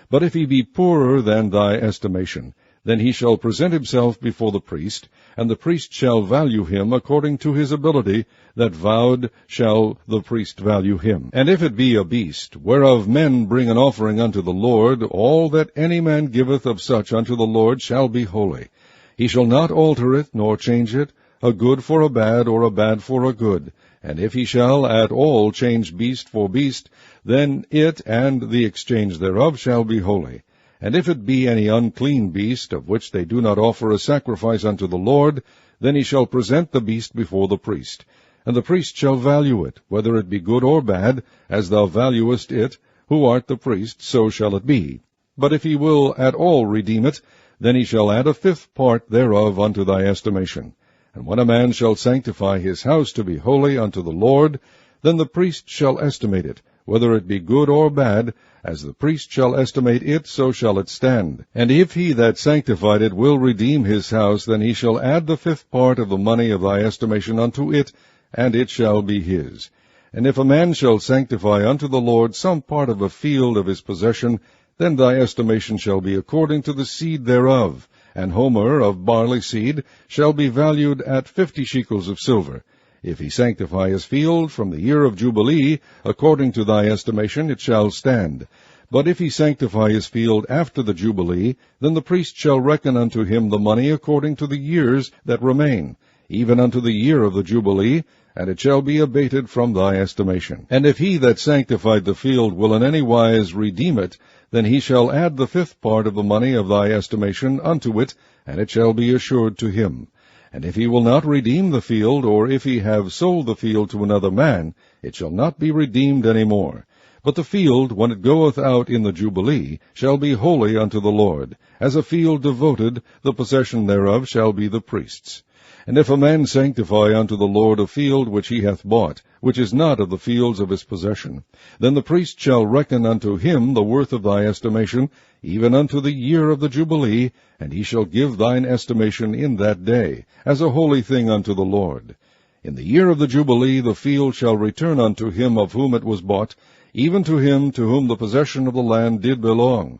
But if he be poorer than thy estimation, then he shall present himself before the priest, and the priest shall value him according to his ability, that vowed shall the priest value him. And if it be a beast, whereof men bring an offering unto the Lord, all that any man giveth of such unto the Lord shall be holy. He shall not alter it, nor change it, a good for a bad, or a bad for a good. And if he shall at all change beast for beast, then it and the exchange thereof shall be holy. And if it be any unclean beast, of which they do not offer a sacrifice unto the Lord, then he shall present the beast before the priest. And the priest shall value it, whether it be good or bad, as thou valuest it, who art the priest, so shall it be. But if he will at all redeem it, then he shall add a 5th part thereof unto thy estimation. And when a man shall sanctify his house to be holy unto the Lord, then the priest shall estimate it, whether it be good or bad, as the priest shall estimate it, so shall it stand. And if he that sanctified it will redeem his house, then he shall add the 5th part of the money of thy estimation unto it, and it shall be his. And if a man shall sanctify unto the Lord some part of a field of his possession, then thy estimation shall be according to the seed thereof. An homer of barley seed shall be valued at 50 shekels of silver. If he sanctify his field from the year of Jubilee, according to thy estimation it shall stand. But if he sanctify his field after the Jubilee, then the priest shall reckon unto him the money according to the years that remain, even unto the year of the Jubilee, and it shall be abated from thy estimation. And if he that sanctified the field will in any wise redeem it, then he shall add the 5th part of the money of thy estimation unto it, and it shall be assured to him. And if he will not redeem the field, or if he have sold the field to another man, it shall not be redeemed any more. But the field, when it goeth out in the Jubilee, shall be holy unto the Lord. As a field devoted, the possession thereof shall be the priest's. And if a man sanctify unto the Lord a field which he hath bought, which is not of the fields of his possession, then the priest shall reckon unto him the worth of thy estimation, even unto the year of the Jubilee, and he shall give thine estimation in that day, as a holy thing unto the Lord. In the year of the Jubilee the field shall return unto him of whom it was bought, even to him to whom the possession of the land did belong.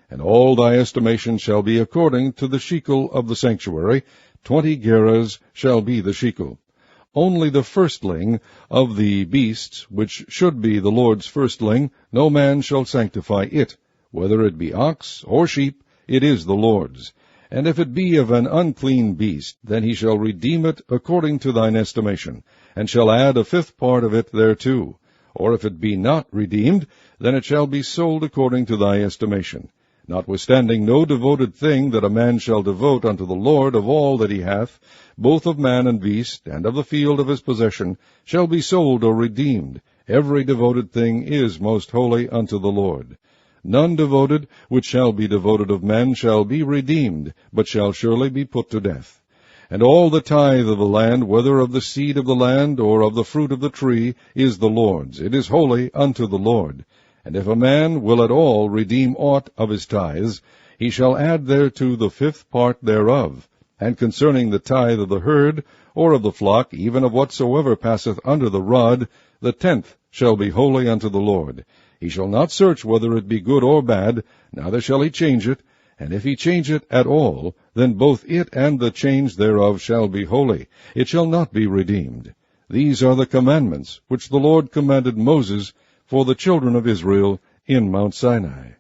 And all thy estimation shall be according to the shekel of the sanctuary. 20 gerahs shall be the shekel. Only the firstling of the beasts, which should be the Lord's firstling, no man shall sanctify it. Whether it be ox or sheep, it is the Lord's. And if it be of an unclean beast, then he shall redeem it according to thine estimation, and shall add a 5th part of it thereto. Or if it be not redeemed, then it shall be sold according to thy estimation. Notwithstanding, no devoted thing that a man shall devote unto the Lord of all that he hath, both of man and beast, and of the field of his possession, shall be sold or redeemed. Every devoted thing is most holy unto the Lord. None devoted, which shall be devoted of men, shall be redeemed, but shall surely be put to death. And all the tithe of the land, whether of the seed of the land, or of the fruit of the tree, is the Lord's. It is holy unto the Lord. And if a man will at all redeem aught of his tithes, he shall add thereto the 5th part thereof. And concerning the tithe of the herd, or of the flock, even of whatsoever passeth under the rod, the 10th shall be holy unto the Lord. He shall not search whether it be good or bad, neither shall he change it. And if he change it at all, then both it and the change thereof shall be holy. It shall not be redeemed. These are the commandments which the Lord commanded Moses for the children of Israel in Mount Sinai.